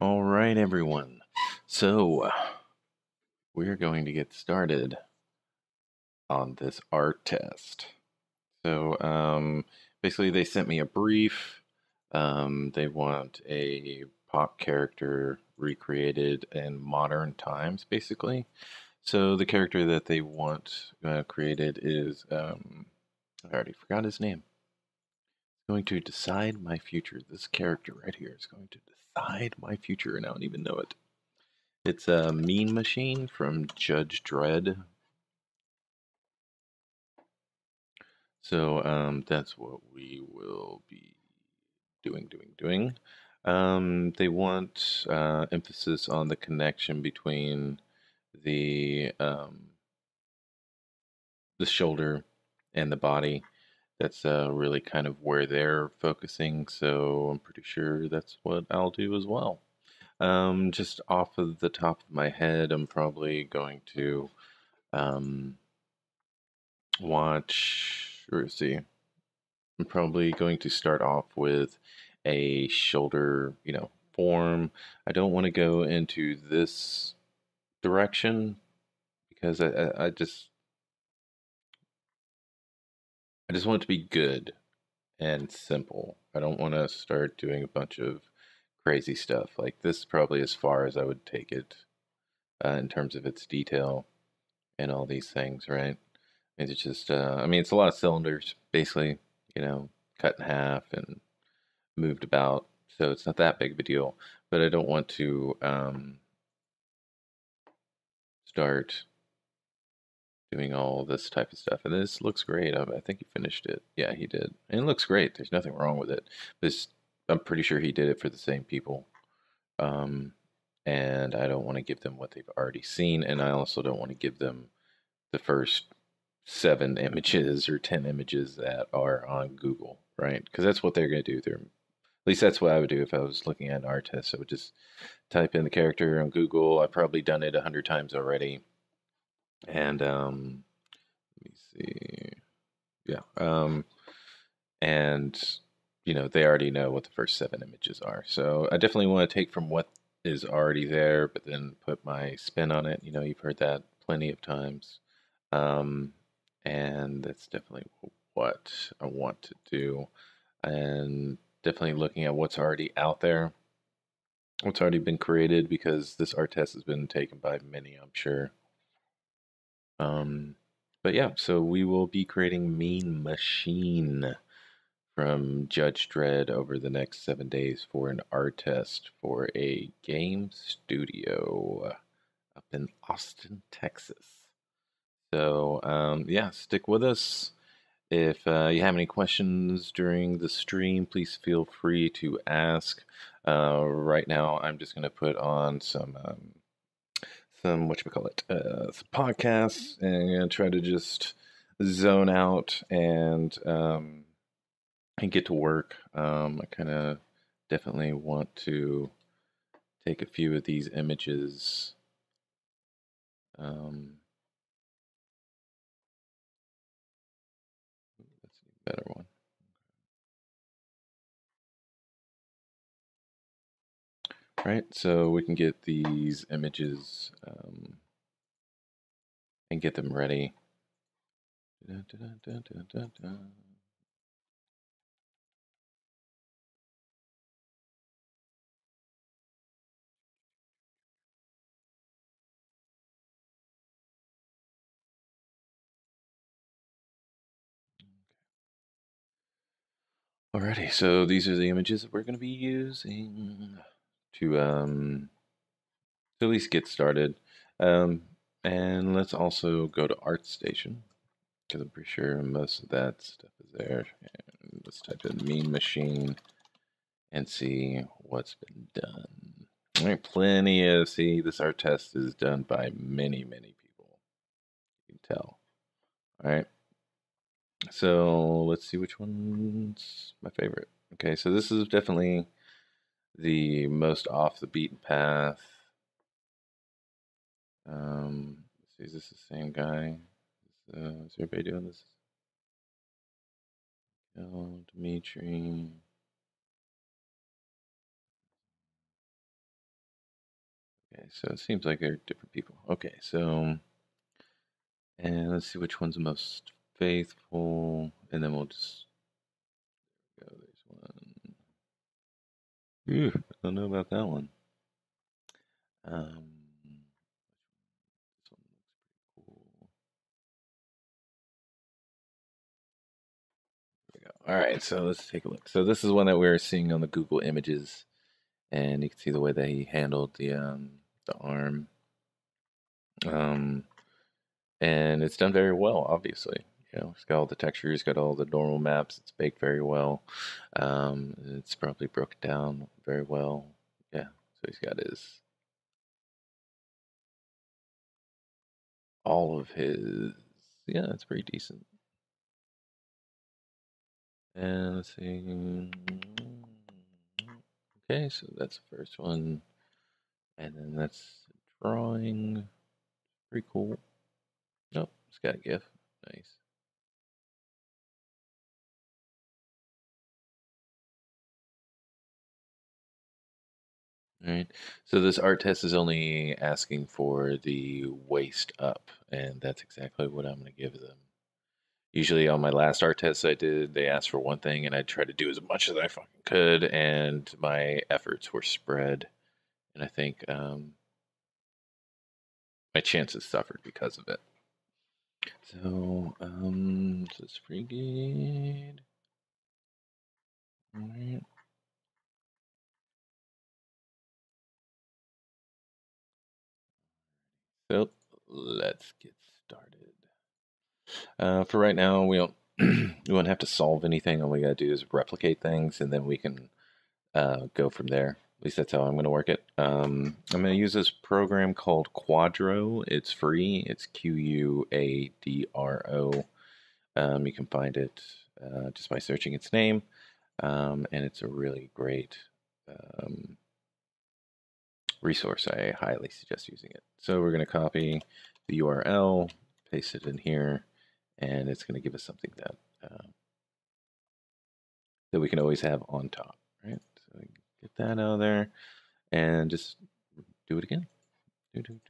All right, everyone. So we're going to get started on this art test. So basically, they sent me a brief. They want a pop character recreated in modern times, basically. So the character that they want created is I already forgot his name. It's going to decide my future. This character right here is going to decide my future, and I don't even know it. It's a Mean Machine from Judge Dredd. So that's what we will be doing. They want emphasis on the connection between the um, the shoulder and the body. That's really kind of where they're focusing. So I'm pretty sure that's what I'll do as well. Just off of the top of my head, I'm probably going to um, watch, or see, I'm probably going to start off with a shoulder, form. I don't want to go into this direction because I just want it to be good and simple. I don't want to start doing a bunch of crazy stuff. Like this is probably as far as I would take it in terms of its detail and all these things, right? And it's just, it's a lot of cylinders, basically, cut in half and moved about, so it's not that big of a deal. But I don't want to start doing all this type of stuff. And this looks great. I think he finished it. Yeah, he did. And it looks great. There's nothing wrong with it. This, I'm pretty sure he did it for the same people. Um, and I don't want to give them what they've already seen. And I also don't want to give them the first 7 images or 10 images that are on Google, right? Because that's what they're going to do. At least that's what I would do if I was looking at an art test. I would just type in the character on Google. I've probably done it 100 times already. And let me see. Yeah. And they already know what the first 7 images are. So I definitely want to take from what is already there, but then put my spin on it. You've heard that plenty of times. Um, and that's definitely what I want to do. And definitely looking at what's already out there, what's already been created, because this art test has been taken by many, I'm sure. Um, but yeah, so we will be creating Mean Machine from Judge Dredd over the next 7 days for an art test for a game studio up in Austin, Texas. So yeah, stick with us. If you have any questions during the stream, please feel free to ask. Right now, I'm just going to put on some whatchamacallit, some podcasts and try to just zone out and get to work. I kind of definitely want to take a few of these images. Let's see, better one. Right, so we can get these images and get them ready. Alrighty, so these are the images that we're going to be using to at least get started. And let's also go to ArtStation, because I'm pretty sure most of that stuff is there. And let's type in Mean Machine and see what's been done. All right, plenty of, see, this art test is done by many, many people. You can tell. All right. So let's see which one's my favorite. Okay, so this is definitely the most off the beaten path. Let's see, is this the same guy? Is everybody doing this? Oh, Dimitri. Okay, so it seems like they're different people. Okay, so, and let's see which one's the most faithful, and then we'll just go. There's one. Ooh, I don't know about that one. This one looks pretty cool. There we go. All right, so let's take a look. So this is one that we were seeing on the Google Images, and you can see the way that he handled the arm. And it's done very well, obviously. You know, it's got all the textures, got all the normal maps. It's baked very well. It's probably broken down very well. Yeah, so he's got his all of his. Yeah, it's pretty decent. And let's see. Okay, so that's the first one, and then that's drawing. Pretty cool. Nope, it's got a GIF. Nice. All right. So this art test is only asking for the waist up, and that's exactly what I'm going to give them. Usually on my last art test I did, they asked for one thing, and I tried to do as much as I fucking could, and my efforts were spread, and I think my chances suffered because of it. So, this is pretty good. All right. So let's get started. For right now, we don't we won't have to solve anything. All we gotta do is replicate things, and then we can go from there. At least that's how I'm gonna work it. I'm gonna use this program called Quadro. It's free. It's Quadro. You can find it just by searching its name, and it's a really great resource. I highly suggest using it. So we're gonna copy the URL, paste it in here, and it's going to give us something that that we can always have on top, right? So get that out of there, and just do it again. Do, do, do,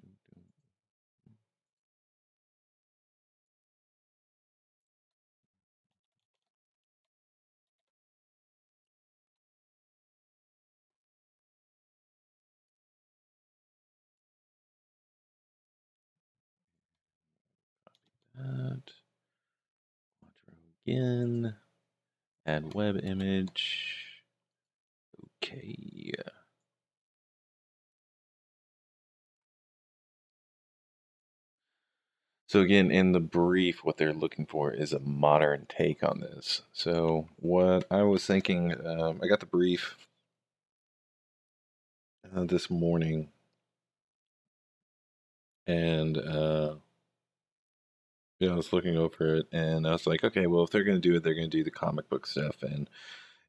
that. Again. Add web image. Okay. So again, in the brief, what they're looking for is a modern take on this. So what I was thinking, I got the brief this morning, and I was looking over it, and I was like, okay, well, if they're going to do it, they're going to do the comic book stuff. And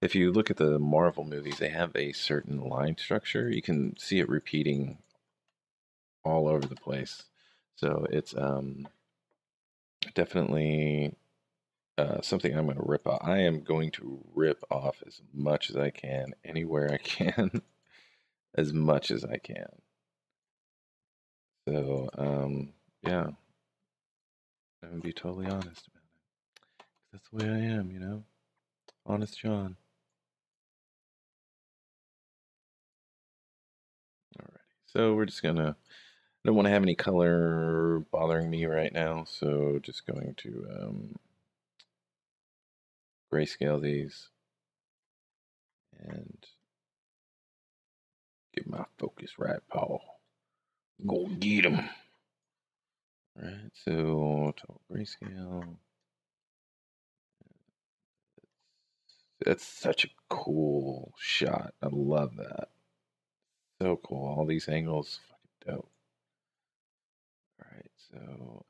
if you look at the Marvel movies, they have a certain line structure. You can see it repeating all over the place. So it's definitely something I'm going to rip off. I am going to rip off as much as I can, anywhere I can, as much as I can. So, yeah, I'm going to be totally honest about it. That's the way I am, you know? Honest John. Alrighty. So we're just gonna, I don't want to have any color bothering me right now, so just going to grayscale these and get my focus right, Paul. Go get him. Alright, so total grayscale. That's such a cool shot. I love that. So cool. All these angles, fucking dope. Alright, so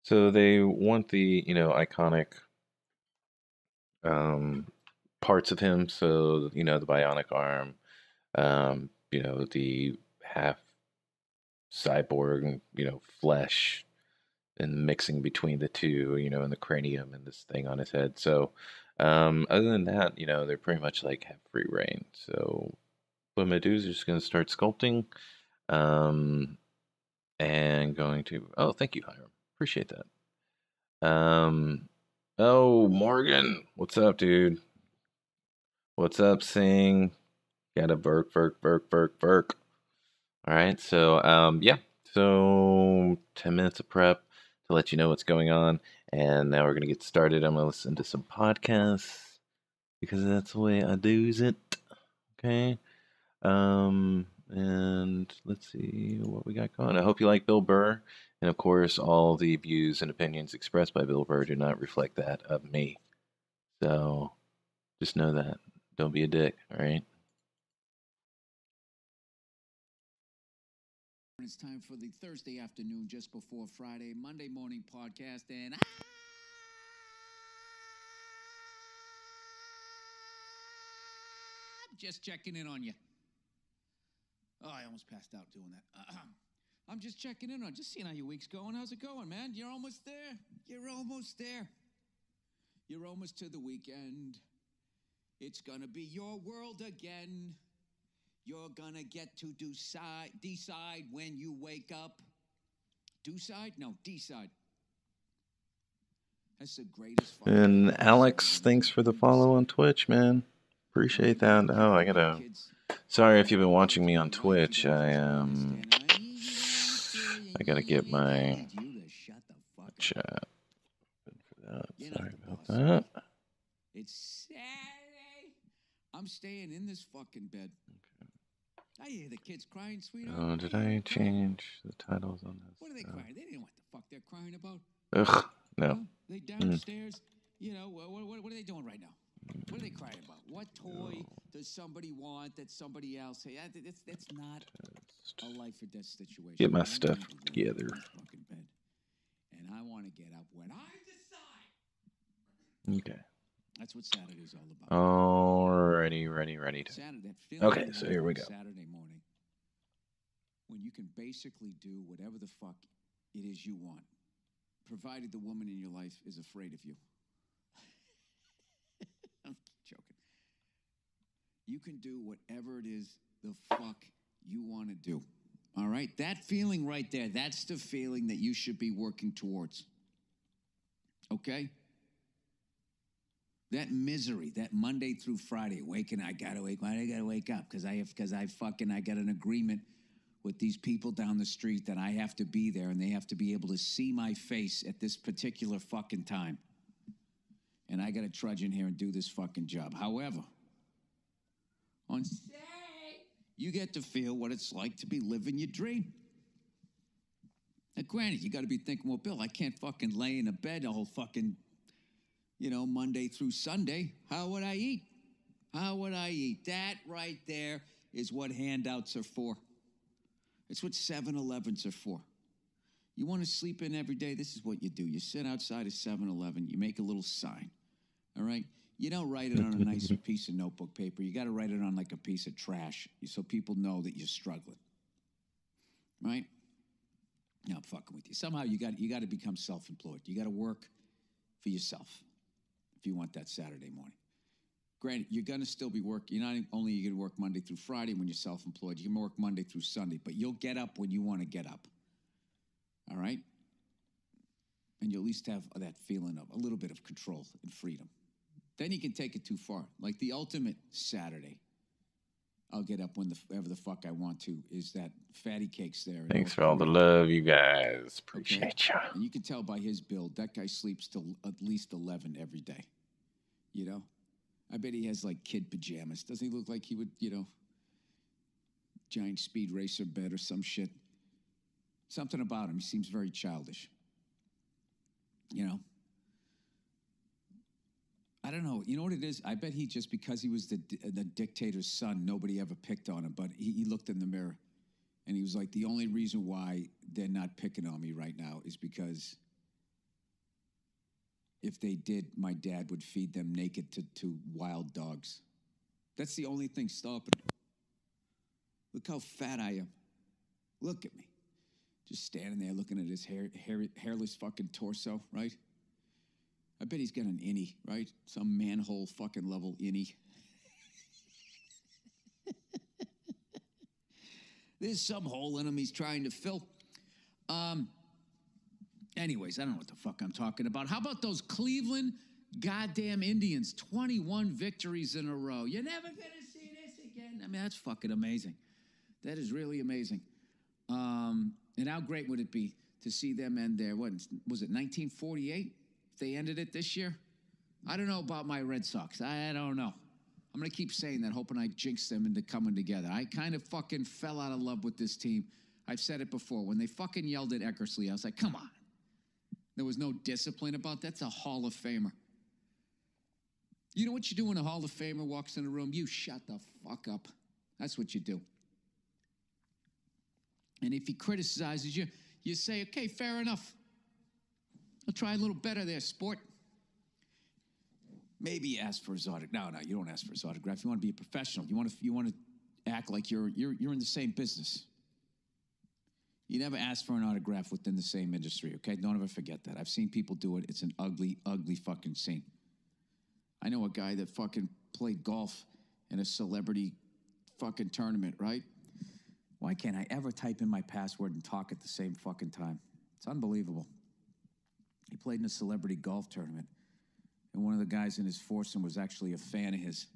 so they want the, iconic parts of him. So, the bionic arm, the half cyborg, flesh, and mixing between the two, you know, and the cranium and this thing on his head. So, other than that, you know, they're pretty much like have free reign. So, what I'm gonna do is just gonna start sculpting, um, and going to. Oh, thank you, Hiram. Appreciate that. Oh, Morgan, what's up, dude? What's up, Sing? Gotta burk. All right, so yeah, so 10 minutes of prep to let you know what's going on, and now we're gonna get started. I'm gonna listen to some podcasts because that's the way I do's it. Okay, and let's see what we got going. I hope you like Bill Burr, and of course, all the views and opinions expressed by Bill Burr do not reflect that of me. So just know that. Don't be a dick. All right. It's time for the Thursday afternoon, just before Friday, Monday morning podcast, and I'm just checking in on you. Oh, I almost passed out doing that. I'm just checking in on, just seeing how your week's going. How's it going, man? You're almost there. You're almost there. You're almost to the weekend. It's gonna be your world again. You're gonna get to decide when you wake up. Decide? No, decide. That's the greatest. And Alex, thanks for the follow on Twitch, man. Appreciate that. Oh, I gotta. Sorry if you've been watching me on Twitch. I gotta get my chat. Sorry about that. It's Saturday. I'm staying in this fucking bed. I hear the kids crying, sweetheart. Oh, did I change the titles on this? What are they crying? They didn't know what the fuck they're crying about. Ugh, no. They downstairs. You know, what are they doing right now? What are they crying about? What toy does somebody want that somebody else? Hey, that's not a life or death situation. Get my stuff together. Fucking bed. And I want to get up when I decide. Okay. That's what Saturday's all about. Alrighty, ready to. Saturday. Okay, so here we go. Saturday morning, when you can basically do whatever the fuck it is you want, provided the woman in your life is afraid of you. I'm joking. You can do whatever it is the fuck you want to do. All right? That feeling right there, that's the feeling that you should be working towards. Okay? That misery, that Monday through Friday, waking, I gotta wake up because I got an agreement with these people down the street that I have to be there and they have to be able to see my face at this particular fucking time. And I gotta trudge in here and do this fucking job. However, on Saturday, you get to feel what it's like to be living your dream. Now, granted, you gotta be thinking, well, Bill, I can't fucking lay in a bed the whole fucking, Monday through Sunday. How would I eat? How would I eat? That right there is what handouts are for. It's what 7-Elevens are for. You want to sleep in every day? This is what you do. You sit outside of 7-Eleven. You make a little sign. All right? You don't write it on a nice piece of notebook paper. You got to write it on like a piece of trash so people know that you're struggling. Right? No, I'm fucking with you. Somehow you got to become self-employed. You got to work for yourself if you want that Saturday morning. Granted, you're going to still be working. You're not only going to work Monday through Friday when you're self-employed. You can work Monday through Sunday, but you'll get up when you want to get up. All right? And you at least have that feeling of a little bit of control and freedom. Then you can take it too far. Like the ultimate Saturday, I'll get up whenever the fuck I want to, is that Fatty Cake's there. Thanks for all the love, you guys. Appreciate you. And you can tell by his build, that guy sleeps till at least 11 every day. You know? I bet he has like kid pajamas. Doesn't he look like he would, giant speed racer bed or some shit? Something about him. He seems very childish. I don't know. You know what it is? I bet he just because he was the dictator's son, nobody ever picked on him. But he looked in the mirror and he was like, the only reason why they're not picking on me right now is because if they did, my dad would feed them naked to wild dogs. That's the only thing stopping him. Look how fat I am. Look at me. Just standing there looking at his hairless fucking torso, right? I bet he's got an innie, right? Some manhole fucking level innie. There's some hole in him he's trying to fill. Anyways, I don't know what the fuck I'm talking about. How about those Cleveland goddamn Indians? 21 victories in a row. You're never going to see this again. I mean, that's fucking amazing. That is really amazing. And how great would it be to see them end there? What was it, 1948? If they ended it this year? I don't know about my Red Sox. I don't know. I'm going to keep saying that, hoping I jinx them into coming together. I kind of fucking fell out of love with this team. I've said it before. When they fucking yelled at Eckersley, I was like, come on. There was no discipline about that. That's a Hall of Famer. You know what you do when a Hall of Famer walks in the room? You shut the fuck up. That's what you do. And if he criticizes you, you say, okay, fair enough. I'll try a little better there, sport. Maybe you ask for his autograph. No, you don't ask for his autograph. You want to be a professional. You want to act like you're in the same business. You never ask for an autograph within the same industry, okay? Don't ever forget that. I've seen people do it. It's an ugly, ugly fucking scene. I know a guy that fucking played golf in a celebrity fucking tournament, right? Why can't I ever type in my password and talk at the same fucking time? It's unbelievable. He played in a celebrity golf tournament, and one of the guys in his foursome was actually a fan of his.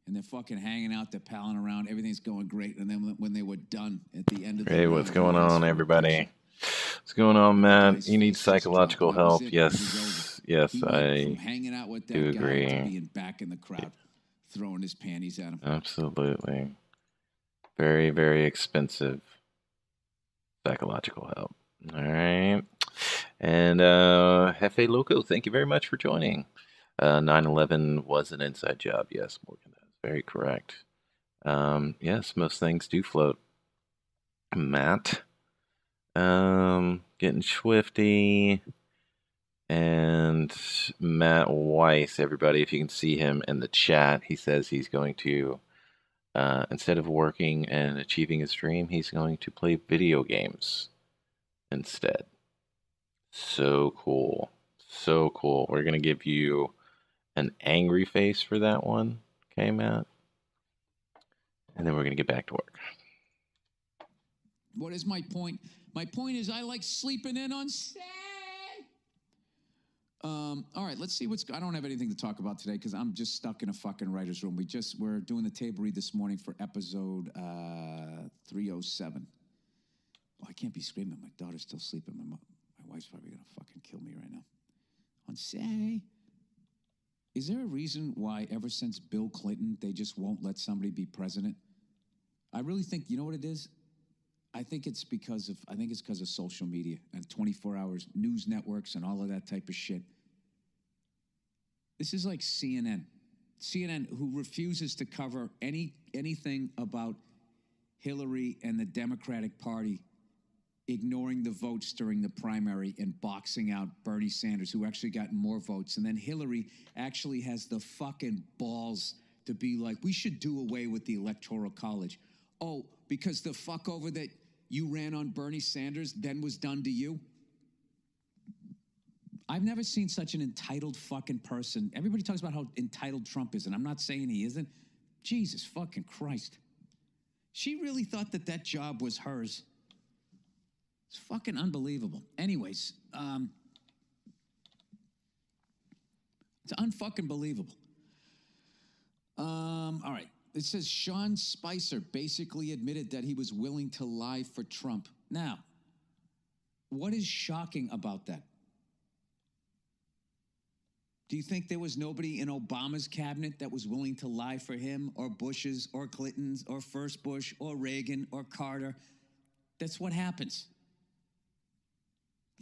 And they're fucking hanging out, they're palling around, everything's going great. And then when they were done at the end of the Hey, what's going on, everybody? What's going on, Matt? You need psychological help? Yes, I hanging out with that do guy agree. to being back in the crowd, throwing his panties at him. Absolutely. Very, very expensive psychological help. All right. And Hefe Loco, thank you very much for joining. 9/11 was an inside job. Yes, Morgan, that's very correct. Yes, most things do float. Matt, getting swifty. And Matt Weiss, everybody, if you can see him in the chat, he says he's going to, instead of working and achieving his dream, he's going to play video games instead. So cool. So cool. We're going to give you an angry face for that one. Okay, Matt? And then we're going to get back to work. What is my point? My point is I like sleeping in on Saturday. All right, let's see I don't have anything to talk about today because I'm just stuck in a fucking writer's room. We're doing the table read this morning for episode 307. Oh, I can't be screaming. My daughter's still sleeping. My wife's probably going to fucking kill me right now. On say, is there a reason why ever since Bill Clinton, they just won't let somebody be president? I really think, you know what it is? I think it's because of social media and 24 hours news networks and all of that type of shit. This is like CNN. CNN, who refuses to cover anything about Hillary and the Democratic Party, ignoring the votes during the primary and boxing out Bernie Sanders, who actually got more votes. And then Hillary actually has the fucking balls to be like, we should do away with the Electoral College. Oh, because the fuck over that you ran on Bernie Sanders then was done to you? I've never seen such an entitled fucking person. Everybody talks about how entitled Trump is, and I'm not saying he isn't. Jesus fucking Christ. She really thought that job was hers. It's fucking unbelievable. Anyways, it's unfucking believable. All right. It says Sean Spicer basically admitted that he was willing to lie for Trump. Now, what is shocking about that? Do you think there was nobody in Obama's cabinet that was willing to lie for him, or Bush's, or Clinton's, or first Bush, or Reagan, or Carter? That's what happens.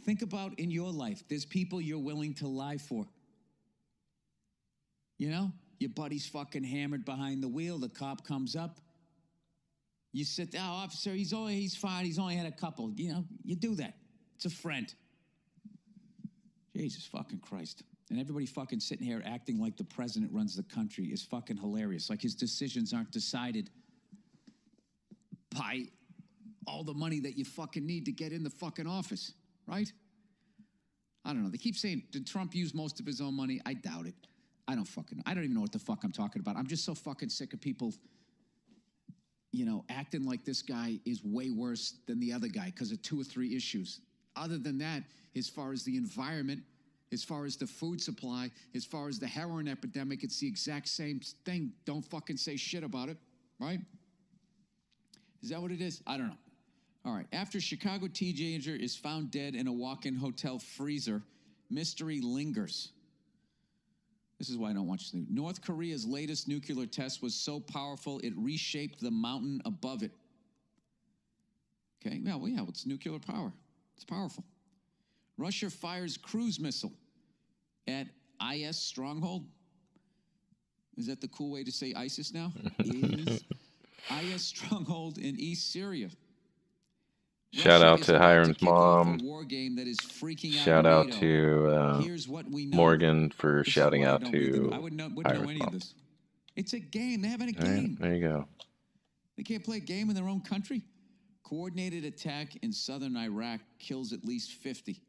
Think about in your life, there's people you're willing to lie for. You know, your buddy's fucking hammered behind the wheel, the cop comes up. You sit there, oh, officer, he's fine, he's only had a couple. You know, you do that. It's a friend. Jesus fucking Christ. And everybody fucking sitting here acting like the president runs the country is fucking hilarious. Like his decisions aren't decided by all the money that you fucking need to get in the fucking office, right? I don't know. They keep saying, did Trump use most of his own money? I doubt it. I don't even know what the fuck I'm talking about. I'm just so fucking sick of people, acting like this guy is way worse than the other guy because of 2 or 3 issues. Other than that, as far as the environment, as far as the food supply, as far as the heroin epidemic, it's the exact same thing. Don't fucking say shit about it, right? Is that what it is? I don't know. All right. After Chicago teenager is found dead in a walk-in hotel freezer, mystery lingers. This is why I don't watch the news. North Korea's latest nuclear test was so powerful it reshaped the mountain above it. Okay, yeah, it's nuclear power. It's powerful. Russia fires cruise missile at IS stronghold. Is that the cool way to say ISIS now? Is IS stronghold in East Syria. Shout out to Hiram's mom. Shout out to Morgan for shouting out to Hiram's mom. It's a game. They're having a game. Right, there you go. They can't play a game in their own country. Coordinated attack in southern Iraq kills at least 50.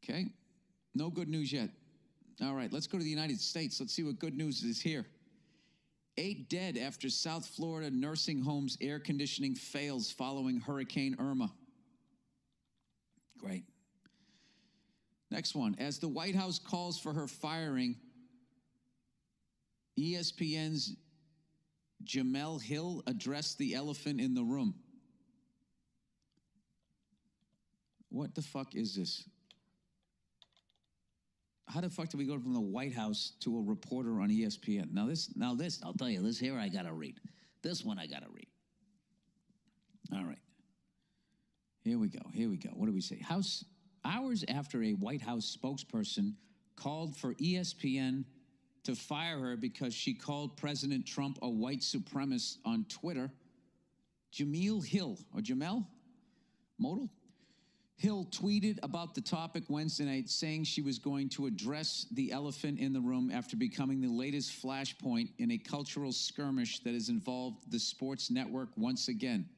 Okay. No good news yet. All right, let's go to the United States. Let's see what good news is here. 8 dead after South Florida nursing home's air conditioning fails following Hurricane Irma. Great. Next one. As the White House calls for her firing, ESPN's Jemele Hill addressed the elephant in the room. What the fuck is this? How the fuck do we go from the White House to a reporter on ESPN? Now this, I'll tell you, this here I gotta read. This one I gotta read. All right. Here we go. What do we say? Hours after a White House spokesperson called for ESPN to fire her because she called President Trump a white supremacist on Twitter, Jemele Modal Hill tweeted about the topic Wednesday night, saying she was going to address the elephant in the room after becoming the latest flashpoint in a cultural skirmish that has involved the sports network once again.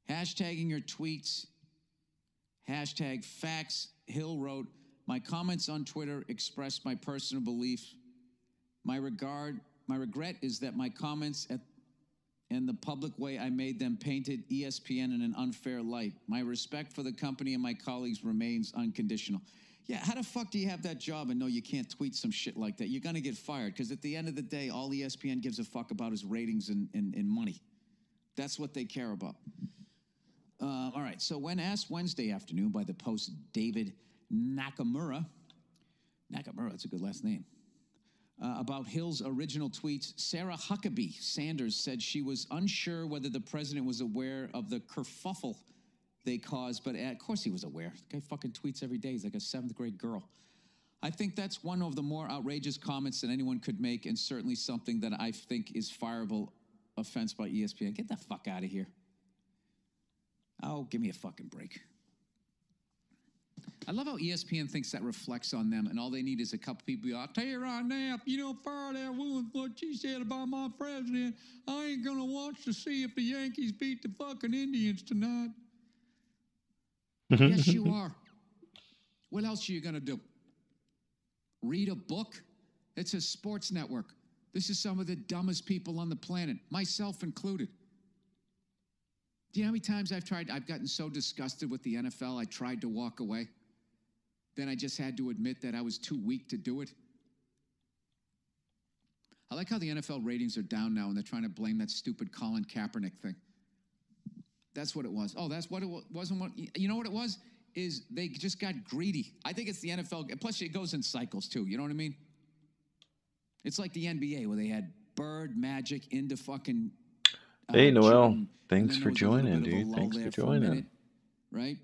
Hashtagging her tweets, #facts, Hill wrote, "My comments on Twitter expressed my personal belief. My regret is that my comments and the public way I made them painted ESPN in an unfair light. My respect for the company and my colleagues remains unconditional." Yeah, how the fuck do you have that job and know you can't tweet some shit like that? You're going to get fired because at the end of the day, all ESPN gives a fuck about is ratings and money. That's what they care about. All right, so when asked Wednesday afternoon by the Post's David Nakamura, that's a good last name, about Hill's original tweets, Sarah Huckabee Sanders said she was unsure whether the president was aware of the kerfuffle they caused, but of course he was aware. The guy fucking tweets every day. He's like a 7th grade girl. I think that's one of the more outrageous comments that anyone could make, and certainly something that I think is fireable offense by ESPN. Get the fuck out of here. Oh, give me a fucking break. I love how ESPN thinks that reflects on them, and all they need is a couple people. I'll tell you right now, if you don't fire that woman for what she said about my president, I ain't going to watch to see if the Yankees beat the fucking Indians tonight. Yes, you are. What else are you going to do? Read a book? It's a sports network. This is some of the dumbest people on the planet, myself included. Do you know how many times I've gotten so disgusted with the NFL, I tried to walk away. Then I just had to admit that I was too weak to do it. I like how the NFL ratings are down now and they're trying to blame that stupid Colin Kaepernick thing. That's what it was. Oh, that's what it wasn't. You know what it was? Is they just got greedy. I think it's the NFL. Plus, it goes in cycles too. You know what I mean? It's like the NBA where they had Bird, Magic into fucking. Hey, Noel. Thanks for joining, dude. Thanks for joining. Right?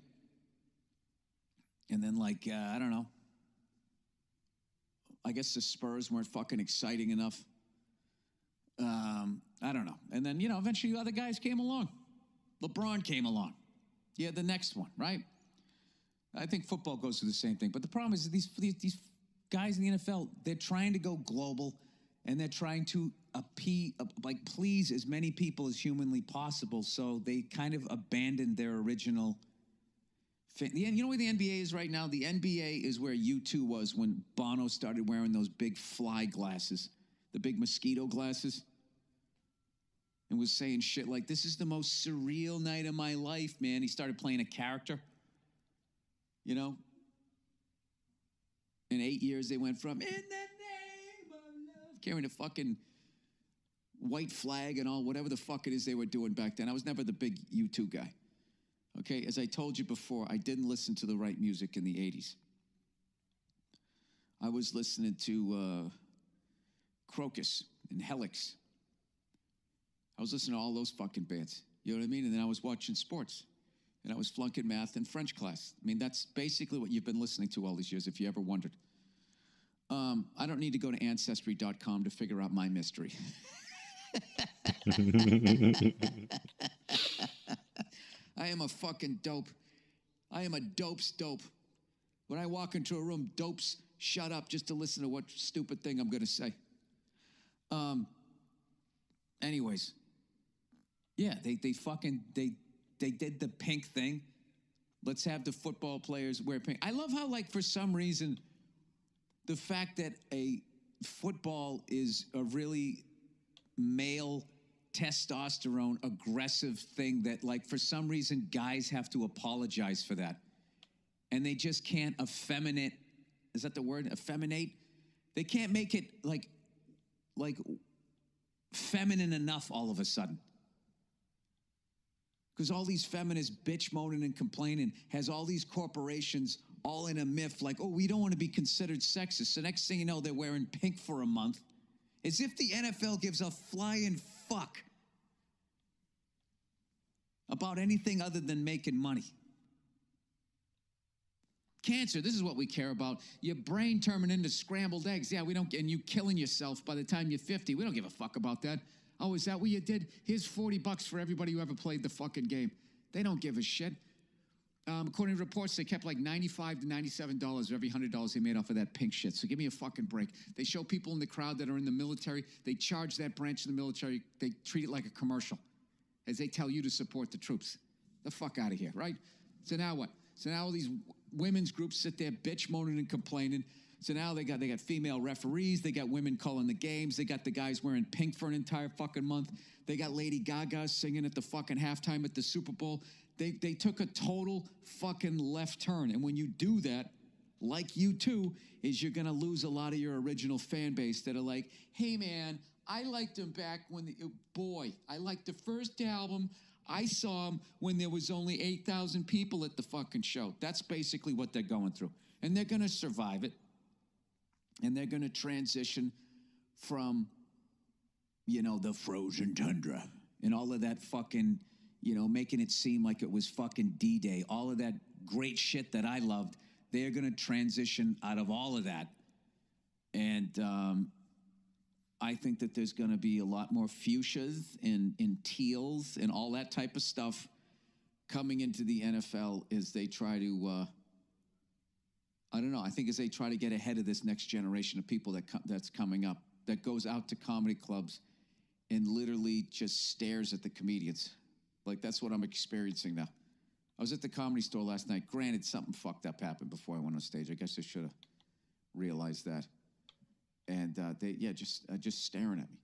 And then, I don't know. I guess the Spurs weren't fucking exciting enough. I don't know. And then, eventually other guys came along. LeBron came along. Yeah, the next one, right? I think football goes through the same thing. But the problem is these guys in the NFL, they're trying to go global, and they're trying to like please as many people as humanly possible. So they kind of abandoned their original. You know where the NBA is right now? The NBA is where U2 was when Bono started wearing those big fly glasses, the big mosquito glasses, and was saying shit like, "This is the most surreal night of my life, man." He started playing a character, you know. In 8 years, they went from "In the name of love," carrying a fucking white flag and all, whatever the fuck it is they were doing back then. I was never the big U2 guy. Okay, as I told you before, I didn't listen to the right music in the 80s. I was listening to Crocus and Helix. I was listening to all those fucking bands. You know what I mean? And then I was watching sports. And I was flunking math and French class. I mean, that's basically what you've been listening to all these years, if you ever wondered. I don't need to go to Ancestry.com to figure out my mystery. I am a fucking dope. I am a dope's dope. When I walk into a room, dopes shut up just to listen to what stupid thing I'm going to say. Anyways. Yeah, they did the pink thing. Let's have the football players wear pink. I love how, like, for some reason, the fact that a football is a really male testosterone aggressive thing that, like, for some reason guys have to apologize for that, and they just can't effeminate. Is that the word? Effeminate? They can't make it like feminine enough all of a sudden, because all these feminists bitch moaning and complaining has all these corporations all in a myth like, oh, we don't want to be considered sexist. So next thing you know, they're wearing pink for a month, as if the NFL gives a flying fuck about anything other than making money. Cancer, this is what we care about. Your brain turning into scrambled eggs. Yeah, we don't, and you killing yourself by the time you're 50. We don't give a fuck about that. Oh, is that what you did? Here's $40 for everybody who ever played the fucking game. They don't give a shit. According to reports, they kept like $95 to $97 of every $100 they made off of that pink shit. So give me a fucking break. They show people in the crowd that are in the military. They charge that branch of the military. They treat it like a commercial, as they tell you to support the troops. The fuck out of here, right? So now what? So now all these women's groups sit there bitch moaning and complaining. So now they got female referees. They got women calling the games. They got the guys wearing pink for an entire fucking month. They got Lady Gaga singing at the fucking halftime at the Super Bowl. They took a total fucking left turn. And when you do that, like U2, is you're going to lose a lot of your original fan base that are like, hey, man, I liked them back when, I liked the first album. I saw them when there was only 8,000 people at the fucking show. That's basically what they're going through. And they're going to survive it. And they're going to transition from, the frozen tundra and all of that fucking, making it seem like it was fucking D-Day, all of that great shit that I loved. They're going to transition out of all of that. And I think that there's going to be a lot more fuchsias and teals and all that type of stuff coming into the NFL as they try to, I don't know, I think as they try to get ahead of this next generation of people that's coming up, that goes out to comedy clubs and literally just stares at the comedians. Like, that's what I'm experiencing now. I was at the Comedy Store last night. Granted, something fucked up happened before I went on stage. I guess I should have realized that. And just staring at me.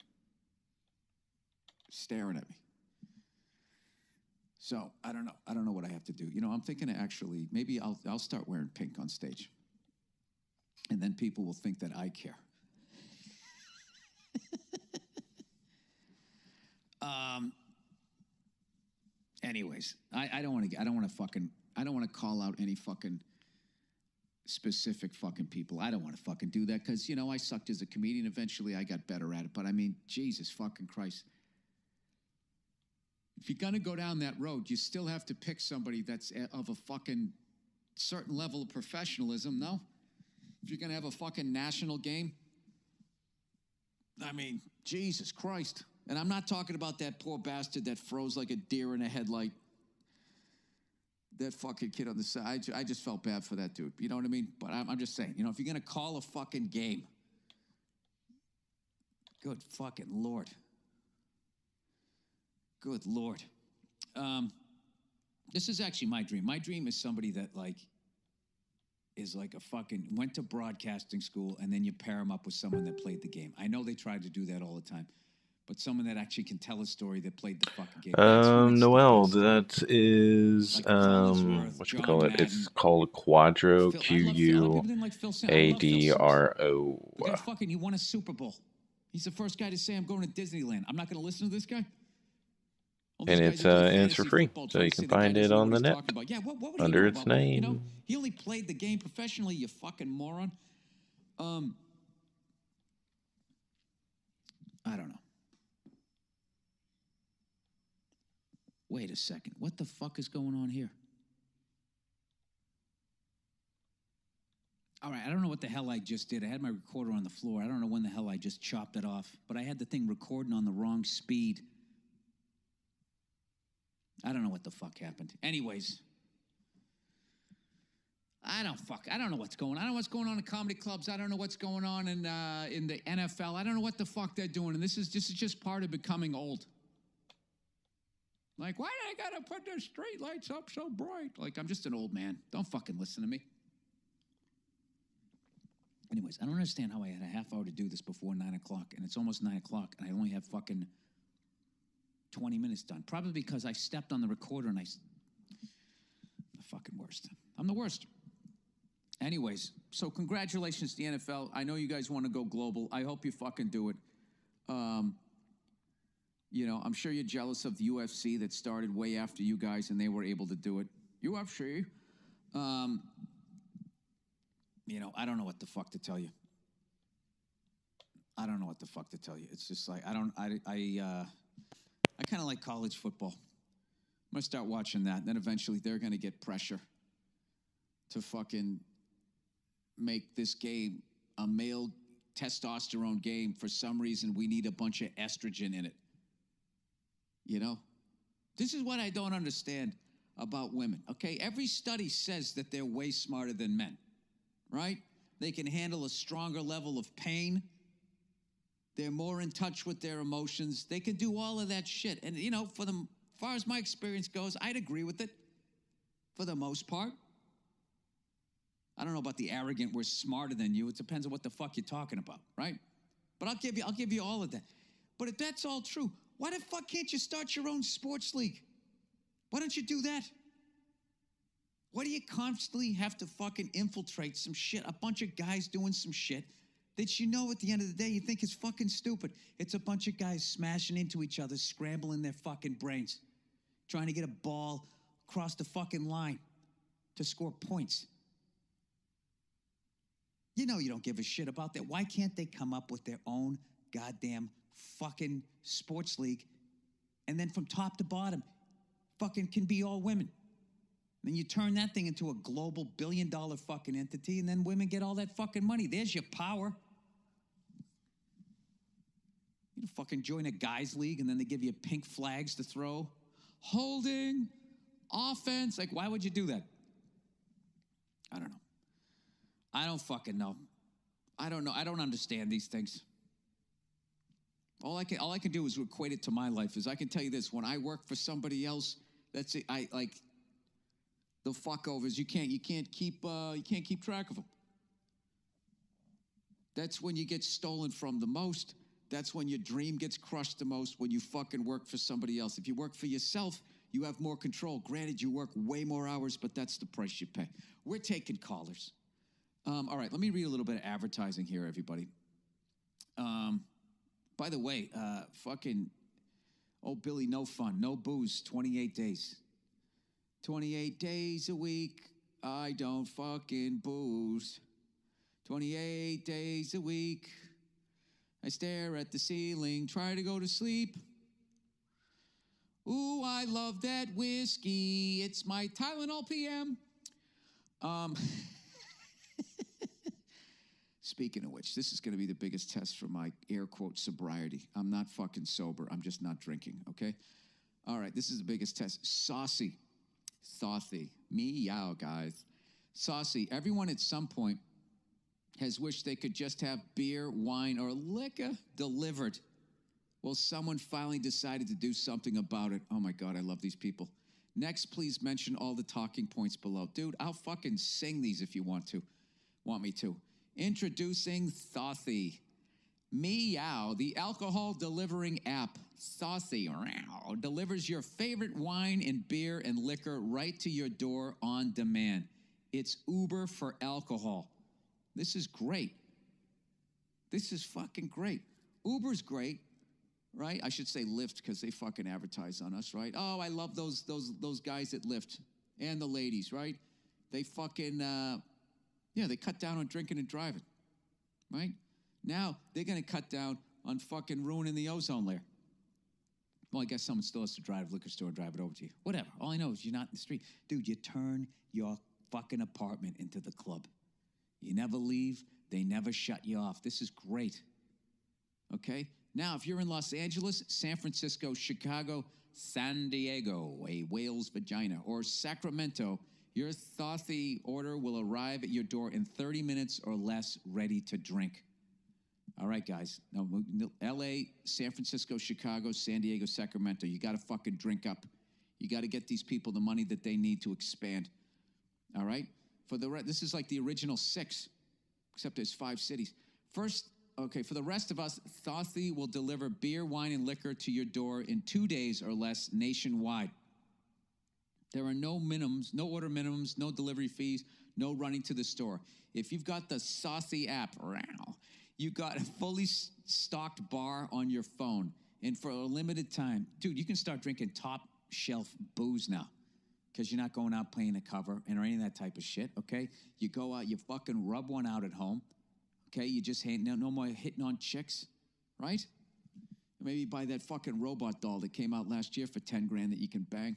Staring at me. So, I don't know. I don't know what I have to do. I'm thinking of actually, maybe I'll start wearing pink on stage. And then people will think that I care. Anyways, I don't want to call out any fucking specific fucking people. I don't want to fucking do that because, I sucked as a comedian. Eventually, I got better at it. But I mean, Jesus fucking Christ. If you're going to go down that road, you still have to pick somebody that's of a fucking certain level of professionalism, no? If you're going to have a fucking national game, I mean, Jesus Christ. And I'm not talking about that poor bastard that froze like a deer in a headlight. That fucking kid on the side. I just felt bad for that dude. You know what I mean? But I'm just saying, if you're going to call a fucking game, Good fucking Lord. Good Lord. This is actually my dream. My dream is somebody that, like, is like a fucking, went to broadcasting school, and then you pair them up with someone that played the game. I know they try to do that all the time, but someone that actually can tell a story that played the fucking game. Noel, that is, Like Collinsworth, what should we John call it? Madden. It's called Quadro, Phil, I love Phil. A lot of people didn't like Phil Simms. I love Phil Simms. Quadro. The guy fucking, he won a Super Bowl. He's the first guy to say, I'm going to Disneyland. I'm not going to listen to this guy. And it's for free, so you can find it on the net yeah, what would under he know its about name. That? You know, he only played the game professionally, you fucking moron. I don't know. Wait a second. What the fuck is going on here? All right, I don't know what the hell I just did. I had my recorder on the floor. I don't know when the hell I just chopped it off, but I had the thing recording on the wrong speed. I don't know what the fuck happened. Anyways, I don't know what's going on. I don't know what's going on in comedy clubs. I don't know what's going on in the NFL. I don't know what the fuck they're doing. And this is just part of becoming old. Like, why do I gotta put the street lights up so bright? Like, I'm just an old man. Don't fucking listen to me. Anyways, I don't understand how I had a half hour to do this before 9 o'clock, and it's almost 9 o'clock, and I only have fucking 20 minutes done. Probably because I stepped on the recorder and the fucking worst. I'm the worst. Anyways, so congratulations to the NFL. I know you guys want to go global. I hope you fucking do it. You know, I'm sure you're jealous of the UFC that started way after you guys and they were able to do it. UFC. You know, I don't know what the fuck to tell you. I don't know what the fuck to tell you. It's just like, I kind of like college football. I'm going to start watching that. And then eventually they're going to get pressure to fucking make this game a male testosterone game. For some reason, we need a bunch of estrogen in it. You know? This is what I don't understand about women, okay? Every study says that they're way smarter than men, right? They can handle a stronger level of pain. They're more in touch with their emotions. They can do all of that shit. And, you know, as far as my experience goes, I'd agree with it for the most part. I don't know about the arrogant, we're smarter than you. It depends on what the fuck you're talking about, right? But I'll give you all of that. But if that's all true, why the fuck can't you start your own sports league? Why don't you do that? Why do you constantly have to fucking infiltrate some shit, a bunch of guys doing some shit that you know at the end of the day you think is fucking stupid? It's a bunch of guys smashing into each other, scrambling their fucking brains, trying to get a ball across the fucking line to score points. You know you don't give a shit about that. Why can't they come up with their own goddamn fucking sports league, and then from top to bottom fucking can be all women? Then you turn that thing into a global billion-dollar fucking entity, and then women get all that fucking money. There's your power. You fucking join a guys' league, and then they give you pink flags to throw. Holding, offense. Like, why would you do that? I don't know. I don't fucking know. I don't know. I don't understand these things. All I can do is equate it to my life. Is I can tell you this: when I work for somebody else, that's it. I like the fuckovers. You can't keep track of them. That's when you get stolen from the most. That's when your dream gets crushed the most, when you fucking work for somebody else. If you work for yourself, you have more control. Granted, you work way more hours, but that's the price you pay. We're taking callers. All right, let me read a little bit of advertising here, everybody. By the way, Billy, no fun, no booze, 28 days. 28 days a week, I don't fucking booze. 28 days a week, I stare at the ceiling, try to go to sleep. Ooh, I love that whiskey. It's my Tylenol PM. Speaking of which, this is going to be the biggest test for my air quote sobriety. I'm not fucking sober. I'm just not drinking, okay? All right, this is the biggest test. Saucy. Meow, guys. Saucy. Everyone at some point has wished they could just have beer, wine, or liquor delivered. Well, someone finally decided to do something about it. Oh my God, I love these people. Next, please mention all the talking points below. Dude, I'll fucking sing these if you want me to. Introducing Thothy. Meow, the alcohol delivering app. Thothy delivers your favorite wine and beer and liquor right to your door on demand. It's Uber for alcohol. This is great. This is fucking great. Uber's great, right? I should say Lyft because they fucking advertise on us, right? Oh, I love those guys at Lyft and the ladies, right? They fucking they cut down on drinking and driving, right? Now they're gonna cut down on fucking ruining the ozone layer. Well, I guess someone still has to drive liquor store, drive it over to you. Whatever. All I know is you're not in the street, dude. You turn your fucking apartment into the club. You never leave. They never shut you off. This is great. Okay? Now, if you're in Los Angeles, San Francisco, Chicago, San Diego, a whale's vagina, or Sacramento, your Thothy order will arrive at your door in 30 minutes or less, ready to drink. All right, guys. Now, LA, San Francisco, Chicago, San Diego, Sacramento, you got to fucking drink up. You got to get these people the money that they need to expand. All right? This is like the original 6, except there's 5 cities. For the rest of us, Thothy will deliver beer, wine, and liquor to your door in 2 days or less nationwide. There are no minimums, no order minimums, no delivery fees, no running to the store. If you've got the Thothy app, you got a fully stocked bar on your phone. And for a limited time, dude, you can start drinking top shelf booze now. Because you're not going out playing a cover and or any of that type of shit, okay? You go out, you fucking rub one out at home, okay? You just no more hitting on chicks, right? Maybe buy that fucking robot doll that came out last year for 10 grand that you can bang.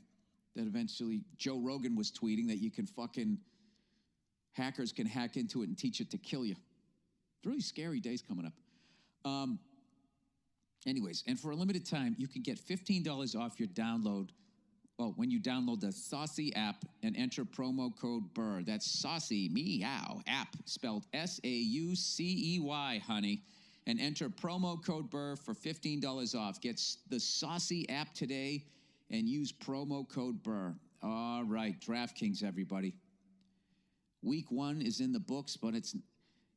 That eventually Joe Rogan was tweeting that you can fucking, hackers can hack into it and teach it to kill you. It's really scary days coming up. Anyways, and for a limited time, you can get $15 off your download. Well, when you download the Saucy app and enter promo code BURR. That's Saucy, meow, app, spelled S-A-U-C-E-Y, honey. And enter promo code BURR for $15 off. Get the Saucy app today and use promo code BURR. All right, DraftKings, everybody. Week 1 is in the books, but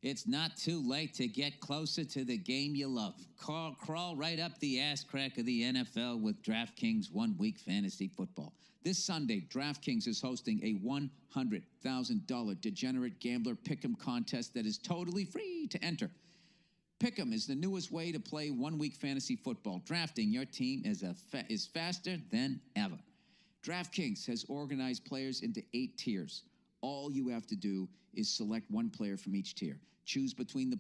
it's not too late to get closer to the game you love. Crawl right up the ass crack of the NFL with DraftKings 1 Week Fantasy Football. This Sunday, DraftKings is hosting a $100,000 degenerate gambler pick'em contest that is totally free to enter. Pick'em is the newest way to play 1 Week Fantasy Football. Drafting your team is faster than ever. DraftKings has organized players into 8 tiers. All you have to do is select one player from each tier. Choose between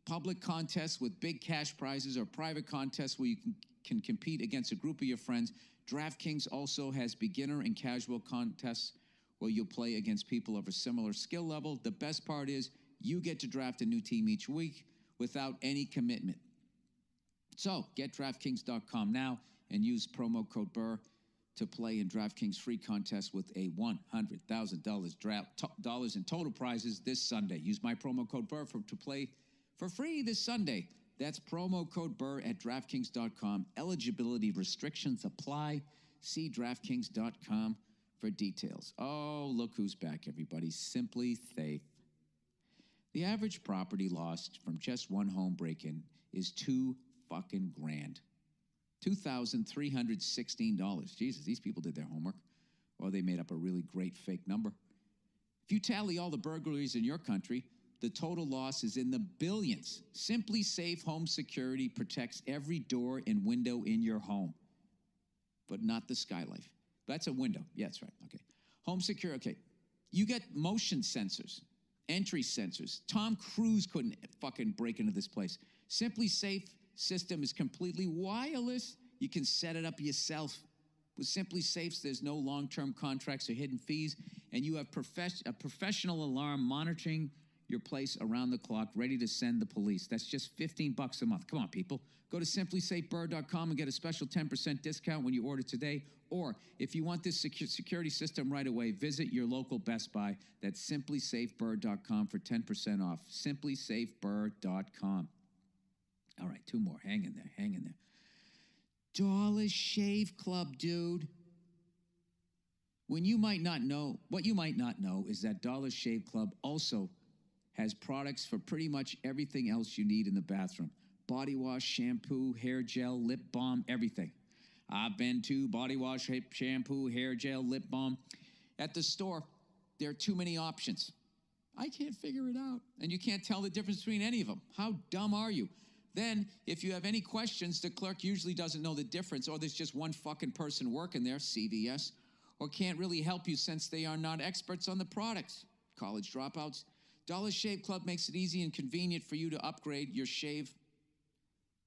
public contests with big cash prizes or private contests where you can compete against a group of your friends. DraftKings also has beginner and casual contests where you'll play against people of a similar skill level. The best part is you get to draft a new team each week without any commitment. So get DraftKings.com now and use promo code BURR to play in DraftKings free contest with a $100,000 in total prizes this Sunday. Use my promo code BURR to play for free this Sunday. That's promo code BURR at DraftKings.com. Eligibility restrictions apply. See DraftKings.com for details. Oh, look who's back, everybody. Simply Safe. The average property lost from just one home break-in is $2 fucking grand. $2,316. Jesus, these people did their homework. Or they made up a really great fake number. If you tally all the burglaries in your country, the total loss is in the billions. Simply Safe Home Security protects every door and window in your home, but not the skylight. That's a window. Yeah, that's right. Okay. Home security. Okay. You get motion sensors, entry sensors. Tom Cruise couldn't fucking break into this place. Simply Safe system is completely wireless. You can set it up yourself. With Simply Safes, there's no long-term contracts or hidden fees, and you have a professional alarm monitoring your place around the clock, ready to send the police. That's just $15 a month. Come on, people. Go to simplysafebird.com and get a special 10% discount when you order today. Or if you want this security system right away, visit your local Best Buy. That's simplysafebird.com for 10% off. Simplysafebird.com. All right, 2 more. Hang in there. Hang in there. Dollar Shave Club, dude. What you might not know is that Dollar Shave Club also has products for pretty much everything else you need in the bathroom. Body wash, shampoo, hair gel, lip balm, everything. I've been to body wash, shampoo, hair gel, lip balm. At the store, there are too many options. I can't figure it out. And you can't tell the difference between any of them. How dumb are you? Then, if you have any questions, the clerk usually doesn't know the difference, or there's just one fucking person working there, CVS, or can't really help you since they are not experts on the products. College dropouts. Dollar Shave Club makes it easy and convenient for you to upgrade your shave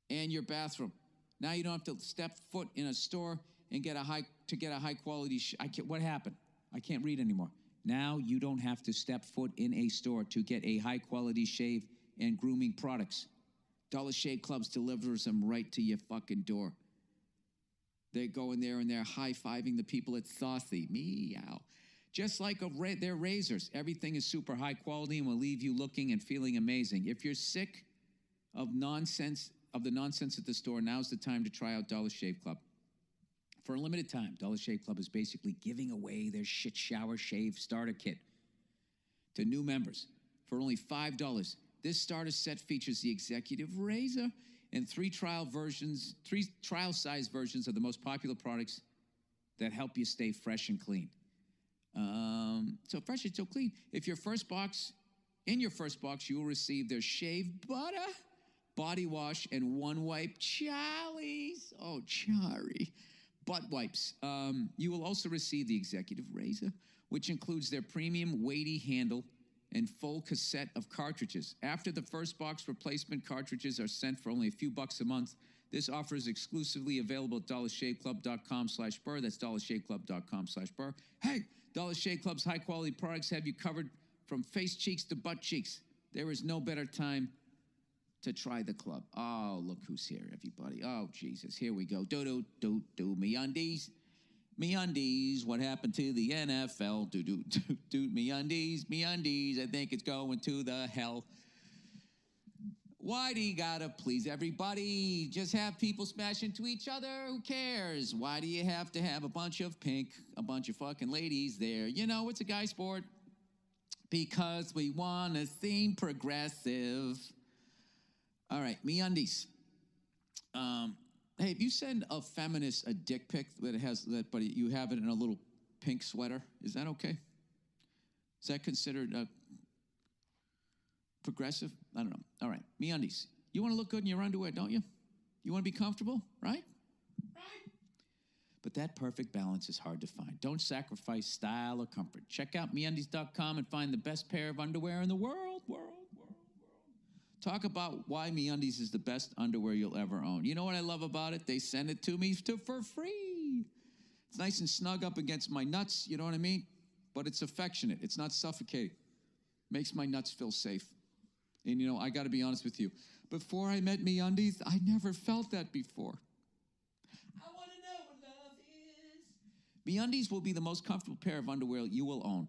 and your bathroom. Now you don't have to step foot in a store and get a high quality. What happened? I can't read anymore. Now you don't have to step foot in a store to get a high quality shave and grooming products. Dollar Shave Clubs delivers them right to your fucking door. They go in there and they're high-fiving the people at Saucy. Meow. Just like their razors. Everything is super high quality and will leave you looking and feeling amazing. If you're sick of the nonsense at the store, now's the time to try out Dollar Shave Club. For a limited time, Dollar Shave Club is basically giving away their shit shower shave starter kit to new members for only $5. This starter set features the executive razor and 3 trial-size versions of the most popular products that help you stay fresh and clean. So fresh and so clean. In your first box, you will receive their shave butter, body wash, and one-wipe Charlie's. Oh, Charlie. Butt wipes. You will also receive the executive razor, which includes their premium weighty handle and full cassette of cartridges. After the first box, replacement cartridges are sent for only a few bucks a month. This offer is exclusively available at dollarshaveclub.com/burr. That's dollarshaveclub.com/burr. Hey, Dollar Shave Club's high-quality products have you covered from face cheeks to butt cheeks. There is no better time to try the club. Oh, look who's here, everybody. Oh, Jesus, here we go. Do, me undies. Me undies, what happened to the NFL? Me undies. I think it's going to the hell. Why do you gotta please everybody? Just have people smash into each other? Who cares? Why do you have to have a bunch of fucking ladies there? You know, it's a guy sport. Because we want to seem progressive. All right, me undies. Hey, if you send a feminist a dick pic that has that, but you have it in a little pink sweater, is that okay? Is that considered progressive? I don't know. All right, MeUndies. You want to look good in your underwear, don't you? You want to be comfortable, right? Right. But that perfect balance is hard to find. Don't sacrifice style or comfort. Check out MeUndies.com and find the best pair of underwear in the world. Talk about why MeUndies is the best underwear you'll ever own. You know what I love about it? They send it to me for free. It's nice and snug up against my nuts, you know what I mean? But it's affectionate. It's not suffocating. Makes my nuts feel safe. And, you know, I got to be honest with you. Before I met MeUndies, I never felt that before. I want to know what love is. MeUndies will be the most comfortable pair of underwear you will own.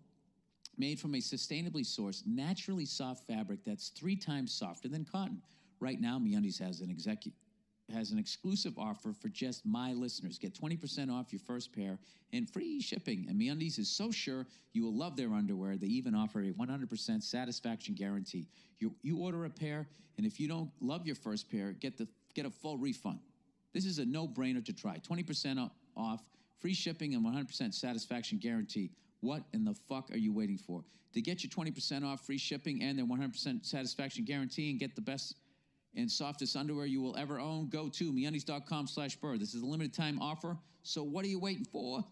Made from a sustainably sourced, naturally soft fabric that's 3 times softer than cotton. Right now, MeUndies has an exclusive offer for just my listeners. Get 20% off your first pair and free shipping. And MeUndies is so sure you will love their underwear, they even offer a 100% satisfaction guarantee. You order a pair, and if you don't love your first pair, get a full refund. This is a no-brainer to try. 20% off, free shipping, and 100% satisfaction guarantee. What in the fuck are you waiting for? To get your 20% off, free shipping, and their 100% satisfaction guarantee and get the best and softest underwear you will ever own, go to MeUndies.com/burr. This is a limited time offer, so what are you waiting for?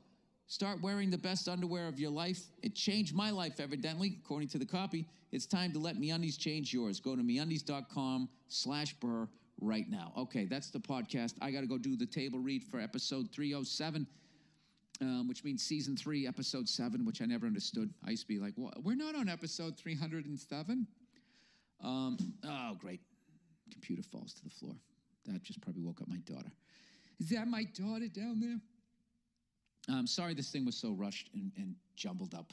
Start wearing the best underwear of your life. It changed my life, evidently, according to the copy. It's time to let MeUndies change yours. Go to MeUndies.com/burr right now. Okay, that's the podcast. I got to go do the table read for episode 307. Which means season 3, episode 7, which I never understood. I used to be like, well, we're not on episode 307. Oh, great. Computer falls to the floor. That just probably woke up my daughter. Is that my daughter down there? I'm sorry this thing was so rushed and jumbled up.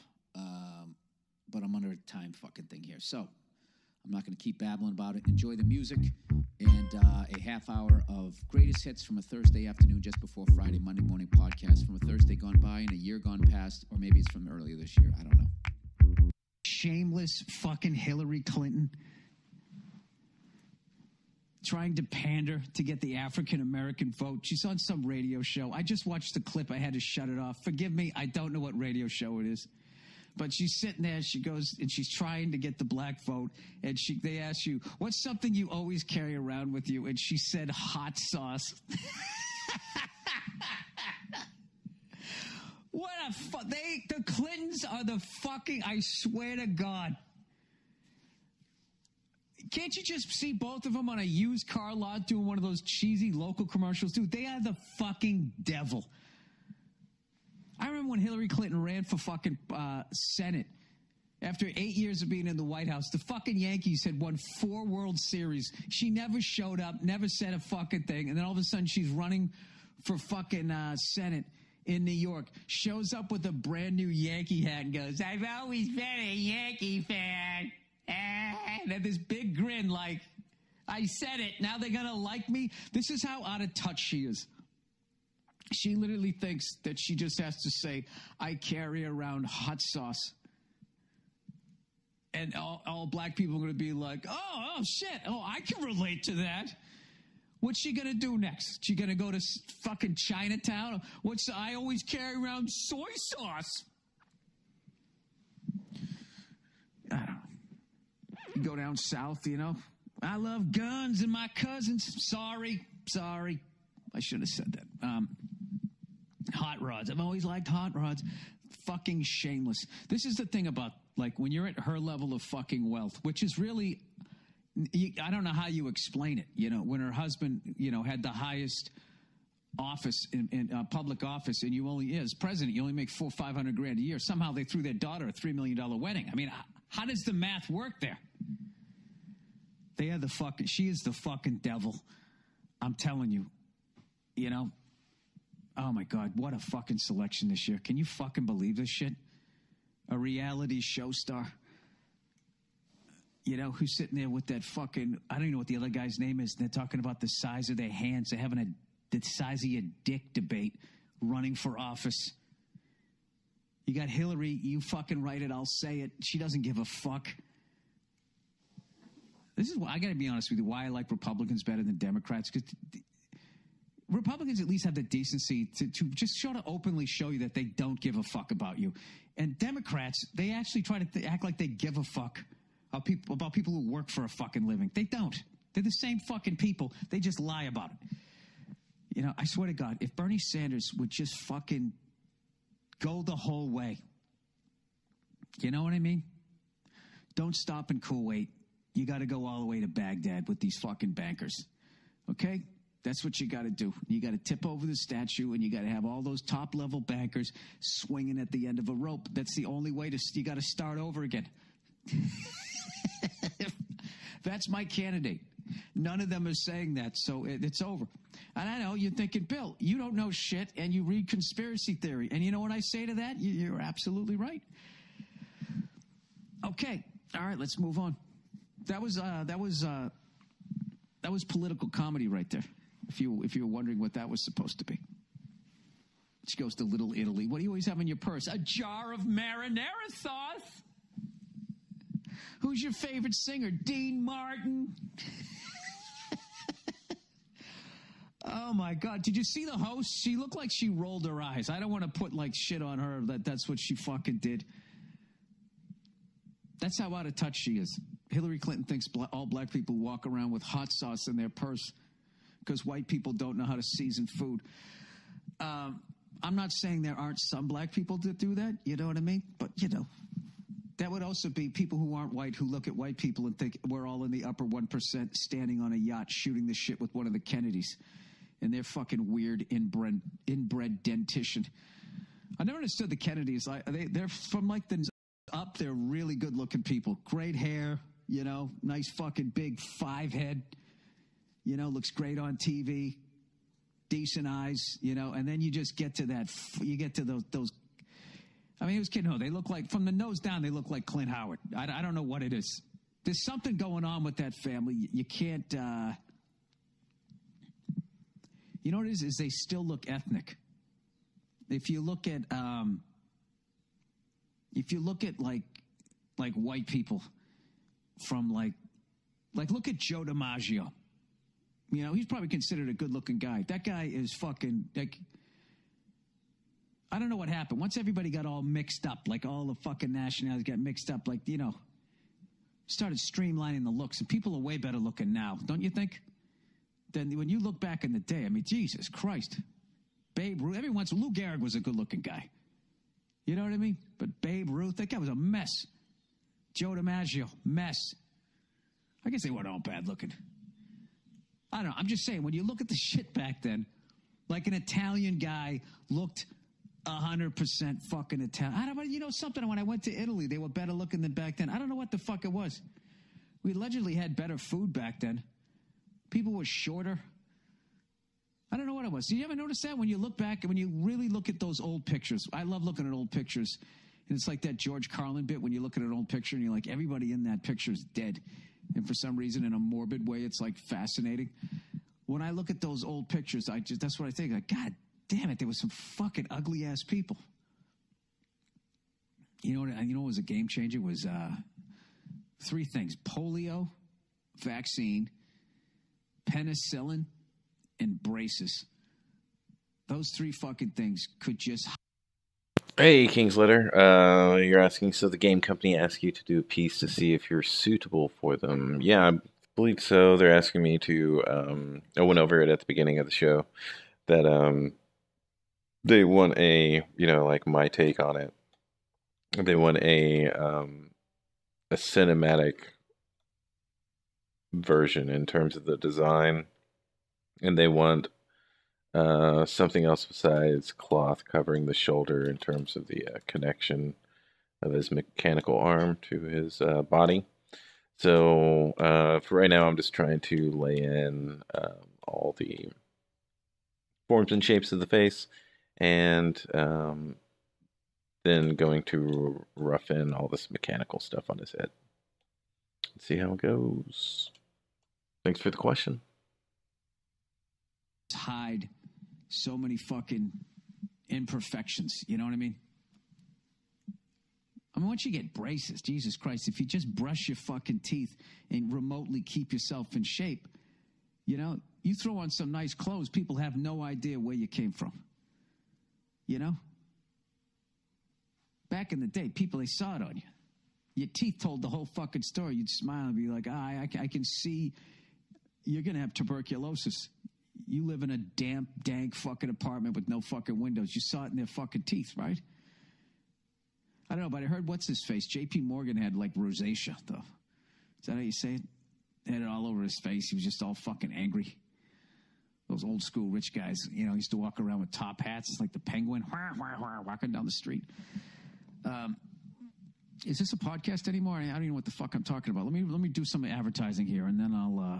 But I'm under a time fucking thing here. So I'm not going to keep babbling about it. Enjoy the music and a half hour of greatest hits from a Thursday afternoon just before Friday, Monday morning podcast from a Thursday gone by and a year gone past, or maybe it's from earlier this year. I don't know. Shameless fucking Hillary Clinton trying to pander to get the African-American vote. She's on some radio show. I just watched the clip. I had to shut it off. Forgive me. I don't know what radio show it is. But she's sitting there. She goes, and she's trying to get the black vote. And they ask you, what's something you always carry around with you? And she said, hot sauce. What a the Clintons are the fucking, I swear to God. Can't you just see both of them on a used car lot doing one of those cheesy local commercials? Dude, they are the fucking devil. I remember when Hillary Clinton ran for fucking Senate. After 8 years of being in the White House, the fucking Yankees had won 4 World Series. She never showed up, never said a fucking thing. And then all of a sudden she's running for fucking Senate in New York. Shows up with a brand new Yankee hat and goes, I've always been a Yankee fan. And had this big grin like, I said it. Now they're going to like me. This is how out of touch she is. She literally thinks that she just has to say, I carry around hot sauce. And all black people are going to be like, oh, shit. Oh, I can relate to that. What's she going to do next? She going to go to fucking Chinatown? I always carry around soy sauce. I don't know. You go down south, you know. I love guns and my cousins. Sorry. I shouldn't have said that. Hot rods. I've always liked hot rods. Fucking shameless. This is the thing about, like, when you're at her level of fucking wealth, which is really, I don't know how you explain it. You know, when her husband, you know, had the highest office in public office, and you only, as president, you only make $400,000-500,000 a year. Somehow they threw their daughter a $3 million wedding. I mean, how does the math work there? She is the fucking devil. I'm telling you. You know? Oh my God, what a fucking selection this year. Can you fucking believe this shit? A reality show star. You know, who's sitting there with that fucking, I don't even know what the other guy's name is. They're talking about the size of their hands. They're having the size of your dick debate running for office. You got Hillary, you fucking write it, I'll say it. She doesn't give a fuck. This is why I got to be honest with you, why I like Republicans better than Democrats, because Republicans at least have the decency to just sort of openly show you that they don't give a fuck about you. And Democrats, they actually try to act like they give a fuck about people who work for a fucking living. They don't. They're the same fucking people. They just lie about it. You know, I swear to God, if Bernie Sanders would just fucking go the whole way. You know what I mean? Don't stop in Kuwait. You got to go all the way to Baghdad with these fucking bankers. Okay? That's what you got to do. You got to tip over the statue, and you got to have all those top-level bankers swinging at the end of a rope. That's the only way you got to start over again. That's my candidate. None of them are saying that, so it's over. And I know you're thinking, Bill, you don't know shit, and you read conspiracy theory. And you know what I say to that? You're absolutely right. Okay. All right, let's move on. That was political comedy right there. If you were wondering what that was supposed to be. She goes to Little Italy. What do you always have in your purse? A jar of marinara sauce. Who's your favorite singer? Dean Martin. Oh my God. Did you see the host? She looked like she rolled her eyes. I don't want to put like shit on her that's what she fucking did. That's how out of touch she is. Hillary Clinton thinks all black people walk around with hot sauce in their purse because white people don't know how to season food. I'm not saying there aren't some black people that do that. You know what I mean? But, you know, that would also be people who aren't white who look at white people and think we're all in the upper 1% standing on a yacht shooting the shit with one of the Kennedys. And they're fucking weird inbred dentition. I never understood the Kennedys. They're from like the up. They're really good looking people. Great hair. you know, nice fucking big 5 head, you know, looks great on TV, decent eyes, you know, and then you just get to that, you get to those. I mean, he was kidding. No, they look like, from the nose down, they look like Clint Howard. I don't know what it is. There's something going on with that family. You can't, you know what it is they still look ethnic. If you look at like white people from like look at Joe DiMaggio. You know, he's probably considered a good-looking guy. That guy is fucking, like, I don't know what happened. Once everybody got all mixed up, like all the fucking nationalities got mixed up, like, you know, started streamlining the looks. And people are way better looking now, don't you think? Than when you look back in the day. I mean, Jesus Christ. Babe Ruth, Lou Gehrig was a good-looking guy. You know what I mean? But Babe Ruth, that guy was a mess. Joe DiMaggio, mess. I guess they weren't all bad-looking. I don't know. I'm just saying, when you look at the shit back then, like an Italian guy looked 100% fucking Italian. I don't know, you know something? When I went to Italy, they were better looking than back then. I don't know what the fuck it was. We allegedly had better food back then. People were shorter. I don't know what it was. Do you ever notice that when you look back and when you really look at those old pictures? I love looking at old pictures. And it's like that George Carlin bit when you look at an old picture and you're like, everybody in that picture is dead. And for some reason, in a morbid way, it's like fascinating. When I look at those old pictures, that's what I think. Like, God damn it, there was some fucking ugly ass people. You know what was a game changer? It was 3 things: polio, vaccine, penicillin, and braces. Those 3 fucking things could just... Hey, Kingsletter. You're asking, so the game company asked you to do a piece to see if you're suitable for them. Yeah, I believe so. They're asking me to, I went over it at the beginning of the show, that they want a, you know, like my take on it. They want a cinematic version in terms of the design, and they want something else besides cloth covering the shoulder in terms of the connection of his mechanical arm to his body. So for right now, I'm just trying to lay in all the forms and shapes of the face, and then going to rough in all this mechanical stuff on his head. Let's see how it goes. Thanks for the question. Hide so many fucking imperfections. You know what I mean? I mean, once you get braces, Jesus Christ, if you just brush your fucking teeth and remotely keep yourself in shape, you know, you throw on some nice clothes, people have no idea where you came from. You know? Back in the day, people, they saw it on you. Your teeth told the whole fucking story. You'd smile and be like, I can see you're going to have tuberculosis. You live in a damp, dank fucking apartment with no fucking windows. You saw it in their fucking teeth, right? I don't know, but I heard what's his face? J.P. Morgan had like rosacea, though. Is that how you say it? He had it all over his face. He was just all fucking angry. Those old school rich guys, you know, used to walk around with top hats like the penguin, walking down the street. Is this a podcast anymore? I don't even know what the fuck I'm talking about. Let me do some advertising here, and then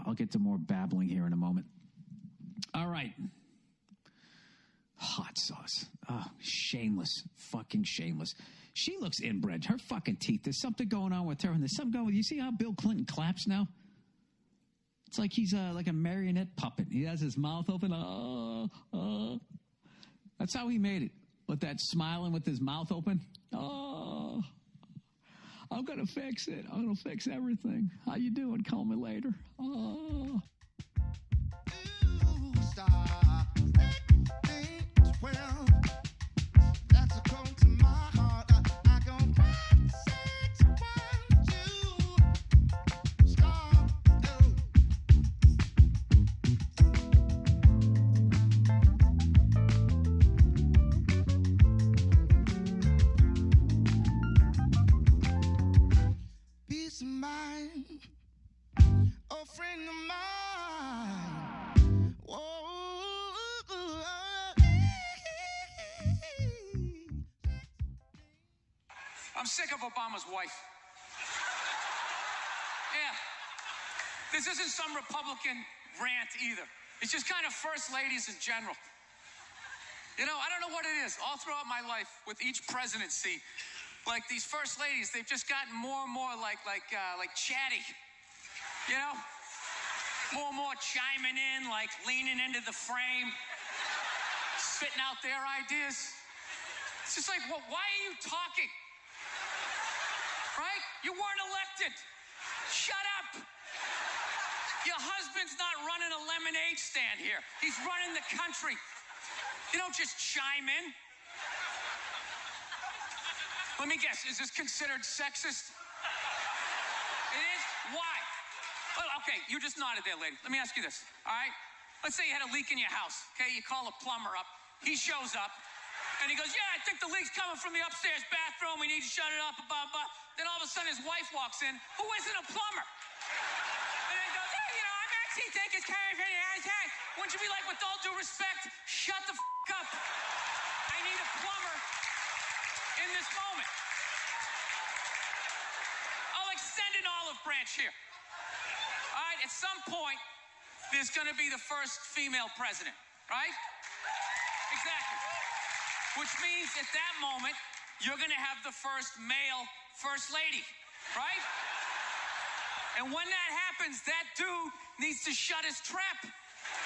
I'll get to more babbling here in a moment. All right. Hot sauce. Oh, shameless. Fucking shameless. She looks inbred. Her fucking teeth. There's something going on with her, and there's something going with... You see how Bill Clinton claps now? It's like he's like a marionette puppet. He has his mouth open. That's how he made it. With that smiling with his mouth open. Oh, I'm going to fix it. I'm going to fix everything. How you doing? Call me later. Oh. Well, that's a cold to my heart. I go peace of mind, a friend of mine. Whoa. I'm sick of Obama's wife. Yeah. This isn't some Republican rant either. It's just kind of first ladies in general. You know, I don't know what it is. All throughout my life, with each presidency, like these first ladies, they've just gotten more and more like chatty. You know, more and more chiming in, like leaning into the frame, spitting out their ideas. It's just like, well, why are you talking? Right? You weren't elected. Shut up. Your husband's not running a lemonade stand here. He's running the country. You don't just chime in. Let me guess, is this considered sexist? It is? Why? Well, okay, you just nodded there, lady. Let me ask you this, all right? Let's say you had a leak in your house, okay? You call a plumber up. He shows up, and he goes, yeah, I think the leak's coming from the upstairs bathroom. We need to shut it up, blah, blah. Then all of a sudden his wife walks in, who isn't a plumber. And he goes, hey, you know, I'm actually thinking it's kind of hey. Wouldn't you be like, with all due respect, shut the up. I need a plumber in this moment. I'll extend an olive branch here. All right, at some point, there's going to be the first female president, right? Exactly. Which means at that moment, you're going to have the first male first lady, right? And when that happens, that dude needs to shut his trap.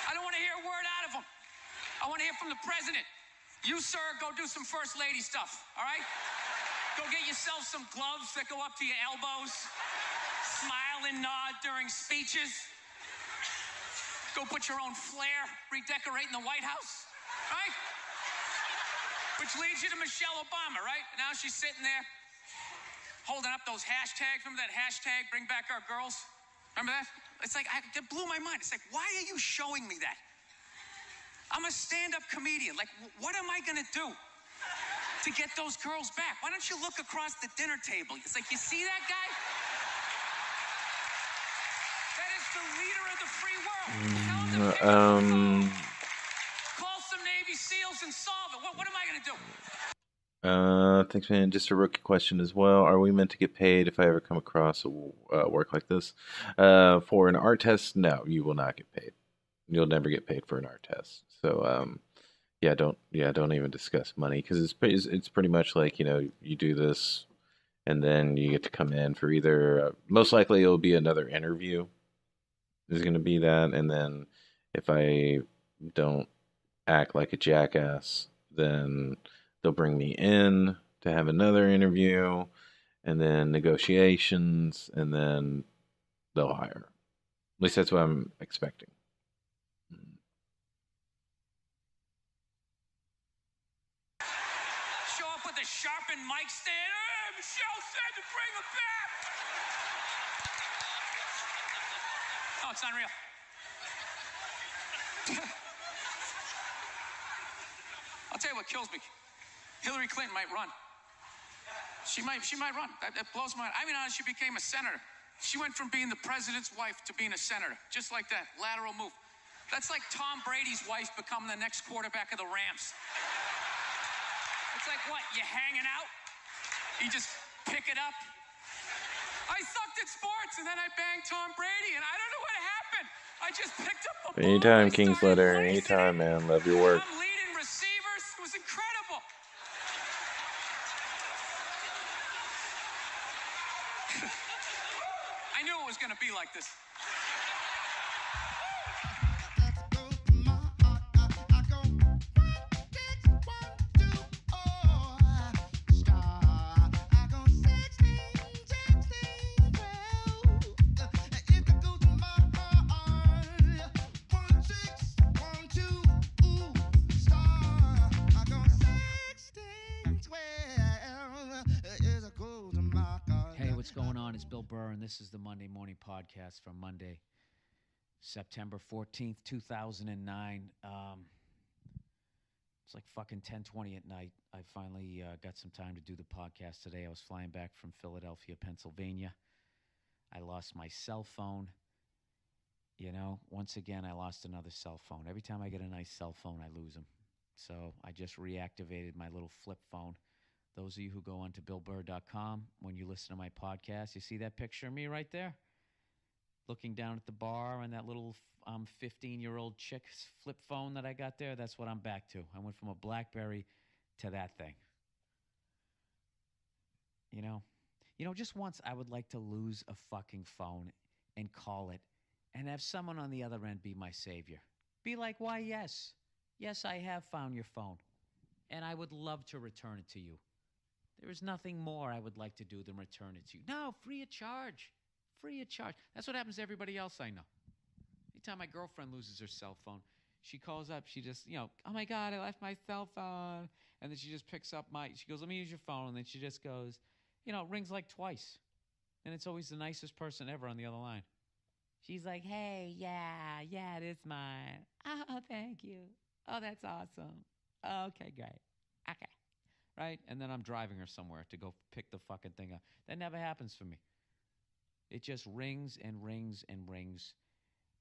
I don't want to hear a word out of him. I want to hear from the president. You, sir, go do some first lady stuff, all right? Go get yourself some gloves that go up to your elbows. Smile and nod during speeches. Go put your own flair redecorating the White House, right? Which leads you to Michelle Obama, right? Now she's sitting there holding up those hashtags. Remember that hashtag, bring back our girls? Remember that? It's like, it blew my mind. It's like, why are you showing me that? I'm a stand-up comedian. Like, what am I going to do to get those girls back? Why don't you look across the dinner table? It's like, you see that guy? That is the leader of the free world. Tell him to pick up the phone. Call some Navy SEALs and solve it. What am I going to do? Thanks, man. Just a rookie question as well. Are we meant to get paid if I ever come across a work like this? For an art test, no, you will not get paid. You'll never get paid for an art test. So, don't even discuss money, because it's pretty much like, you know, you do this and then you get to come in for either most likely it'll be another interview. There's going to be that, and then if I don't act like a jackass, then they'll bring me in to have another interview, and then negotiations, and then they'll hire. At least that's what I'm expecting. Show up with a sharpened mic stand. Hey, Michelle said to bring him back. Oh, it's unreal. I'll tell you what kills me. Hillary Clinton might run. She might run. That blows my mind. I mean, she became a senator. She went from being the president's wife to being a senator. Just like that. Lateral move. That's like Tom Brady's wife becoming the next quarterback of the Rams. It's like, what, you hanging out? You just pick it up? I sucked at sports, and then I banged Tom Brady, and I don't know what happened. I just picked up a ball. Anytime, Kingsletter. Anytime, man. Love your work. I'm leading receivers. It was incredible. I knew it was going to be like this. What's going on? It's Bill Burr, and this is the Monday Morning Podcast from Monday, September 14th, 2009. It's like fucking 10:20 at night. I finally got some time to do the podcast today. I was flying back from Philadelphia, Pennsylvania. I lost my cell phone. You know, once again, I lost another cell phone. Every time I get a nice cell phone, I lose them. So I just reactivated my little flip phone. Those of you who go on to BillBurr.com, when you listen to my podcast, you see that picture of me right there? looking down at the bar and that little 15-year-old chick's flip phone that I got there, that's what I'm back to. I went from a BlackBerry to that thing. You know, just once I would like to lose a fucking phone and call it and have someone on the other end be my savior. Be like, why, yes. Yes, I have found your phone. And I would love to return it to you. There is nothing more I would like to do than return it to you. No, free of charge. Free of charge. That's what happens to everybody else I know. Anytime my girlfriend loses her cell phone, she calls up. She just, oh my God, I left my cell phone. And then she just picks up she goes, let me use your phone. And then she just goes, it rings like twice. And it's always the nicest person ever on the other line. She's like, hey, yeah, it is mine. Oh, thank you. Oh, that's awesome. Okay, great. Okay. Right? And then I'm driving her somewhere to go pick the fucking thing up. That never happens for me. It just rings and rings and rings.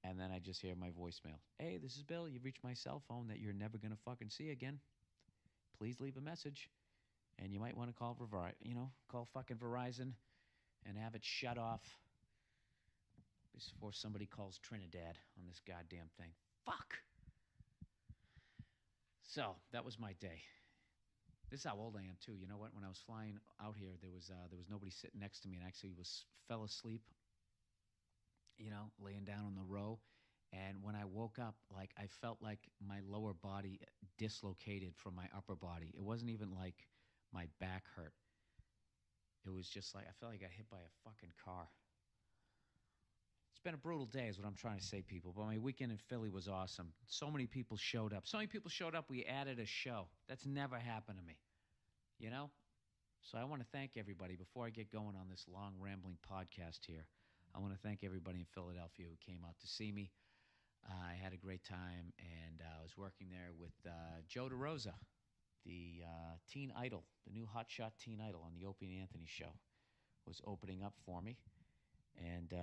And then I just hear my voicemail. Hey, this is Bill. You've reached my cell phone that you're never going to fucking see again. Please leave a message. And you might want to call call fucking Verizon and have it shut off before somebody calls Trinidad on this goddamn thing. Fuck! So, that was my day. This is how old I am, too. You know what? When I was flying out here, there was nobody sitting next to me, and actually fell asleep, laying down on the row. And when I woke up, I felt like my lower body dislocated from my upper body. It wasn't even like my back hurt. It was just like I felt like I got hit by a fucking car. It's been a brutal day is what I'm trying to say, people. But my weekend in Philly was awesome. So many people showed up. We added a show. That's never happened to me. So I want to thank everybody. Before I get going on this long, rambling podcast here, I want to thank everybody in Philadelphia who came out to see me. I had a great time, and I was working there with Joe DeRosa, the teen idol, the new hotshot teen idol on the Opie and Anthony show, was opening up for me. And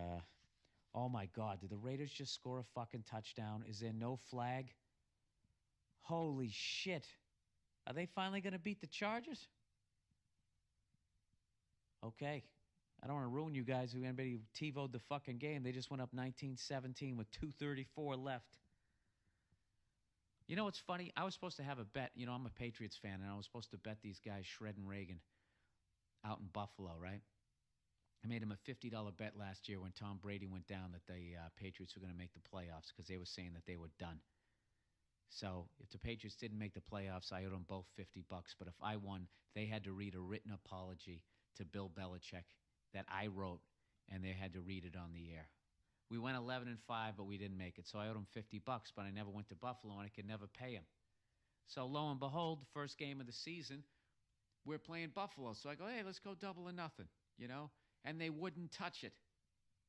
oh my God, did the Raiders just score a fucking touchdown? Is there no flag? Holy shit. Are they finally going to beat the Chargers? Okay. I don't want to ruin you guys who anybody TiVo'd the fucking game. They just went up 19-17 with 2:34 left. You know what's funny? I was supposed to have a bet. I'm a Patriots fan, and I was supposed to bet these guys Shred and Reagan out in Buffalo, right? I made him a $50 bet last year when Tom Brady went down that the Patriots were going to make the playoffs because they were saying that they were done. So if the Patriots didn't make the playoffs, I owed them both $50. But if I won, they had to read a written apology to Bill Belichick that I wrote, and they had to read it on the air. We went 11-5, but we didn't make it. So I owed him $50, but I never went to Buffalo, and I could never pay him. So lo and behold, the first game of the season, we're playing Buffalo. So I go, hey, let's go 2-0, And they wouldn't touch it.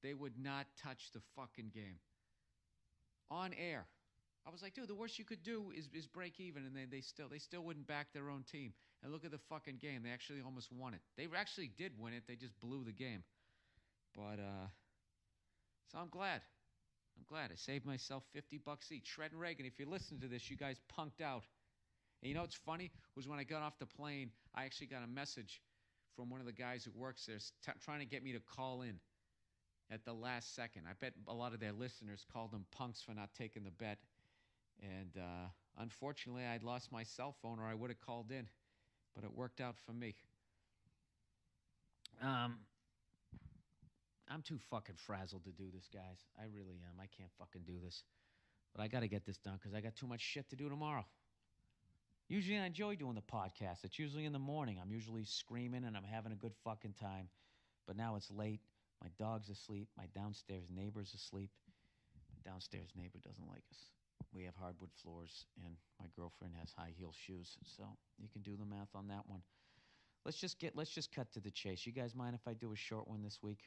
They would not touch the fucking game. On air. I was like, dude, the worst you could do is break even, and they still wouldn't back their own team. And look at the fucking game. They actually almost won it. They actually did win it. They just blew the game. But, so I'm glad. I saved myself $50 each. Shred and Reagan, if you're listening to this, you guys punked out. And you know what's funny? Was when I got off the plane, I actually got a message from one of the guys who works there trying to get me to call in at the last second. I bet a lot of their listeners called them punks for not taking the bet. And unfortunately, I'd lost my cell phone or I would have called in. But it worked out for me. I'm too fucking frazzled to do this, guys. I really am. I can't fucking do this. But I got to get this done because I got too much shit to do tomorrow. Usually I enjoy doing the podcast. It's usually in the morning. I'm usually screaming and I'm having a good fucking time. But now it's late. My dog's asleep. My downstairs neighbor's asleep. My downstairs neighbor doesn't like us. We have hardwood floors and my girlfriend has high heel shoes. So you can do the math on that one. Let's just cut to the chase. You guys mind if I do a short one this week?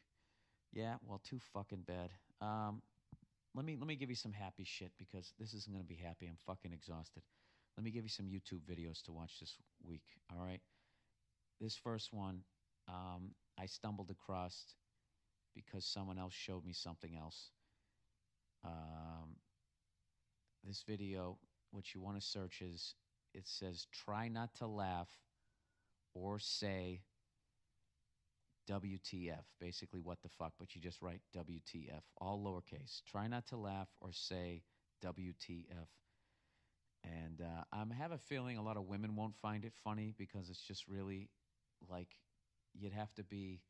Yeah, well, too fucking bad. Let me give you some happy shit because this isn't going to be happy. I'm fucking exhausted. Let me give you some YouTube videos to watch this week, all right? This first one, I stumbled across because someone else showed me something else. This video, what you want to search is, it says, try not to laugh or say WTF, basically what the fuck, but you just write WTF, all lowercase. Try not to laugh or say WTF. And I have a feeling a lot of women won't find it funny because it's just really like you'd have to be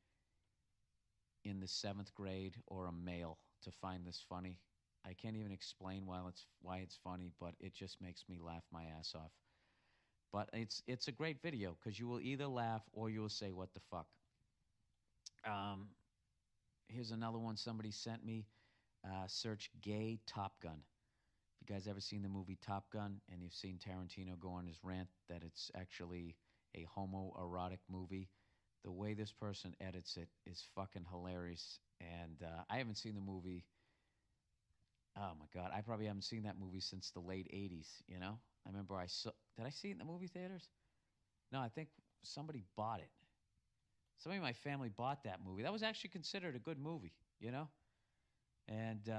in the 7th grade or a male to find this funny. I can't even explain why it's funny, but it just makes me laugh my ass off. But it's a great video because you will either laugh or you will say, what the fuck? Here's another one somebody sent me. Search gay Top Gun. If you guys ever seen the movie Top Gun and you've seen Tarantino go on his rant that it's actually a homoerotic movie, the way this person edits it is fucking hilarious. And I haven't seen the movie. Oh my God, I probably haven't seen that movie since the late 80s, you know? I remember did I see it in the movie theaters? No, I think somebody bought it. Somebody in my family bought that movie. That was actually considered a good movie, you know? And,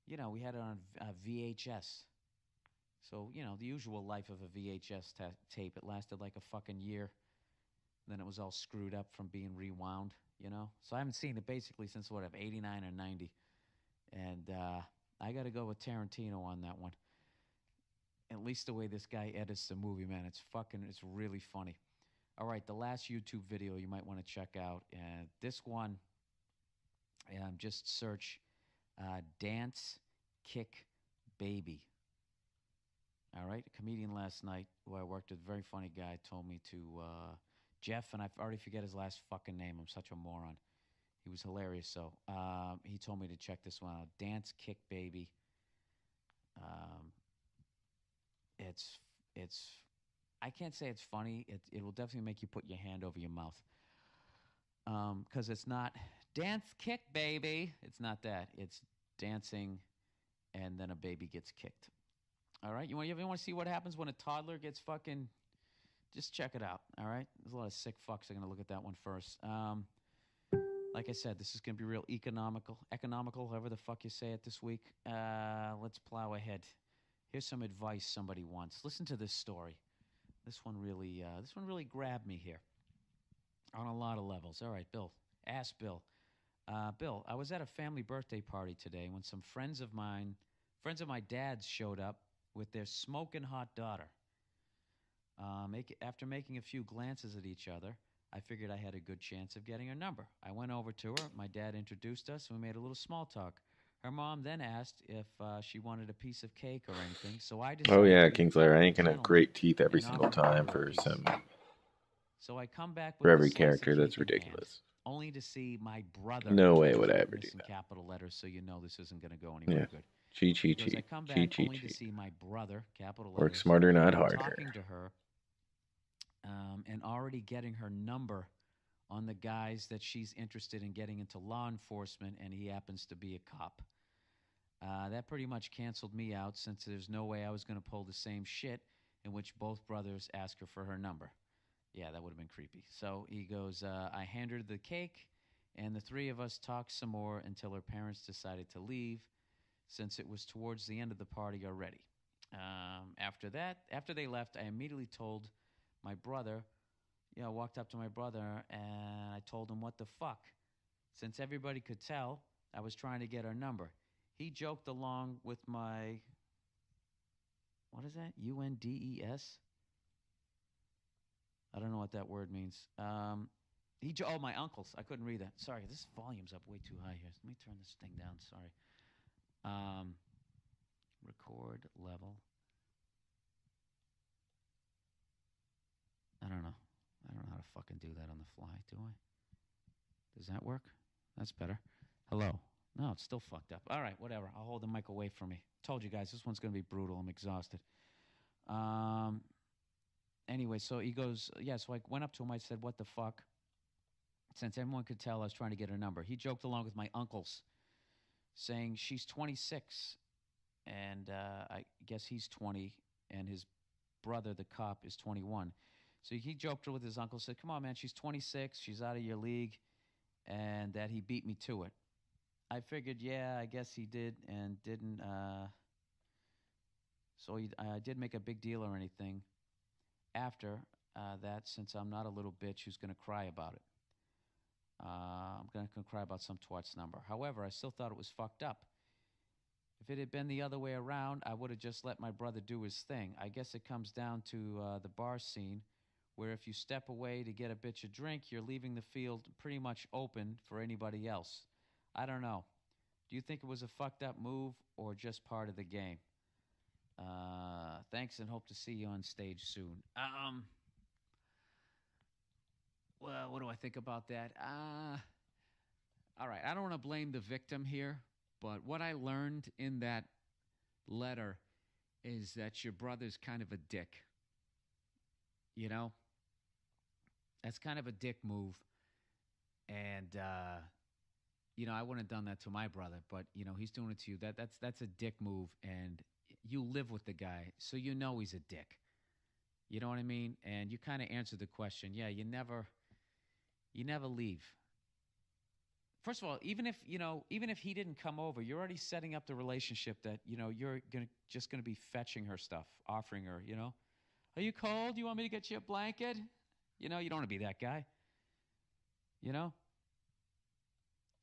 you know, we had it on VHS. So, you know, the usual life of a VHS tape. It lasted like a fucking year. Then it was all screwed up from being rewound, you know? So I haven't seen it basically since, 89 or 90. And I got to go with Tarantino on that one. At least the way this guy edits the movie, man, it's really funny. All right, the last YouTube video you might want to check out. This one, just search Dance Kick Baby. All right, a comedian last night who I worked with, a very funny guy, told me to, Jeff, and I already forget his last fucking name. I'm such a moron. He was hilarious. So he told me to check this one out. Dance Kick Baby. It's I can't say it's funny. It will definitely make you put your hand over your mouth. Because it's not dance kick baby. It's not that. It's dancing, and then a baby gets kicked. All right. You ever want to see what happens when a toddler gets fucking? Just check it out. All right. There's a lot of sick fucks that are gonna look at that one first. Like I said, this is going to be real economical, however the fuck you say it this week. Let's plow ahead. Here's some advice somebody wants. Listen to this story. This one really grabbed me here on a lot of levels. All right, Bill. Ask Bill. Bill, I was at a family birthday party today when some friends of my dad's showed up with their smoking hot daughter. After making a few glances at each other, I figured I had a good chance of getting her number. I went over to her. My dad introduced us, and we made a little small talk. Her mom then asked if she wanted a piece of cake or anything, so I decided Oh yeah, to be the Kingslayer, I ain't gentleman gonna grate teeth every and single offered her time a for piece. some So I come back for with every the slice of character. That's cake in hand, ridiculous. only to see my brother. No way would I ever do this in that. capital letters, so you know this isn't going to go anywhere good. Cheat, cheat, Because I cheat. come back Cheat, cheat, only to cheat. see my brother, capital Work letters, smarter, not harder. talking to her, and already getting her number on the guys that she's interested in getting into law enforcement, and he happens to be a cop. That pretty much canceled me out since there's no way I was going to pull the same shit in which both brothers ask her for her number. Yeah, that would have been creepy. So he goes, I handed her the cake, and the three of us talked some more until her parents decided to leave since it was towards the end of the party already. After they left, I immediately told my brother, walked up to my brother, and I told him what the fuck. Since everybody could tell, I was trying to get her number. He joked along with my, what is that, UNDES? I don't know what that word means. My uncles. I couldn't read that. Sorry, this volume's up way too high here. Let me turn this thing down. Sorry. Record level. I don't know. I don't know how to fucking do that on the fly, do I? Does that work? That's better. Hello. No, it's still fucked up. All right, whatever. I'll hold the mic away from me. Told you guys, this one's going to be brutal. I'm exhausted. Anyway, so he goes, so I went up to him. I said, what the fuck? Since everyone could tell I was trying to get her number. He joked along with my uncles, saying she's 26, and I guess he's 20, and his brother, the cop, is 21. So he joked with his uncle, said, come on, man, she's 26, she's out of your league, and that he beat me to it. I figured, I guess he did and didn't. So I did make a big deal or anything after that, since I'm not a little bitch who's going to cry about it. I'm going to cry about some twat's number. However, I still thought it was fucked up. If it had been the other way around, I would have just let my brother do his thing. I guess it comes down to the bar scene, where if you step away to get a bitch a drink, you're leaving the field pretty much open for anybody else. I don't know. Do you think it was a fucked up move or just part of the game? Thanks and hope to see you on stage soon. Well, what do I think about that? All right, I don't want to blame the victim here, but what I learned in that letter is that your brother's kind of a dick. You know? That's kind of a dick move. And, I wouldn't have done that to my brother, but, he's doing it to you. That's a dick move, and you live with the guy, so you know he's a dick. You know what I mean? And you kind of answered the question. Yeah, you never leave. First of all, even if he didn't come over, you're already setting up the relationship that, you're just going to be fetching her stuff, offering her, Are you cold? You want me to get you a blanket? You don't want to be that guy.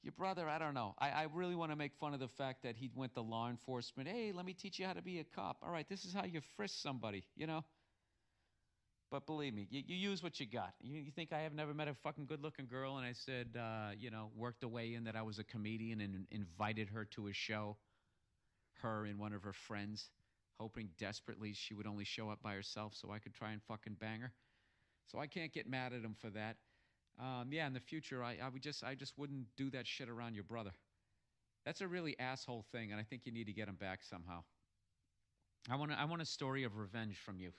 Your brother, I don't know. I really want to make fun of the fact that he went to law enforcement. Hey, let me teach you how to be a cop. All right, this is how you frisk somebody, But believe me, you use what you got. You think I have never met a fucking good-looking girl and I said, worked the way in that I was a comedian and invited her to a show, her and one of her friends, hoping desperately she would only show up by herself so I could try and fucking bang her. So I can't get mad at him for that. In the future, I just wouldn't do that shit around your brother. That's a really asshole thing, and I think you need to get him back somehow. I want a story of revenge from you.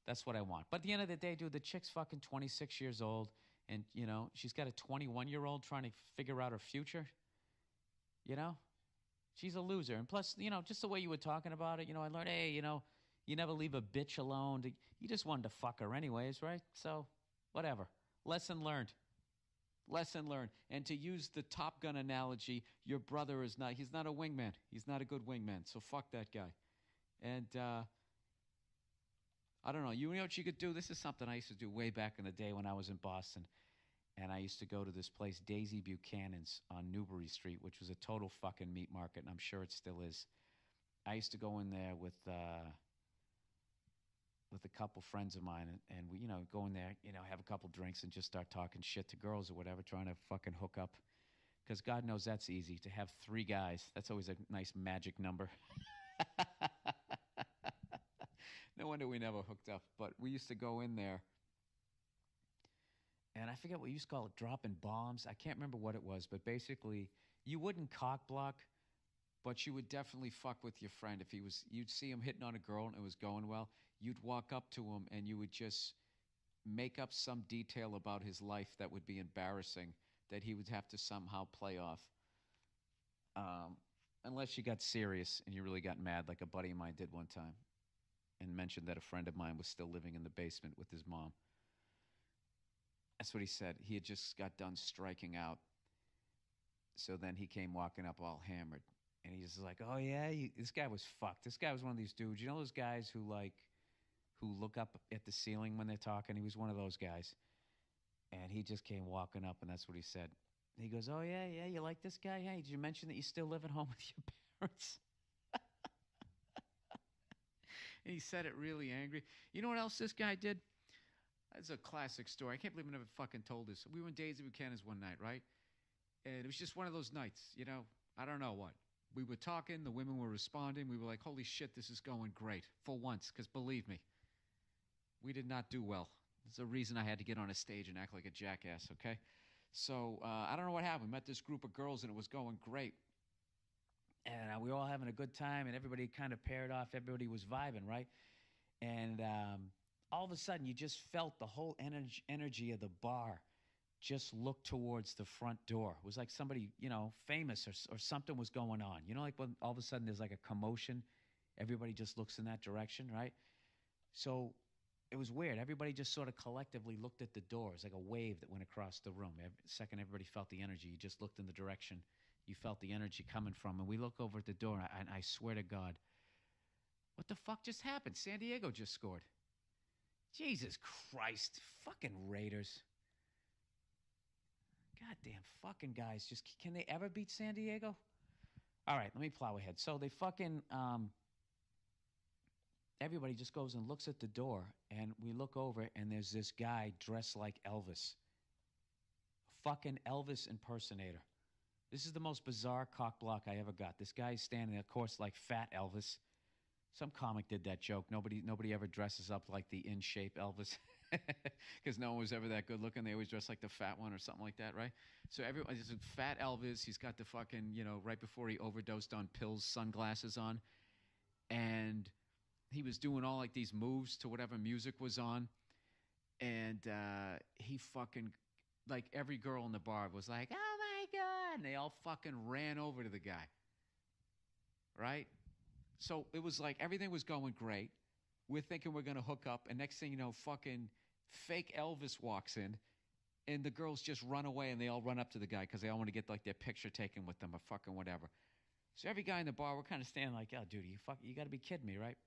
That's what I want. But at the end of the day, dude, the chick's fucking 26 years old, and, she's got a 21-year-old trying to figure out her future. She's a loser. And plus, just the way you were talking about it, I learned, hey, you never leave a bitch alone. You just wanted to fuck her anyways, right? So, whatever. Lesson learned. Lesson learned. And to use the Top Gun analogy, your brother he's not a wingman. He's not a good wingman. So fuck that guy. And, I don't know. You know what you could do? This is something I used to do way back in the day when I was in Boston. And I used to go to this place, Daisy Buchanan's on Newbury Street, which was a total fucking meat market, and I'm sure it still is. I used to go in there with a couple friends of mine, and we, go in there, have a couple drinks and just start talking shit to girls or whatever, trying to fucking hook up. Because God knows that's easy. To have 3 guys, that's always a nice magic number. No wonder we never hooked up. But we used to go in there, and I forget what you used to call it, dropping bombs. I can't remember what it was, but basically, you wouldn't cock block, but you would definitely fuck with your friend. If you'd see him hitting on a girl and it was going well, you'd walk up to him and you would just make up some detail about his life that would be embarrassing that he would have to somehow play off. Unless you got serious and you really got mad, like a buddy of mine did one time, and mentioned that a friend of mine was still living in the basement with his mom. That's what he said. He had just got done striking out. So then he came walking up all hammered. And he's just like, oh, yeah, this guy was fucked. This guy was one of these dudes. You know those guys who look up at the ceiling when they're talking? He was one of those guys. And he just came walking up, and that's what he said. He goes, oh, yeah, you like this guy? Hey, did you mention that you still live at home with your parents? And he said it really angry. You know what else this guy did? That's a classic story. I can't believe I never fucking told this. We were in Daisy Buchanan's one night, right? And it was just one of those nights, I don't know what. We were talking. The women were responding. We were like, holy shit, this is going great. For once, because believe me, we did not do well. There's a reason I had to get on a stage and act like a jackass, okay? So I don't know what happened. We met this group of girls, and it was going great. And we were all having a good time, and everybody kind of paired off. Everybody was vibing, right? And all of a sudden, you just felt the whole energy of the bar just look towards the front door. It was like somebody, famous or something was going on. Like when all of a sudden there's like a commotion, everybody just looks in that direction, right? So it was weird. Everybody just sort of collectively looked at the door. It was like a wave that went across the room. Every second everybody felt the energy. You just looked in the direction you felt the energy coming from. And we look over at the door, and I swear to God, what the fuck just happened? San Diego just scored. Jesus Christ. Fucking Raiders. Goddamn fucking guys. Just can they ever beat San Diego? All right, let me plow ahead. So they fucking everybody just goes and looks at the door, and we look over, and there's this guy dressed like Elvis. Fucking Elvis impersonator. This is the most bizarre cock block I ever got. This guy's standing there, of course, like Fat Elvis. Some comic did that joke. Nobody ever dresses up like the in shape Elvis, because no one was ever that good looking. They always dress like the fat one or something like that, right? So everyone is Fat Elvis. He's got the fucking, right before he overdosed on pills, sunglasses on, and he was doing all like these moves to whatever music was on, and he fucking, like, every girl in the bar was like, "Oh my god!" And they all fucking ran over to the guy, right? So it was like everything was going great. We're thinking we're going to hook up. And next thing you know, fucking fake Elvis walks in. And the girls just run away and they all run up to the guy because they all want to get like their picture taken with them or fucking whatever. So every guy in the bar, we're kind of standing like, "Oh, dude, you got to be kidding me, right?"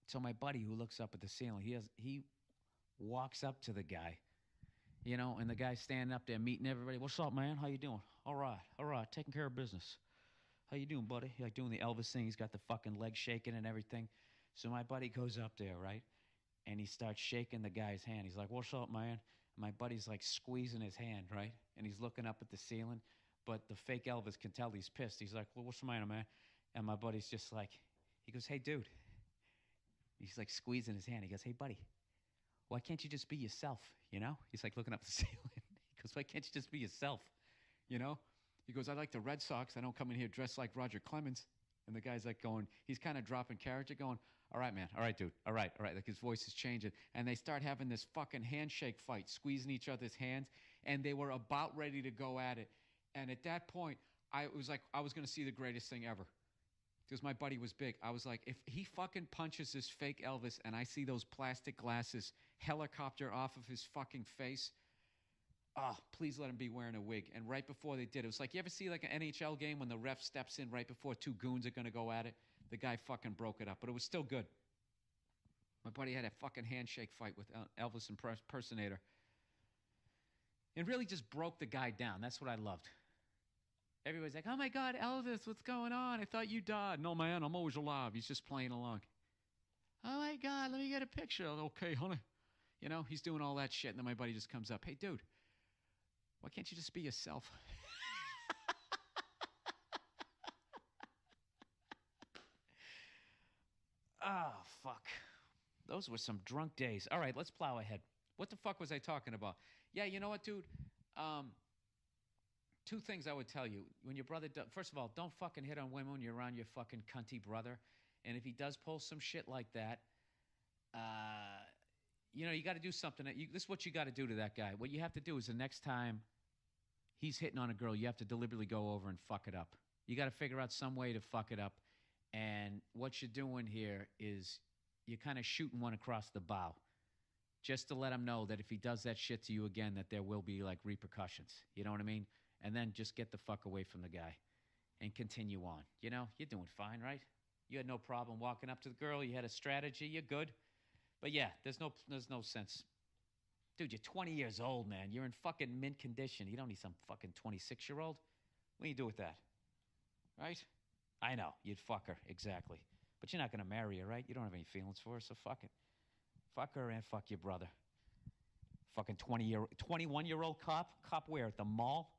So my buddy who looks up at the ceiling, he walks up to the guy, and the guy's standing up there meeting everybody. "What's up, man? How you doing?" All right, taking care of business. "How you doing, buddy?" He's like doing the Elvis thing. He's got the fucking leg shaking and everything. So my buddy goes up there, right? And he starts shaking the guy's hand. He's like, "What's up, man?" And my buddy's like squeezing his hand, right? And he's looking up at the ceiling. But the fake Elvis can tell he's pissed. He's like, "Well, what's the matter, man?" And my buddy's just like, he goes, "Hey, dude." He's like squeezing his hand. He goes, "Hey, buddy, why can't you just be yourself, He's like looking up the ceiling. He goes, "Why can't you just be yourself, you know?" He goes, "I like the Red Sox. I don't come in here dressed like Roger Clemens." And the guy's like going, he's kind of dropping character going, "All right, man. All right, dude. All right. Like his voice is changing. And they start having this fucking handshake fight, squeezing each other's hands. And they were about ready to go at it. And at that point, I was like, I was going to see the greatest thing ever. Because my buddy was big. I was like, if he fucking punches this fake Elvis and I see those plastic glasses helicopter off of his fucking face, please let him be wearing a wig." And right before they did, it was like, you ever see like an NHL game when the ref steps in right before two goons are going to go at it? The guy fucking broke it up, but it was still good. My buddy had a fucking handshake fight with Elvis impersonator. It really just broke the guy down. That's what I loved. Everybody's like, "Oh my God, Elvis, what's going on? I thought you died." "No, man, I'm always alive." He's just playing along. "Oh my God, let me get a picture." "Okay, honey." He's doing all that shit. And then my buddy just comes up, "Hey, dude, why can't you just be yourself?" Oh, fuck. Those were some drunk days. All right, let's plow ahead. What the fuck was I talking about? Yeah, you know what, dude? Two things I would tell you. When your brother first of all, don't fucking hit on women when you're around your fucking cunty brother. And if he does pull some shit like that, you got to do something. This is what you got to do to that guy. What you have to do is the next time he's hitting on a girl, you have to deliberately go over and fuck it up. You got to figure out some way to fuck it up. And what you're doing here is you're kind of shooting one across the bow, just to let him know that if he does that shit to you again, that there will be like repercussions. You know what I mean? And then just get the fuck away from the guy and continue on. You're doing fine, right? You had no problem walking up to the girl. You had a strategy. You're good. But yeah, there's no sense. Dude, you're 20 years old, man. You're in fucking mint condition. You don't need some fucking 26-year-old. What do you do with that? Right? I know. You'd fuck her. Exactly. But you're not going to marry her, right? You don't have any feelings for her, so fuck it. Fuck her and fuck your brother. Fucking 21-year-old cop? Cop where? At the mall?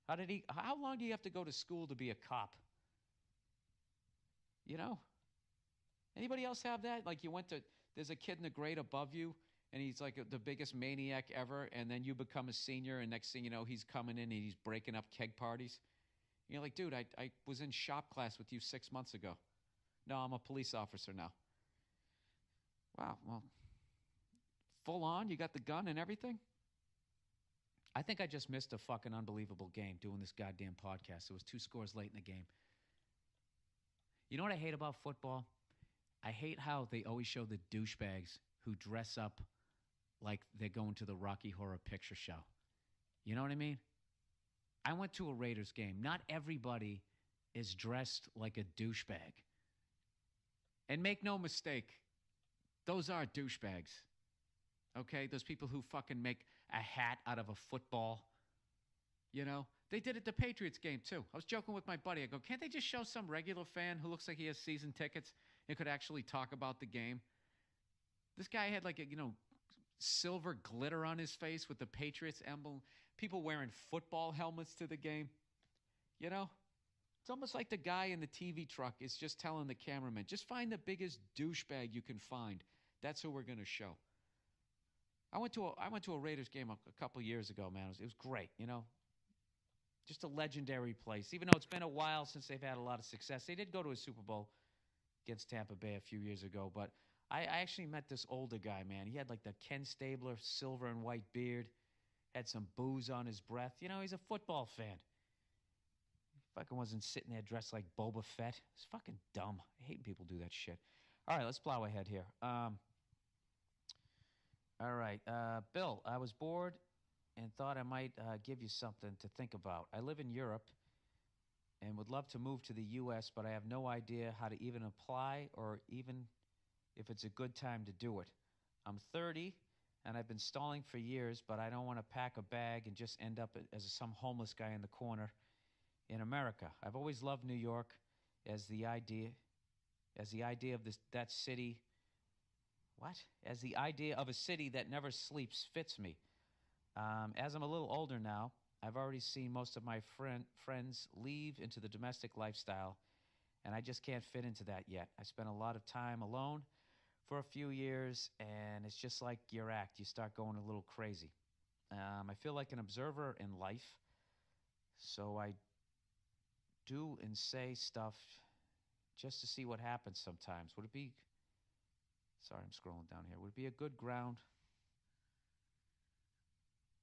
How long do you have to go to school to be a cop? Anybody else have that? Like there's a kid in the grade above you, and he's like the biggest maniac ever, and then you become a senior, and next thing you know, he's coming in and he's breaking up keg parties. You're like, "Dude, I was in shop class with you 6 months ago." "No, I'm a police officer now." Wow, well, full on? You got the gun and everything? I think I just missed a fucking unbelievable game doing this goddamn podcast. It was 2 scores late in the game. You know what I hate about football? I hate how they always show the douchebags who dress up like they're going to the Rocky Horror Picture Show. You know what I mean? I went to a Raiders game. Not everybody is dressed like a douchebag. And make no mistake, those are douchebags. Okay? Those people who fucking make a hat out of a football You know, they did it the Patriots game too. I was joking with my buddy. I go, can't they just show some regular fan who looks like he has season tickets and could actually talk about the game? This guy had like a, silver glitter on his face with the Patriots emblem. People wearing football helmets to the game. You know, it's almost like the guy in the TV truck is just telling the cameraman, just find the biggest douchebag you can find. That's who we're going to show. I went to a Raiders game a couple years ago, man. It was great, Just a legendary place. Even though it's been a while since they've had a lot of success. They did go to a Super Bowl against Tampa Bay a few years ago, but I actually met this older guy, man. He had like the Ken Stabler silver and white beard, had some booze on his breath. He's a football fan. He fucking wasn't sitting there dressed like Boba Fett. It's fucking dumb. I hate when people do that shit. All right, let's plow ahead here. All right, Bill, I was bored and thought I might give you something to think about. I live in Europe and would love to move to the U.S., but I have no idea how to even apply or even if it's a good time to do it. I'm 30, and I've been stalling for years, but I don't want to pack a bag and just end up as some homeless guy in the corner in America. I've always loved New York as the idea of that city. What? As the idea of a city that never sleeps fits me. As I'm a little older now, I've already seen most of my friends leave into the domestic lifestyle, and I just can't fit into that yet. I spent a lot of time alone for a few years, and it's just like your act. You start going a little crazy. I feel like an observer in life, so I do and say stuff just to see what happens sometimes. Would it be... Sorry, I'm scrolling down here. Would it be a good ground...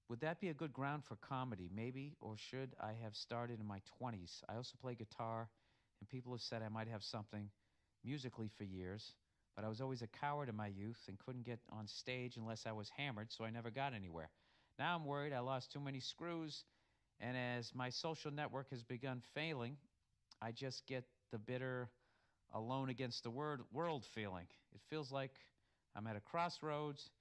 Would that be a good ground for comedy? Maybe, or should I have started in my 20s? I also play guitar, and people have said I might have something musically for years, but I was always a coward in my youth and couldn't get on stage unless I was hammered, so I never got anywhere. Now I'm worried I lost too many screws, and as my social network has begun failing, I just get the bitter alone against the world feeling. It feels like I'm at a crossroads.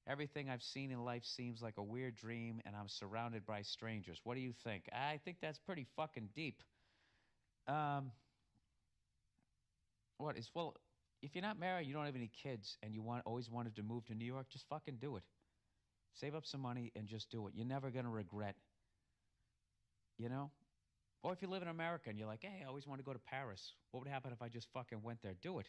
Everything I've seen in life seems like a weird dream, and I'm surrounded by strangers. What do you think? I think that's pretty fucking deep. Well, if you're not married, you don't have any kids, and you always wanted to move to New York, just fucking do it. Save up some money and just do it. You're never going to regret, Or if you live in America and you're like, hey, I always want to go to Paris. What would happen if I just fucking went there? Do it.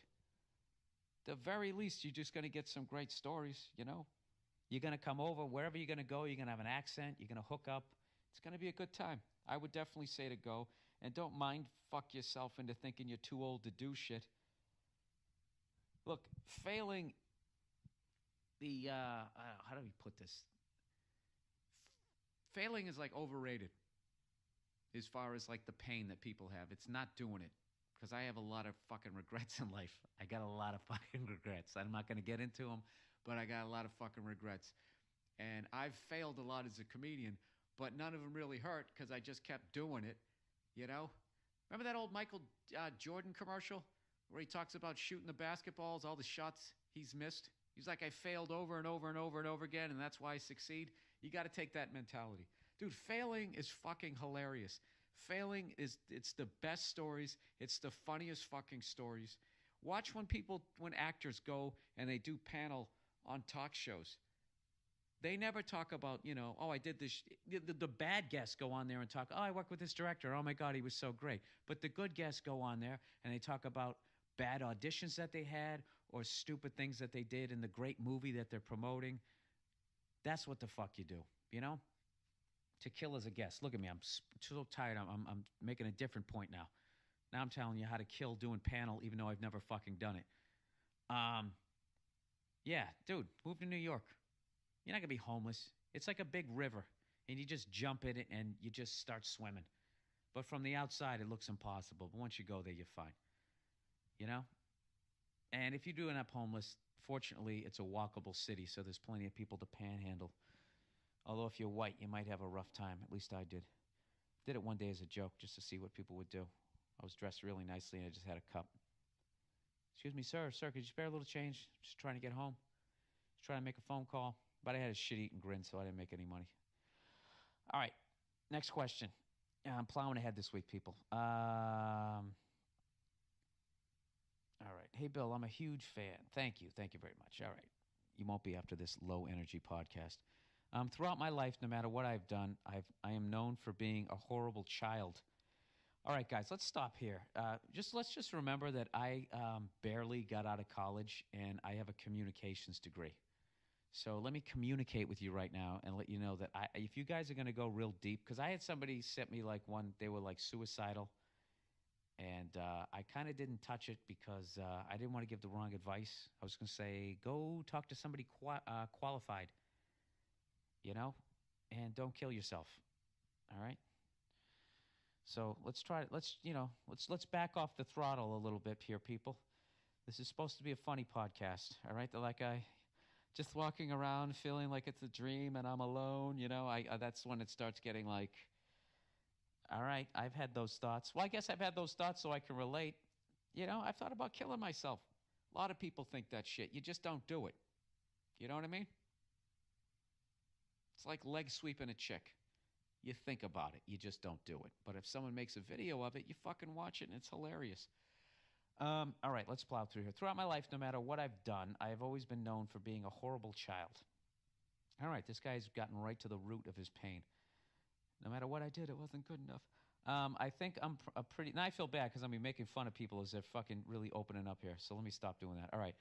The very least, you're just going to get some great stories, You're going to come over. Wherever you're going to go, you're going to have an accent. You're going to hook up. It's going to be a good time. I would definitely say to go. And don't mind fuck yourself into thinking you're too old to do shit. Look, failing the, how do we put this? Failing is like overrated as far as like the pain that people have. It's not doing it. Because I have a lot of fucking regrets in life. I got a lot of fucking regrets. I'm not going to get into them, but I got a lot of fucking regrets. And I've failed a lot as a comedian, but none of them really hurt because I just kept doing it, Remember that old Michael Jordan commercial where he talks about shooting the basketballs, all the shots he's missed? He's like, I failed over and over and over and over again, and that's why I succeed. You got to take that mentality. Dude, failing is fucking hilarious. Failing it's the best stories. It's the funniest fucking stories. Watch when actors go and they do panel on talk shows. They never talk about, I did this. The bad guests go on there and talk, I worked with this director. Oh my God, he was so great. But the good guests go on there and they talk about bad auditions that they had or stupid things that they did in the great movie that they're promoting. That's what the fuck you do, To kill as a guest. Look at me. I'm so tired. I'm making a different point now. Now I'm telling you how to kill doing panel, even though I've never fucking done it. Yeah, dude, move to New York. You're not going to be homeless. It's like a big river, and you just jump in it, and you just start swimming. But from the outside, it looks impossible. But once you go there, you're fine. And if you do end up homeless, fortunately, it's a walkable city, so there's plenty of people to panhandle. Although if you're white, you might have a rough time. At least I did. Did it one day as a joke just to see what people would do. I was dressed really nicely and I just had a cup. Excuse me, sir, could you spare a little change? Just trying to get home. Just trying to make a phone call. But I had a shit-eating grin, so I didn't make any money. All right. Next question. I'm plowing ahead this week, people. All right. Hey, Bill, I'm a huge fan. Thank you. Thank you very much. All right. You won't be after this low energy podcast. Throughout my life, no matter what I've done, I am known for being a horrible child. All right, guys, let's stop here. Let's just remember that I barely got out of college, and I have a communications degree. So let me communicate with you right now and let you know that if you guys are going to go real deep, because I had somebody sent me like one, they were like suicidal, and I kind of didn't touch it because I didn't want to give the wrong advice. I was going to say, go talk to somebody qualified, you know, and don't kill yourself. All right. So let's try it. Let's back off the throttle a little bit here, people. This is supposed to be a funny podcast. All right. Like I just walking around feeling like it's a dream and I'm alone. You know, that's when it starts getting like, all right, I've had those thoughts. Well, I guess I've had those thoughts so I can relate. You know, I've thought about killing myself. A lot of people think that shit. You just don't do it. You know what I mean? It's like leg sweeping a chick. You think about it. You just don't do it. But if someone makes a video of it, you fucking watch it and it's hilarious. All right, let's plow through here. Throughout my life, no matter what I've done, I have always been known for being a horrible child. All right, this guy's gotten right to the root of his pain. No matter what I did, it wasn't good enough. I think I'm a pretty... Now I feel bad because I'm making fun of people as they're fucking really opening up here. So let me stop doing that. All right.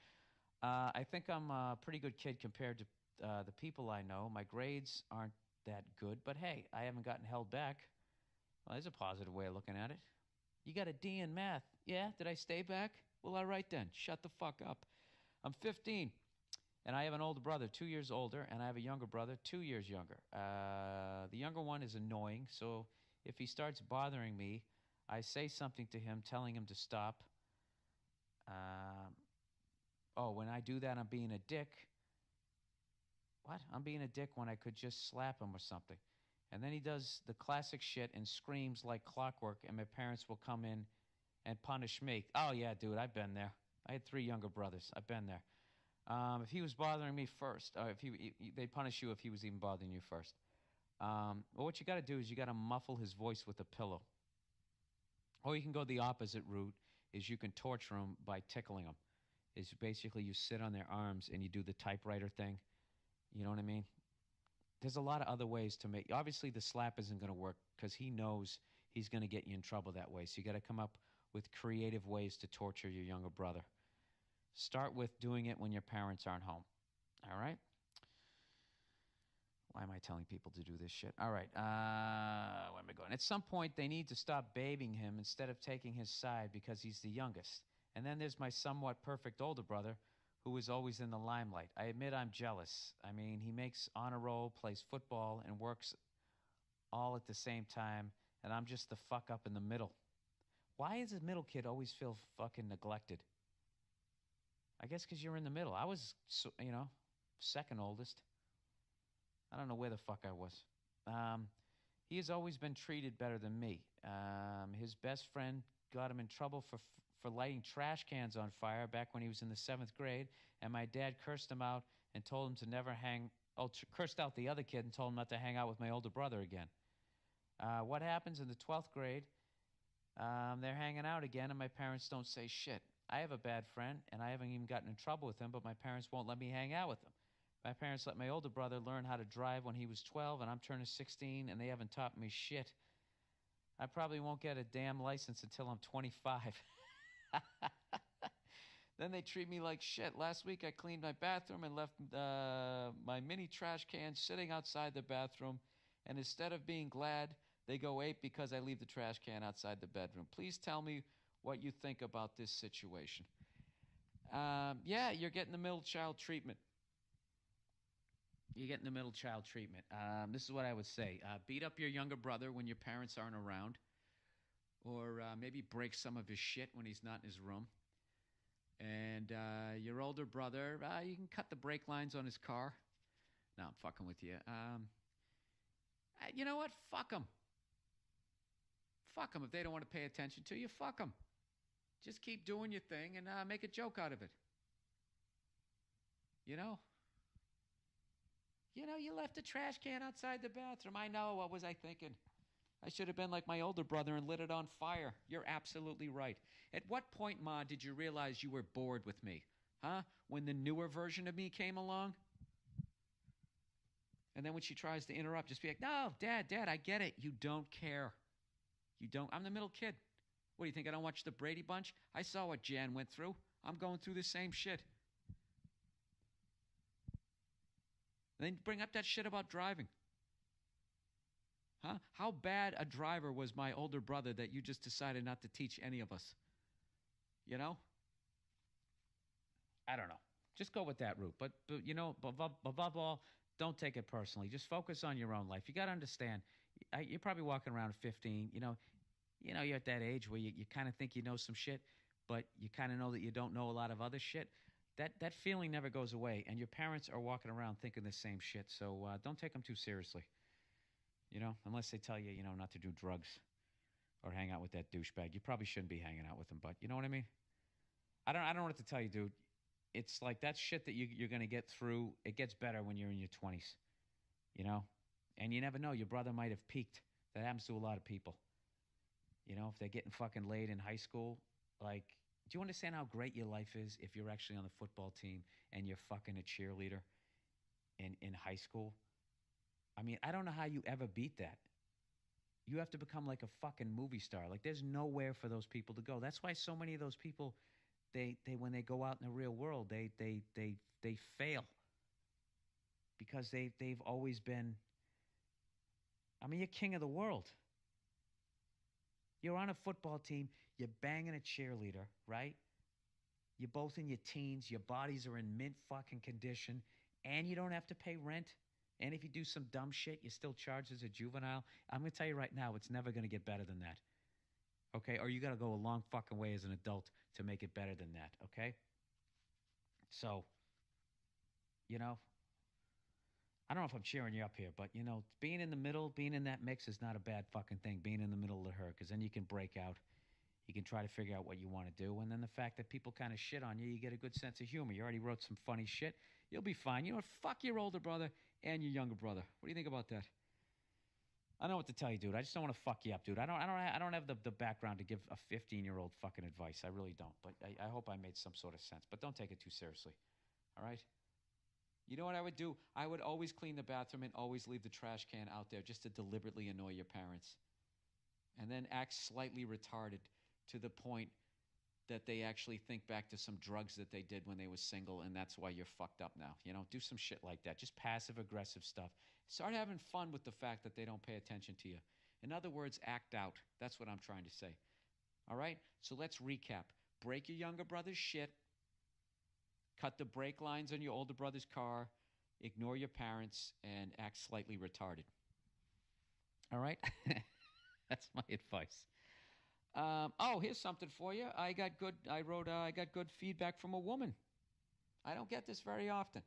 I think I'm a pretty good kid compared to the people I know. My grades aren't that good, but hey, I haven't gotten held back. Well, there's a positive way of looking at it. You got a D in math. Yeah? Did I stay back? Well, all right then. Shut the fuck up. I'm 15, and I have an older brother, 2 years older, and I have a younger brother, 2 years younger. The younger one is annoying, so if he starts bothering me, I say something to him, telling him to stop. When I do that, I'm being a dick. What? I'm being a dick when I could just slap him or something. And then he does the classic shit and screams like clockwork, and my parents will come in and punish me. Oh, yeah, dude, I've been there. I had 3 younger brothers. I've been there. If he was bothering me first, or they'd punish you if he was even bothering you first. Well, what you got to do is you got to muffle his voice with a pillow. Or you can go the opposite route, is you can torture him by tickling him. Is basically you sit on their arms and you do the typewriter thing. You know what I mean? There's a lot of other ways to make... Obviously, the slap isn't going to work because he knows he's going to get you in trouble that way. So you got to come up with creative ways to torture your younger brother. Start with doing it when your parents aren't home. All right? Why am I telling people to do this shit? All right. Where am I going? At some point, they need to stop babying him instead of taking his side because he's the youngest. And then there's my somewhat perfect older brother who is always in the limelight. I admit I'm jealous. I mean, he makes honor roll, plays football, and works all at the same time, and I'm just the fuck up in the middle. Why does the middle kid always feel fucking neglected? I guess because you're in the middle. I was, second oldest. I don't know where the fuck I was. He has always been treated better than me. His best friend got him in trouble for lighting trash cans on fire back when he was in the 7th grade, and my dad cursed him out and told him to never cursed out the other kid and told him not to hang out with my older brother again. What happens in the 12th grade? They're hanging out again, and my parents don't say shit. I have a bad friend, and I haven't even gotten in trouble with him, but my parents won't let me hang out with him. My parents let my older brother learn how to drive when he was 12, and I'm turning 16, and they haven't taught me shit. I probably won't get a damn license until I'm 25. Then they treat me like shit. Last week I cleaned my bathroom and left my mini trash can sitting outside the bathroom, and instead of being glad, they go ape because I leave the trash can outside the bedroom. Please tell me what you think about this situation. Yeah, you're getting the middle child treatment. You're getting the middle child treatment. This is what I would say. Beat up your younger brother when your parents aren't around. Or maybe break some of his shit when he's not in his room. And your older brother, you can cut the brake lines on his car. No, I'm fucking with you. You know what? Fuck them. Fuck them. If they don't want to pay attention to you, fuck them. Just keep doing your thing and make a joke out of it. You know, you left the trash can outside the bathroom. I know. What was I thinking? I should have been like my older brother and lit it on fire. You're absolutely right. At what point, Ma, did you realize you were bored with me? Huh? When the newer version of me came along? And then when she tries to interrupt, just be like, no, Dad, I get it. You don't care. You don't. I'm the middle kid. What do you think? I don't watch the Brady Bunch? I saw what Jan went through. I'm going through the same shit. And then bring up that shit about driving. Huh? How bad a driver was my older brother that you just decided not to teach any of us? You know? I don't know. Just go with that route. But you know, above all, don't take it personally. Just focus on your own life. You got to understand, you're probably walking around at 15. You know, you're at that age where you kind of think you know some shit, but you kind of know that you don't know a lot of other shit. That feeling never goes away, and your parents are walking around thinking the same shit. So don't take them too seriously. You know, unless they tell you, you know, not to do drugs or hang out with that douchebag. You probably shouldn't be hanging out with him, but you know what I mean? I don't know what to tell you, dude. It's like that shit that you're going to get through. It gets better when you're in your 20s, you know? And you never know. Your brother might have peaked. That happens to a lot of people. You know, if they're getting fucking laid in high school, like, do you understand how great your life is if you're actually on the football team and you're fucking a cheerleader in high school? I mean, I don't know how you ever beat that. You have to become like a fucking movie star. Like, there's nowhere for those people to go. That's why so many of those people, they when they go out in the real world, they fail because they've always been. I mean, you're king of the world. You're on a football team. You're banging a cheerleader, right? You're both in your teens. Your bodies are in mint fucking condition, and you don't have to pay rent. And if you do some dumb shit, you're still charged as a juvenile. I'm going to tell you right now, it's never going to get better than that. Okay? Or you got to go a long fucking way as an adult to make it better than that. Okay? So, you know, I don't know if I'm cheering you up here, but, you know, being in the middle, being in that mix is not a bad fucking thing, being in the middle of her, because then you can break out. You can try to figure out what you want to do. And then the fact that people kind of shit on you, you get a good sense of humor. You already wrote some funny shit. You'll be fine. You know what? Fuck your older brother and your younger brother. What do you think about that? I don't know what to tell you, dude. I just don't want to fuck you up, dude. I don't have the background to give a 15-year-old fucking advice. I really don't. But I hope I made some sort of sense. But don't take it too seriously. All right? You know what I would do? I would always clean the bathroom and always leave the trash can out there just to deliberately annoy your parents. And then act slightly retarded to the point that they actually think back to some drugs that they did when they were single, and that's why you're fucked up now. You know, do some shit like that. Just passive-aggressive stuff. Start having fun with the fact that they don't pay attention to you. In other words, act out. That's what I'm trying to say. All right? So let's recap. Break your younger brother's shit. Cut the brake lines on your older brother's car. Ignore your parents, and act slightly retarded. All right? That's my advice. Here's something for you. I got good feedback from a woman. I don't get this very often.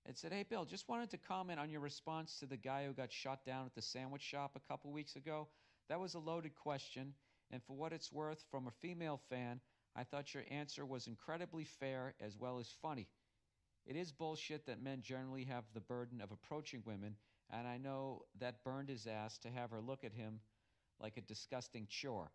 It said, "Hey, Bill, just wanted to comment on your response to the guy who got shot down at the sandwich shop a couple weeks ago. That was a loaded question, and for what it's worth, from a female fan, I thought your answer was incredibly fair as well as funny. It is bullshit that men generally have the burden of approaching women, and I know that burned his ass to have her look at him like a disgusting chore.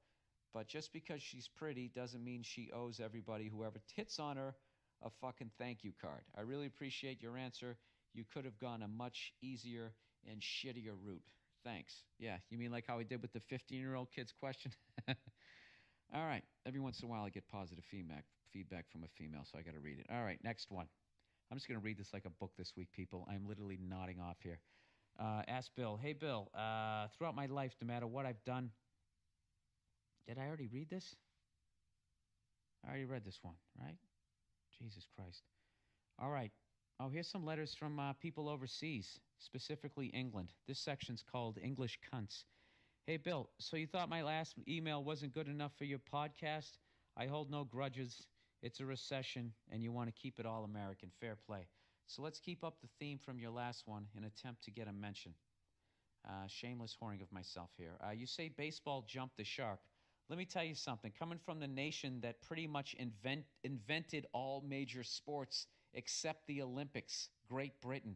But just because she's pretty doesn't mean she owes everybody who ever hits on her a fucking thank you card. I really appreciate your answer. You could have gone a much easier and shittier route. Thanks." Yeah, you mean like how I did with the 15-year-old kid's question? All right. Every once in a while I get positive feedback from a female, so I got to read it. All right, next one. I'm just going to read this like a book this week, people. I'm literally nodding off here. Ask Bill. Hey, Bill, throughout my life, no matter what I've done, did I already read this? I already read this one, right? Jesus Christ. All right. Oh, here's some letters from people overseas, specifically England. This section's called English Cunts. Hey, Bill, so you thought my last email wasn't good enough for your podcast? I hold no grudges. It's a recession, and you want to keep it all American. Fair play. So let's keep up the theme from your last one and attempt to get a mention. Shameless whoring of myself here. You say baseball jumped the shark. Let me tell you something. Coming from the nation that pretty much invented all major sports except the Olympics, Great Britain.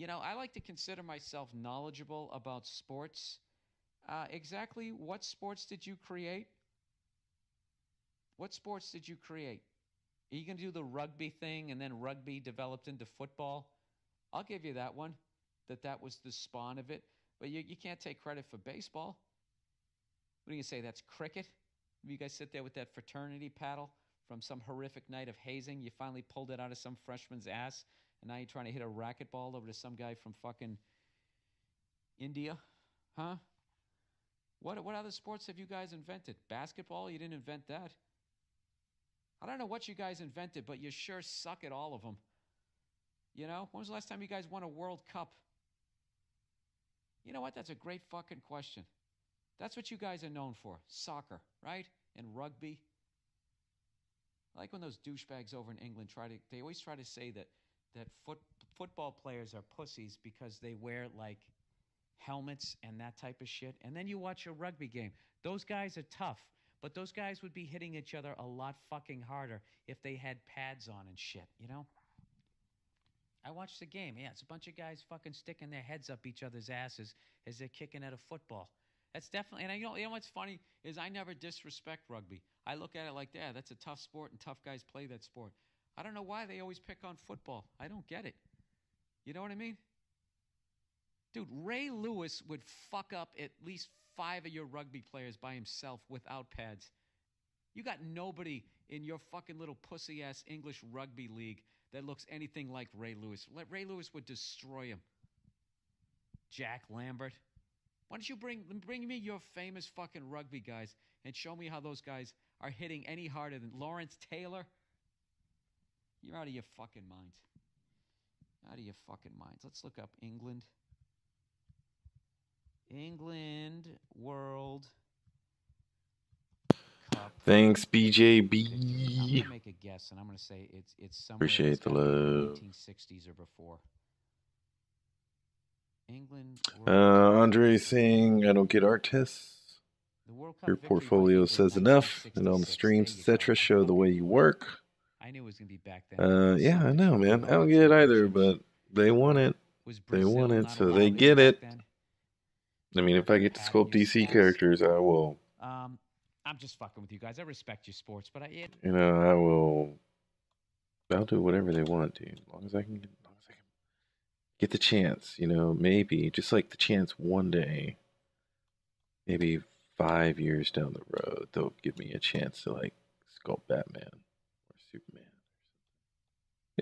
I like to consider myself knowledgeable about sports. Exactly what sports did you create? What sports did you create? Are you going to do the rugby thing and then rugby developed into football? I'll give you that one, that was the spawn of it. But you can't take credit for baseball. What do you say? That's cricket? You guys sit there with that fraternity paddle from some horrific night of hazing. You finally pulled it out of some freshman's ass, and now you're trying to hit a racquetball over to some guy from fucking India? Huh? What other sports have you guys invented? Basketball? You didn't invent that. I don't know what you guys invented, but you sure suck at all of them. When was the last time you guys won a World Cup? You know what? That's a great fucking question. That's what you guys are known for. Soccer, right? And rugby. I like when those douchebags over in England they always try to say that football players are pussies because they wear like helmets and that type of shit. And then you watch a rugby game. Those guys are tough, but those guys would be hitting each other a lot fucking harder if they had pads on and shit, I watched the game. Yeah, it's a bunch of guys fucking sticking their heads up each other's asses as they're kicking at a football. That's definitely, and you know what's funny is I never disrespect rugby. I look at it like, yeah, that's a tough sport and tough guys play that sport. I don't know why they always pick on football. I don't get it. You know what I mean? Dude, Ray Lewis would fuck up at least 5 of your rugby players by himself without pads. You got nobody in your fucking little pussy-ass English rugby league that looks anything like Ray Lewis. Ray Lewis would destroy him. Jack Lambert. Why don't you bring me your famous fucking rugby guys and show me how those guys are hitting any harder than Lawrence Taylor? You're out of your fucking minds. Out of your fucking minds. Let's look up England. England World Cup. Thanks, I'm BJB. gonna make a guess, and I'm gonna say it's somewhere. Appreciate the love. 1960s or before. England. World Andre saying I don't get art tests. The World Cup Your victory by portfolio England, says enough, and on the 1966. streams, There you etc., go. show the way you work. I knew it was gonna be back then. Yeah, I know, man. I don't get it either, but they want it. Was They want Brazil it, not so allowed they in get back it. then? I mean, if I get to sculpt DC characters, I will. I'm just fucking with you guys. I respect your sports, but I will. I'll do whatever they want, dude. As long as I can get the chance. Maybe just like the chance one day. Maybe 5 years down the road, they'll give me a chance to like sculpt Batman or Superman.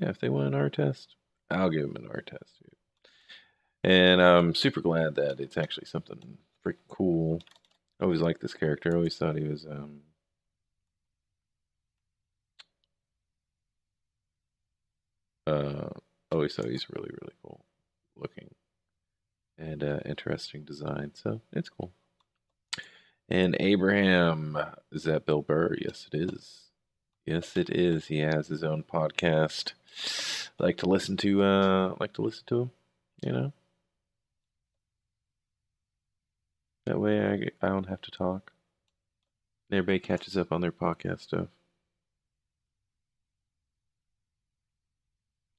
Yeah, if they want an art test, I'll give them an art test, dude. And I'm super glad that it's actually something freaking cool. I always liked this character. I always thought he was always thought he's really, really cool looking and interesting design. So it's cool. And Abraham, is that Bill Burr? Yes, it is. Yes, it is. He has his own podcast. Like to listen to him, That way I don't have to talk. Everybody catches up on their podcast stuff.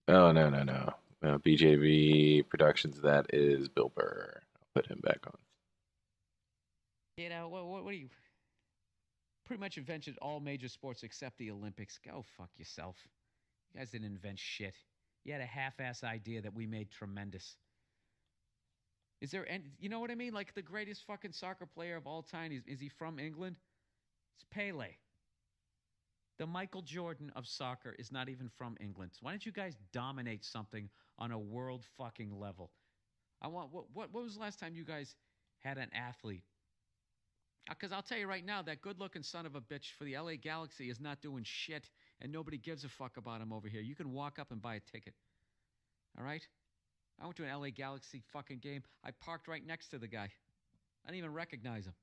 Oh, no. BJV Productions, that is Bill Burr. I'll put him back on. what do you... Pretty much invented all major sports except the Olympics. Go fuck yourself. You guys didn't invent shit. You had a half-ass idea that we made tremendous. Is there any... You know what I mean? Like the greatest fucking soccer player of all time, is he from England? It's Pele. The Michael Jordan of soccer is not even from England. So why don't you guys dominate something on a world fucking level? What was the last time you guys had an athlete? Because I'll tell you right now, that good-looking son of a bitch for the LA Galaxy is not doing shit, and nobody gives a fuck about him over here. You can walk up and buy a ticket. All right? I went to an LA Galaxy fucking game. I parked right next to the guy. I didn't even recognize him.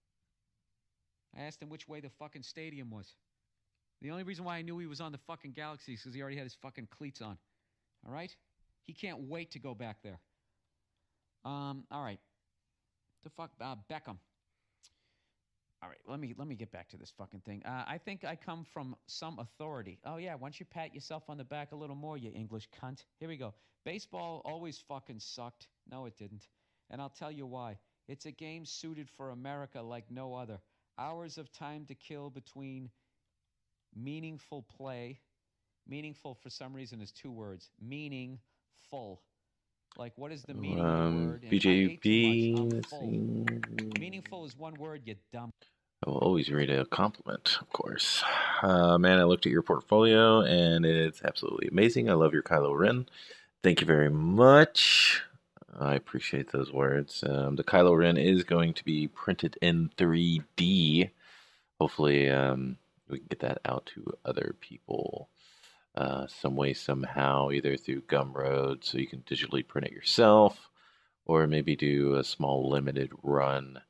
I asked him which way the fucking stadium was. The only reason why I knew he was on the fucking Galaxy is because he already had his fucking cleats on. All right? He can't wait to go back there. All right. The fuck, Beckham. All right, let me get back to this fucking thing. I think I come from some authority. Oh yeah, once you pat yourself on the back a little more, you English cunt. Here we go. Baseball always fucking sucked. No, it didn't. And I'll tell you why. It's a game suited for America like no other. Hours of time to kill between meaningful play. Meaningful for some reason is 2 words. Meaningful. Like, what is the meaning of the word? And I ate too much. I'm let's full. see. Meaningful is 1 word, you dumb. I will always read a compliment, of course. Man, I looked at your portfolio, and it's absolutely amazing. I love your Kylo Ren. Thank you very much. I appreciate those words. The Kylo Ren is going to be printed in 3D. Hopefully, we can get that out to other people some way, somehow, either through Gumroad, so you can digitally print it yourself, or maybe do a small limited run.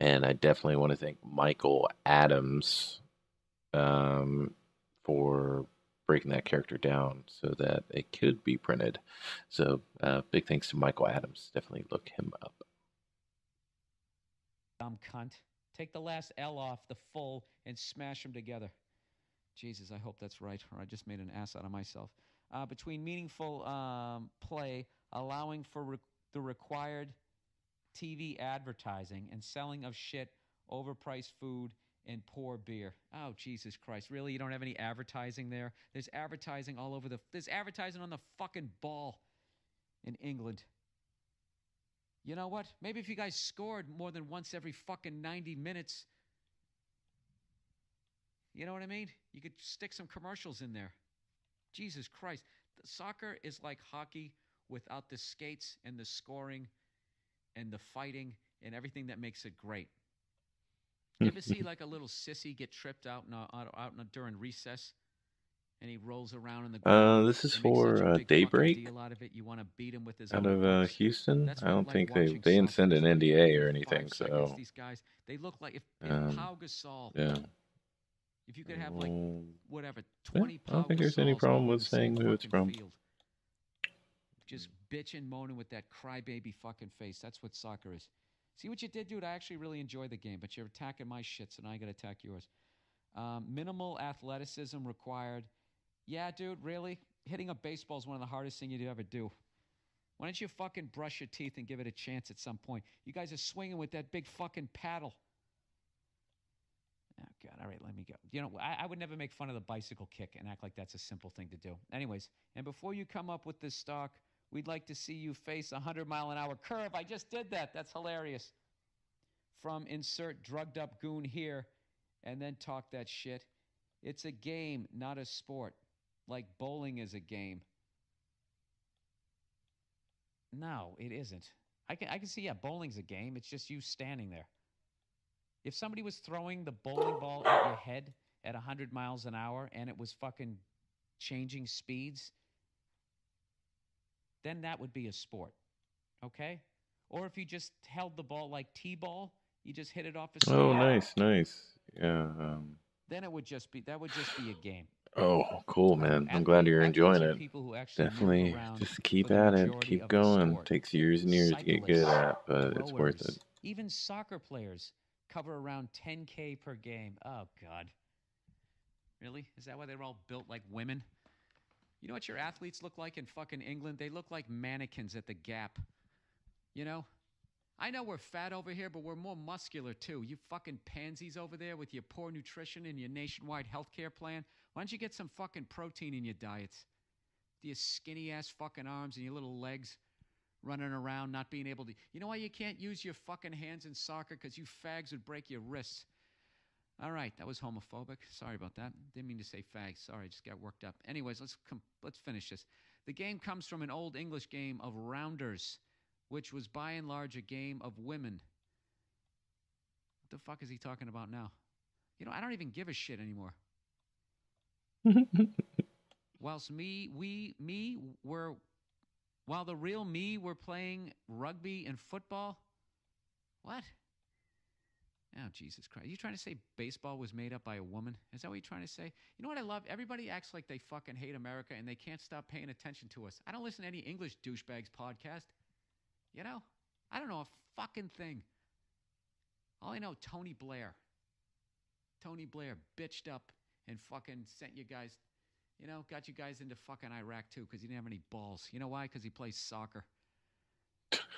And I definitely want to thank Michael Adams for breaking that character down so that it could be printed. So big thanks to Michael Adams. Definitely look him up. Dumb cunt. Take the last L off the full and smash them together. Jesus, I hope that's right, or I just made an ass out of myself. Between meaningful play, allowing for the required TV advertising and selling of shit, overpriced food, and poor beer. Oh, Jesus Christ. Really? You don't have any advertising there? There's advertising all over there's advertising on the fucking ball in England. You know what? Maybe if you guys scored more than once every fucking 90 minutes, you know what I mean? You could stick some commercials in there. Jesus Christ. Soccer is like hockey without the skates and the scoring and the fighting and everything that makes it great. You ever see like a little sissy get tripped out during recess, and he rolls around in the ground? This is and makes such a for big Daybreak fucking deal out of it. You want to beat him with his out own of books. Houston. That's I what don't like think they watching didn't soccer send is an like. NDA or Every anything. 5 seconds, So these guys, they look like if Pau Gasol, yeah. if you could have like whatever Yeah, 20 I Pau don't think there's any Gasols problem all in with the same saying who it's fucking from. field, just bitching, moaning with that crybaby fucking face. That's what soccer is. See what you did, dude? I actually really enjoy the game, but you're attacking my shit, so now I got to attack yours. Minimal athleticism required. Yeah, dude, really? Hitting a baseball is one of the hardest things you'd ever do. Why don't you fucking brush your teeth and give it a chance at some point? You guys are swinging with that big fucking paddle. Oh, God. All right, let me go. You know, I would never make fun of the bicycle kick and act like that's a simple thing to do. Anyways, and before you come up with this stock, we'd like to see you face a 100-mile-an-hour curve. I just did that. That's hilarious. From insert drugged up goon here and then talk that shit. It's a game, not a sport. Like bowling is a game. No, it isn't. I can see, yeah, bowling's a game. It's just you standing there. If somebody was throwing the bowling ball at your head at 100 miles an hour and it was fucking changing speeds, then that would be a sport. Okay? Or if you just held the ball like T-ball, you just hit it off a stand. Oh, nice. Yeah. Then it would just be a game. Oh, cool, man. I'm glad you're enjoying it. People who actually Definitely just keep at it. Keep going. Takes years and years to get good at, but it's worth it. Even soccer players cover around 10K per game. Oh, God. Really? Is that why they're all built like women? You know what your athletes look like in fucking England? They look like mannequins at the Gap. You know? I know we're fat over here, but we're more muscular, too. You fucking pansies over there with your poor nutrition and your nationwide healthcare plan. Why don't you get some fucking protein in your diets? Your skinny-ass fucking arms and your little legs running around, not being able to... You know why you can't use your fucking hands in soccer? Because you fags would break your wrists. All right, that was homophobic. Sorry about that. Didn't mean to say fags. Sorry, I just got worked up. Anyways, let's finish this. The game comes from an old English game of rounders, which was by and large a game of women. What the fuck is he talking about now? You know, I don't even give a shit anymore. While the real me were playing rugby and football. What? Oh, Jesus Christ. Are you trying to say baseball was made up by a woman? Is that what you're trying to say? You know what I love? Everybody acts like they fucking hate America and they can't stop paying attention to us. I don't listen to any English douchebags podcast. You know? I don't know a fucking thing. All I know, Tony Blair. Tony Blair bitched up and fucking sent you guys, you know, got you guys into fucking Iraq too because he didn't have any balls. You know why? Because he plays soccer.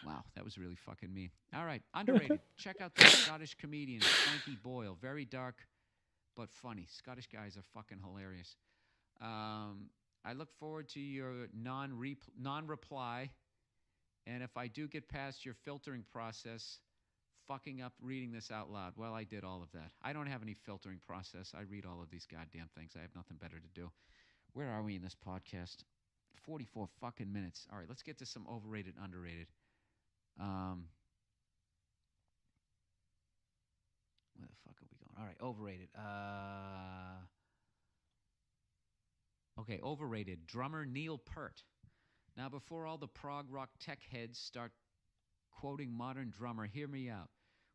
Wow, that was really fucking mean. All right, underrated. Check out the Scottish comedian, Frankie Boyle. Very dark, but funny. Scottish guys are fucking hilarious. I look forward to your non-reply. And if I do get past your filtering process, fucking up reading this out loud. Well, I did all of that. I don't have any filtering process. I read all of these goddamn things. I have nothing better to do. Where are we in this podcast? 44 fucking minutes. All right, let's get to some overrated, underrated. Where the fuck are we going? All right, overrated. Okay, overrated. Drummer Neil Peart. Now, before all the prog rock tech heads start quoting modern drummer, hear me out.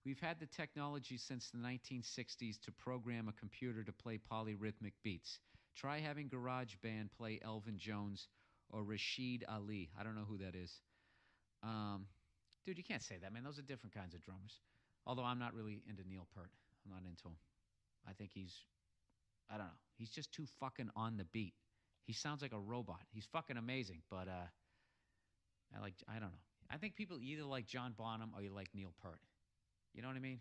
We've had the technology since the 1960s to program a computer to play polyrhythmic beats. Try having GarageBand play Elvin Jones or Rashid Ali. I don't know who that is. Dude, you can't say that, man. Those are different kinds of drummers. Although I'm not really into Neil Peart. I'm not into him. I think I don't know. He's just too fucking on the beat. He sounds like a robot. He's fucking amazing, but I don't know. I think people either like John Bonham or you like Neil Peart. You know what I mean?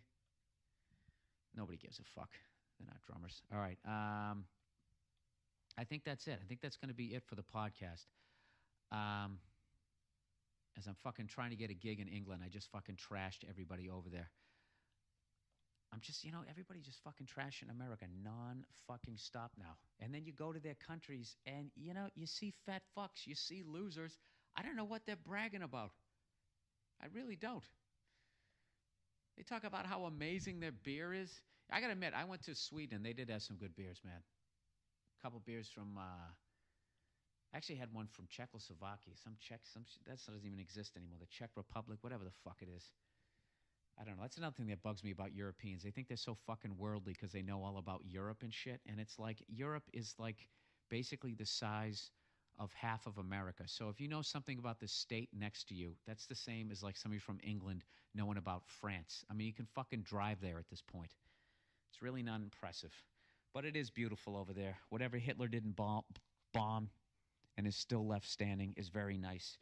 Nobody gives a fuck. They're not drummers. All right. I think that's it. I think that's going to be it for the podcast. As I'm fucking trying to get a gig in England, I just fucking trashed everybody over there. I'm just, you know, everybody just fucking trashing America non-fucking stop now. And then you go to their countries and, you know, you see fat fucks, you see losers. I don't know what they're bragging about. I really don't. They talk about how amazing their beer is. I got to admit, I went to Sweden. They did have some good beers, man. A couple beers from, I actually had one from Czechoslovakia. That doesn't even exist anymore. The Czech Republic, whatever the fuck it is. I don't know. That's another thing that bugs me about Europeans. They think they're so fucking worldly because they know all about Europe and shit. And it's like, Europe is like basically the size of half of America. So if you know something about the state next to you, that's the same as like somebody from England knowing about France. I mean, you can fucking drive there at this point. It's really not impressive. But it is beautiful over there. Whatever Hitler didn't bomb and is still left standing is very nice.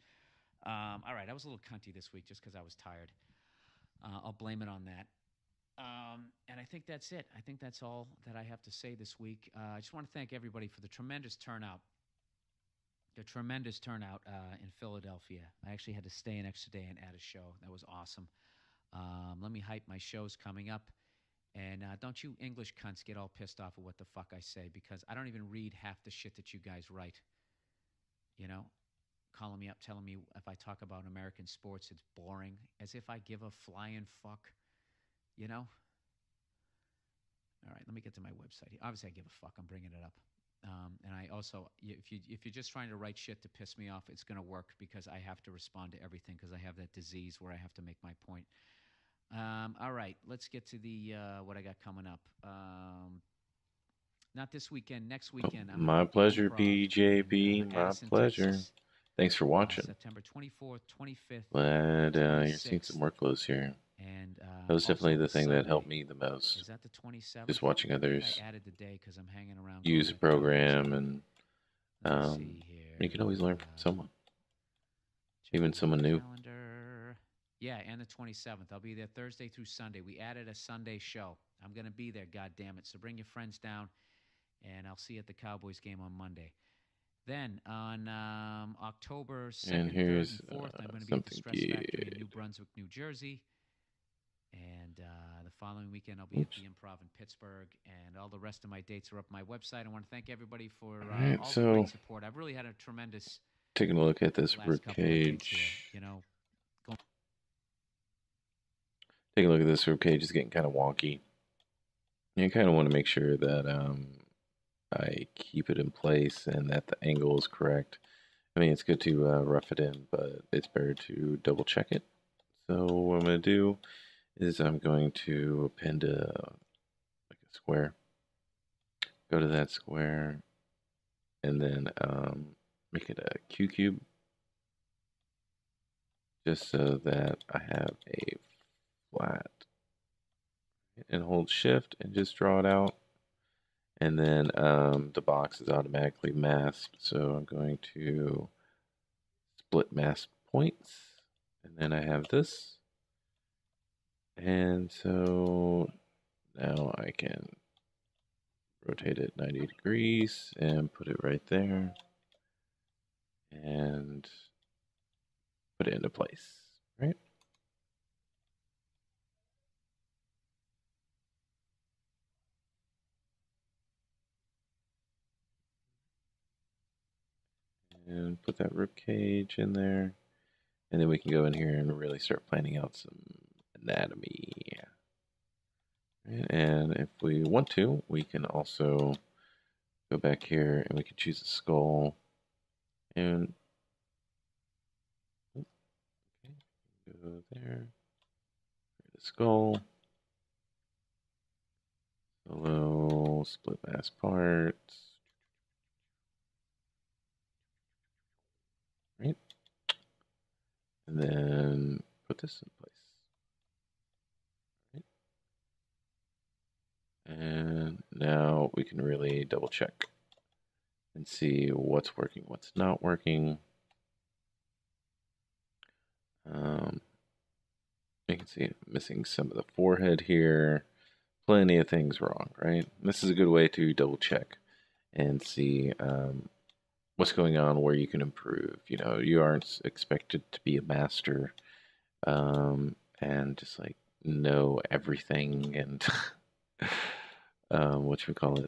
All right, I was a little cunty this week just because I was tired. I'll blame it on that. And I think that's it. I think that's all that I have to say this week. I just want to thank everybody for the tremendous turnout. The tremendous turnout in Philadelphia. I actually had to stay an extra day and add a show. That was awesome. Let me hype my shows coming up. And don't you English cunts get all pissed off at what the fuck I say, because I don't even read half the shit that you guys write. You know? Calling me up, telling me if I talk about American sports, it's boring, as if I give a flying fuck, you know? All right, let me get to my website. Obviously, I give a fuck. I'm bringing it up. And I also, if you're just trying to write shit to piss me off, it's going to work because I have to respond to everything because I have that disease where I have to make my point. All right, let's get to the what I got coming up. Not this weekend, next weekend. My pleasure, BJB. My pleasure. Texas. Thanks for watching. September 24th, 25th. Glad you're seeing some more clothes here. And that was definitely the thing Sunday. that helped me the most. Is that the 27th? Just watching others I added the day because I'm hanging around. Use a program, and you can always learn from someone, even someone new. Calendar. Yeah, and the 27th. I'll be there Thursday through Sunday. We added a Sunday show. I'm going to be there, goddammit. So bring your friends down, and I'll see you at the Cowboys game on Monday. Then on October 2nd, and here's 3rd, and 4th, I'm going to be at the Stress Factory in New Brunswick, New Jersey. And the following weekend, I'll be at the Improv in Pittsburgh. And all the rest of my dates are up on my website. I want to thank everybody for all the great support. I've really had a tremendous... Taking a look at this ribcage. You know, taking a look at this ribcage is getting kind of wonky. You kind of want to make sure that I keep it in place and that the angle is correct. I mean, it's good to rough it in, but it's better to double check it. So what I'm going to do is I'm going to append a square. Go to that square and then make it a Q cube, just so that I have a flat. and hold shift and just draw it out. And then the box is automatically masked, so I'm going to split mask points, and then I have this, and so now I can rotate it 90 degrees and put it right there and put it into place, right? And put that rib cage in there. And then we can go in here and really start planning out some anatomy. And if we want to, we can also go back here and we can choose a skull. And okay, go there. The skull. Solo, split mass parts. Right? And then put this in place. Right? And now we can really double check and see what's working, what's not working. You can see missing some of the forehead here. Plenty of things wrong, right? This is a good way to double check and see what's going on, where you can improve. You know, you aren't expected to be a master and just like know everything and whatchamacallit,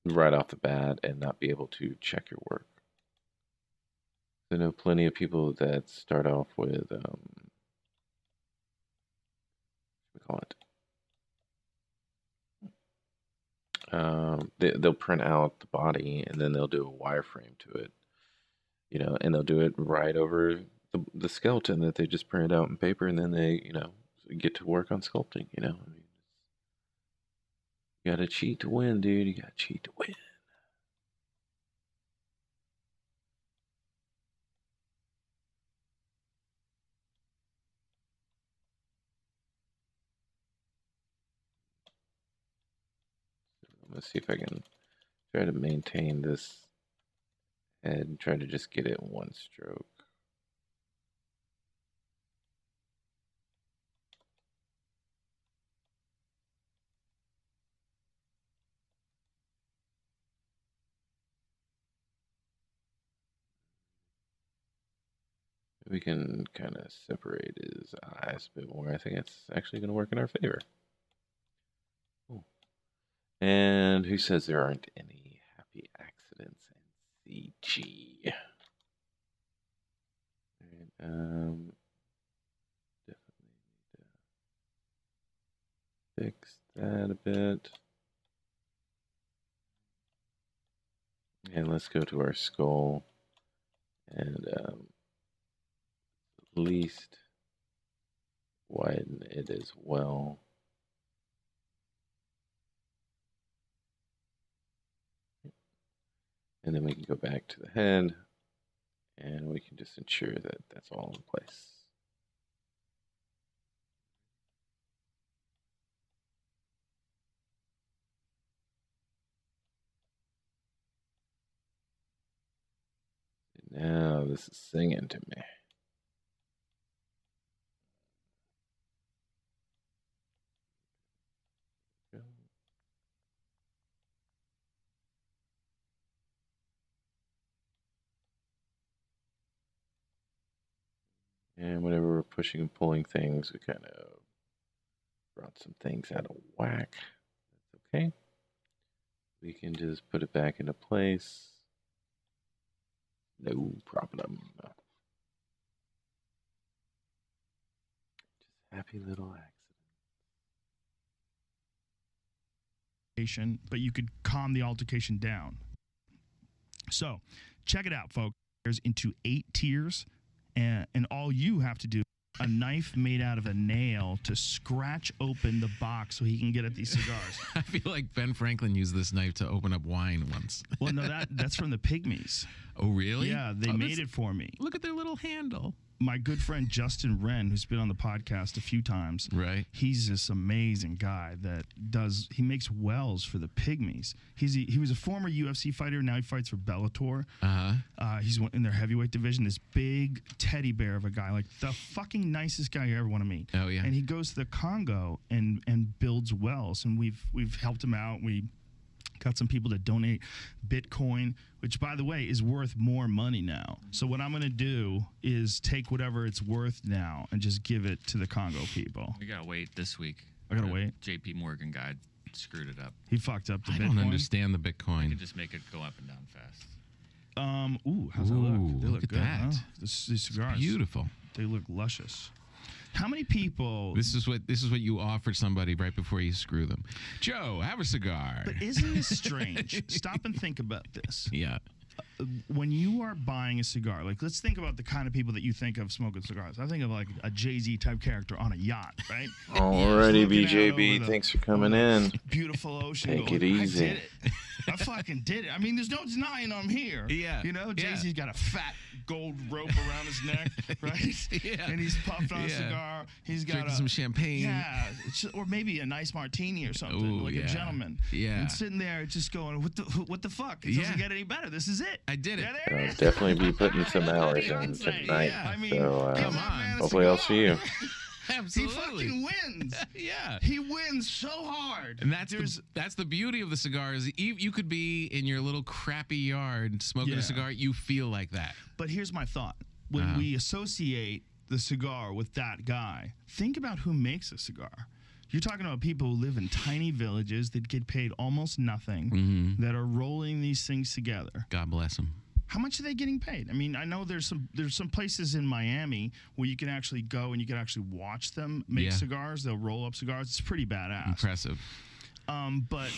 right off the bat and not be able to check your work. I know plenty of people that start off with they'll print out the body and then they'll do a wireframe to it, you know, and they'll do it right over the skeleton that they just printed out in paper, and then they, you know, get to work on sculpting. You know, I mean, you gotta cheat to win, dude. You gotta cheat to win. Let's see if I can try to maintain this head and try to just get it in one stroke. We can kind of separate his eyes a bit more. I think it's actually going to work in our favor. Cool. And who says there aren't any happy accidents in CG? Right, definitely need to fix that a bit. And let's go to our skull and at least widen it as well. And then we can go back to the head and we can just ensure that that's all in place. And now this is singing to me. And whenever we're pushing and pulling things, we kind of brought some things out of whack. That's okay. We can just put it back into place. No problem. Just happy little accident. But you could calm the altercation down. So check it out, folks. There's into 8 tiers, and all you have to do, a knife made out of a nail to scratch open the box so he can get at these cigars. I feel like Ben Franklin used this knife to open up wine once. Well, no, that's from the Pygmies. Oh, really? Yeah, they made it for me. Look at their little handle. my good friend Justin Wren, who's been on the podcast a few times, Right. he's this amazing guy that he makes wells for the pygmies. He was a former UFC fighter. Now he fights for Bellator. He's in their heavyweight division. This big teddy bear of a guy, like the fucking nicest guy you ever want to meet. Oh, yeah. And he goes to the Congo and builds wells, and we've helped him out. We got some people to donate Bitcoin, which, by the way, is worth more money now. So what I'm going to do is take whatever it's worth now and just give it to the Congo people. We gotta wait this week. I gotta wait. JP Morgan guy screwed it up. He fucked up the I Bitcoin. don't understand the You Bitcoin. could just make it go up and down fast. How's that look? They Ooh, look look at good, that. huh? These cigars. Beautiful. They look luscious. How many people... This is what you offer somebody right before you screw them. Joe, have a cigar. But isn't this strange? Stop and think about this. Yeah. When you are buying a cigar, like, let's think about the kind of people that you think of smoking cigars. I think of like a Jay-Z type character on a yacht, right? Alrighty, Looking out BJB, over the thanks for coming in. Beautiful ocean. Take going, it easy. I did it. I fucking did it. I mean, there's no denying I'm here. Yeah. You know, Yeah. Jay-Z's got a fat gold rope around his neck, right? Yeah. And he's puffed on a Yeah. cigar. He's got Drinking some champagne. Yeah, or maybe a nice martini or something, Ooh, like yeah. a gentleman. Yeah. And sitting there just going, what the fuck? It Yeah. doesn't get any better. This is it. I did it. Yeah, there it I'll is. definitely be putting some hours in Beyonce. tonight. Yeah. I mean, So give Come that on. man a hopefully I'll cigar. see you. He Absolutely. fucking wins. Yeah. He wins so hard. And that's the beauty of the cigar is you could be in your little crappy yard smoking Yeah. a cigar. You feel like that. But here's my thought. When we associate the cigar with that guy, think about who makes a cigar. You're talking about people who live in tiny villages that get paid almost nothing, that are rolling these things together. God bless him. How much are they getting paid? I mean, I know there's some places in Miami where you can actually go and you can actually watch them make Yeah. cigars. They'll roll up cigars. It's pretty badass. Impressive. But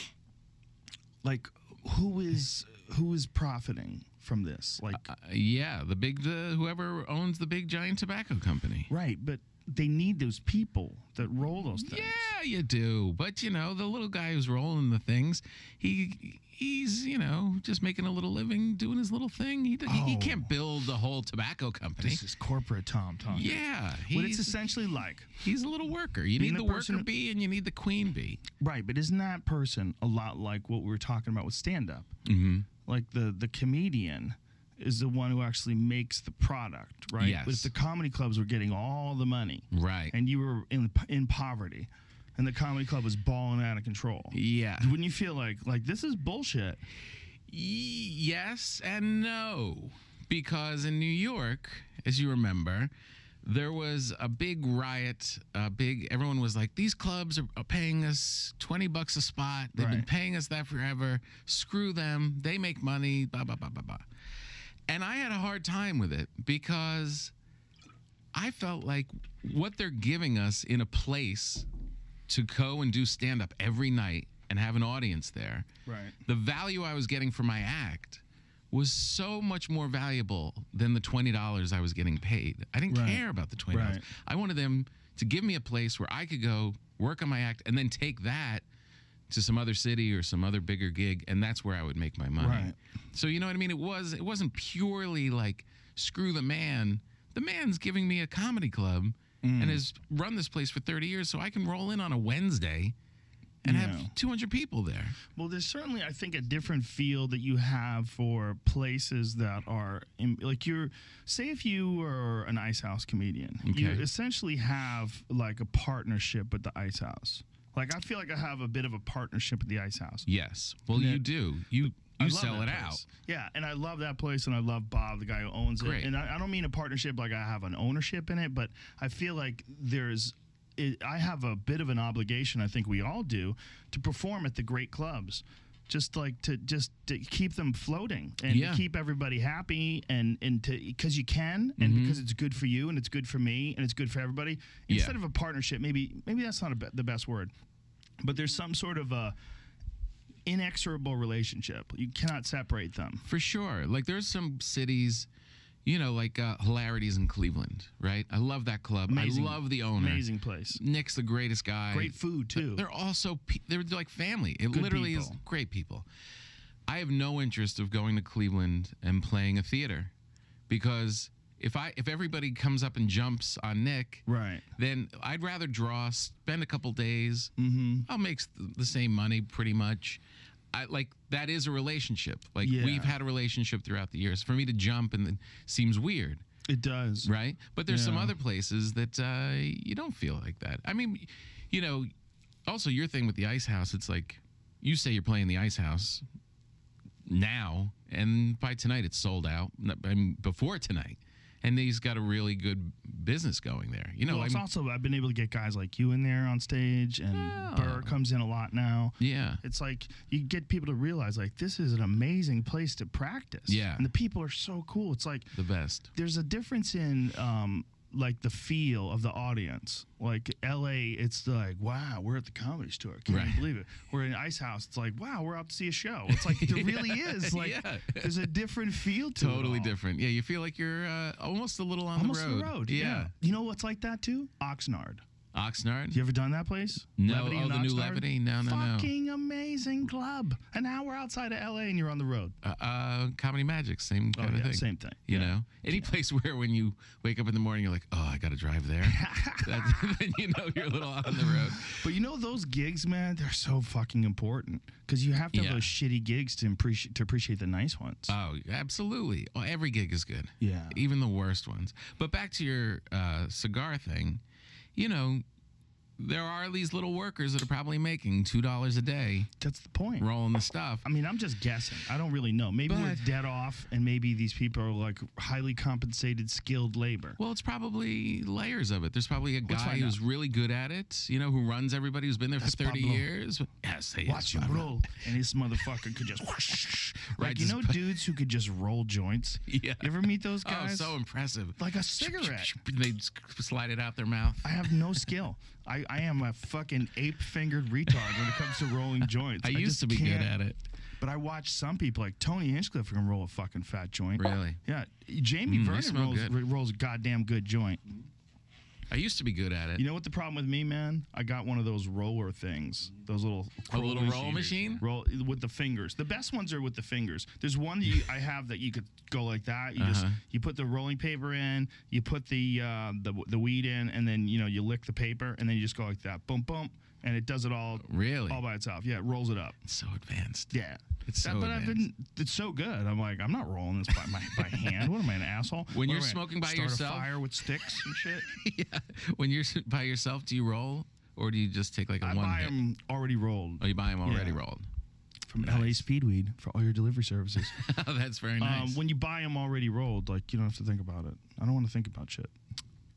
like, who is profiting from this? Like, Yeah, whoever owns the big giant tobacco company. right? But they need those people that roll those things. Yeah, you do. But the little guy who's rolling the things, he's just making a little living, doing his little thing. He can't build the whole tobacco company. This is corporate Tom talking. Yeah, What it's essentially like. he's a little worker. You Being need the the person- worker bee and you need the queen bee. Right, but isn't that person a lot like what we were talking about with stand-up? Mm-hmm. Like the comedian is the one who actually makes the product, right? Yes. But if the comedy clubs were getting all the money, Right. and you were in poverty, and the comedy club was balling out of control, Yeah. wouldn't you feel like this is bullshit? Yes and no. Because in New York, as you remember, there was a big riot. Everyone was like, these clubs are paying us $20 a spot. They've been Right. paying us that forever. Screw them. They make money. Blah, blah, blah, blah, blah. And I had a hard time with it because I felt like what they're giving us in a place to go and do stand-up every night and have an audience there, Right. the value I was getting for my act was so much more valuable than the $20 I was getting paid. I didn't Right. care about the $20. Right. I wanted them to give me a place where I could go work on my act and then take that to some other city or some other bigger gig, and that's where I would make my money. Right. So you know what I mean? It wasn't purely like screw the man. The man's giving me a comedy club and has run this place for 30 years, so I can roll in on a Wednesday and Yeah. have 200 people there. Well, there's certainly, I think, a different feel that you have for places that are like say if you are an Ice House comedian, you Okay. essentially have like a partnership with the Ice House. Like, I feel like I have a bit of a partnership with the Ice House. Yes. Well, Yeah. you do. You I love sell that it place. out. Yeah, and I love that place, and I love Bob, the guy who owns it. Great. And I don't mean a partnership like I have an ownership in it, but I feel like I have a bit of an obligation, I think we all do, to perform at the great clubs. Just to keep them floating and Yeah. to keep everybody happy and because you can and because it's good for you and it's good for me and it's good for everybody. Yeah. Instead of a partnership, maybe that's not the best word, but there's some sort of a inexorable relationship. You cannot separate them. For sure. Like there's some cities, like Hilarities in Cleveland, right? I love that club. Amazing. I love the owner. Amazing place. Nick's the greatest guy. Great food too. They're also they're like family. It Good literally is people. great people. I have no interest of going to Cleveland and playing a theater because if everybody comes up and jumps on Nick, Right. then I'd rather draw, spend a couple days. I'll make the same money pretty much. That is a relationship. Like Yeah. we've had a relationship throughout the years. For me to jump and seems weird, It does. right? But there's some Yeah. other places that you don't feel like that. I mean, you know, also your thing with the Ice House, it's like you say you're playing the Ice House now, and by tonight it's sold out. I mean, before tonight. And he's got a really good business going there. You know, Well, it's also, I've been able to get guys like you in there on stage, and Burr comes in a lot now. yeah. It's like you get people to realize, like, this is an amazing place to practice. Yeah. And the people are so cool. It's like The best. there's a difference in like the feel of the audience. Like LA, it's like, wow, we're at the Comedy Store. Can't Right. even believe it. We're in Ice House. It's like, wow, we're out to see a show. It's like there really is. Like Yeah. there's a different feel to it. Totally all. different. Yeah, you feel like you're almost a little on Almost the road. the road. Yeah. You know what's like that too? Oxnard. Oxnard? You ever done that place? No. Levity Oh, in the new Oxnard? Levity? No. Fucking amazing club. An hour outside of LA and you're on the road. Comedy Magic, same kind of thing. Same thing. You Yeah. know, any place where when you wake up in the morning, you're like, oh, I got to drive there. Then you know you're a little on the road. But you know those gigs, man, they're so fucking important because you have to have Yeah. those shitty gigs to appreciate the nice ones. Oh, absolutely. Oh, every gig is good. Yeah. Even the worst ones. But back to your cigar thing, you know, there are these little workers that are probably making $2 a day That's the point. rolling the stuff. I mean, I'm just guessing. I don't really know. Maybe we're But- dead off, and maybe these people are like highly compensated, skilled labor. Well, it's probably layers of it. There's probably a Let's guy find who's really good at it, you know, who runs everybody, who's been there That's for 30 Pablo. years. Yes, he Watch is, him Pablo. roll, and this motherfucker could just whoosh. Right, Like, you know, just- dudes who could just roll joints. Yeah. You ever meet those Oh, guys? so impressive. Like a cigarette. They slide it out their mouth. I have no skill. I am a fucking ape-fingered retard when it comes to rolling joints. I used just to be good can't. at it. But I watch some people like Tony Hinchcliffe can roll a fucking fat joint. Really? Yeah. Jamie they Vernon smell good. rolls a goddamn good joint. I used to be good at it. You know what the problem with me, man? I got one of those roller things. Those little A little roll machine? Roll with the fingers. The best ones are with the fingers. There's one I have that you could go like that. You just you put the rolling paper in, you put the weed in, and then you lick the paper, and then you just go like that. Boom, boom, and it does it all Really? all by itself. Yeah, it rolls it up. It's so advanced. Yeah. It's so but advanced. it's so good. I'm like, I'm not rolling this by hand. What am I, an asshole? When What you're am I, smoking by start yourself? a fire with sticks and shit. Yeah. When you're by yourself, do you roll? Or do you just take like a I one buy hit? them already rolled Oh, you buy them already Yeah. rolled. from Nice. LA Speedweed for all your delivery services. Oh, that's very nice. When you buy them already rolled, like you don't have to think about it. I don't want to think about shit.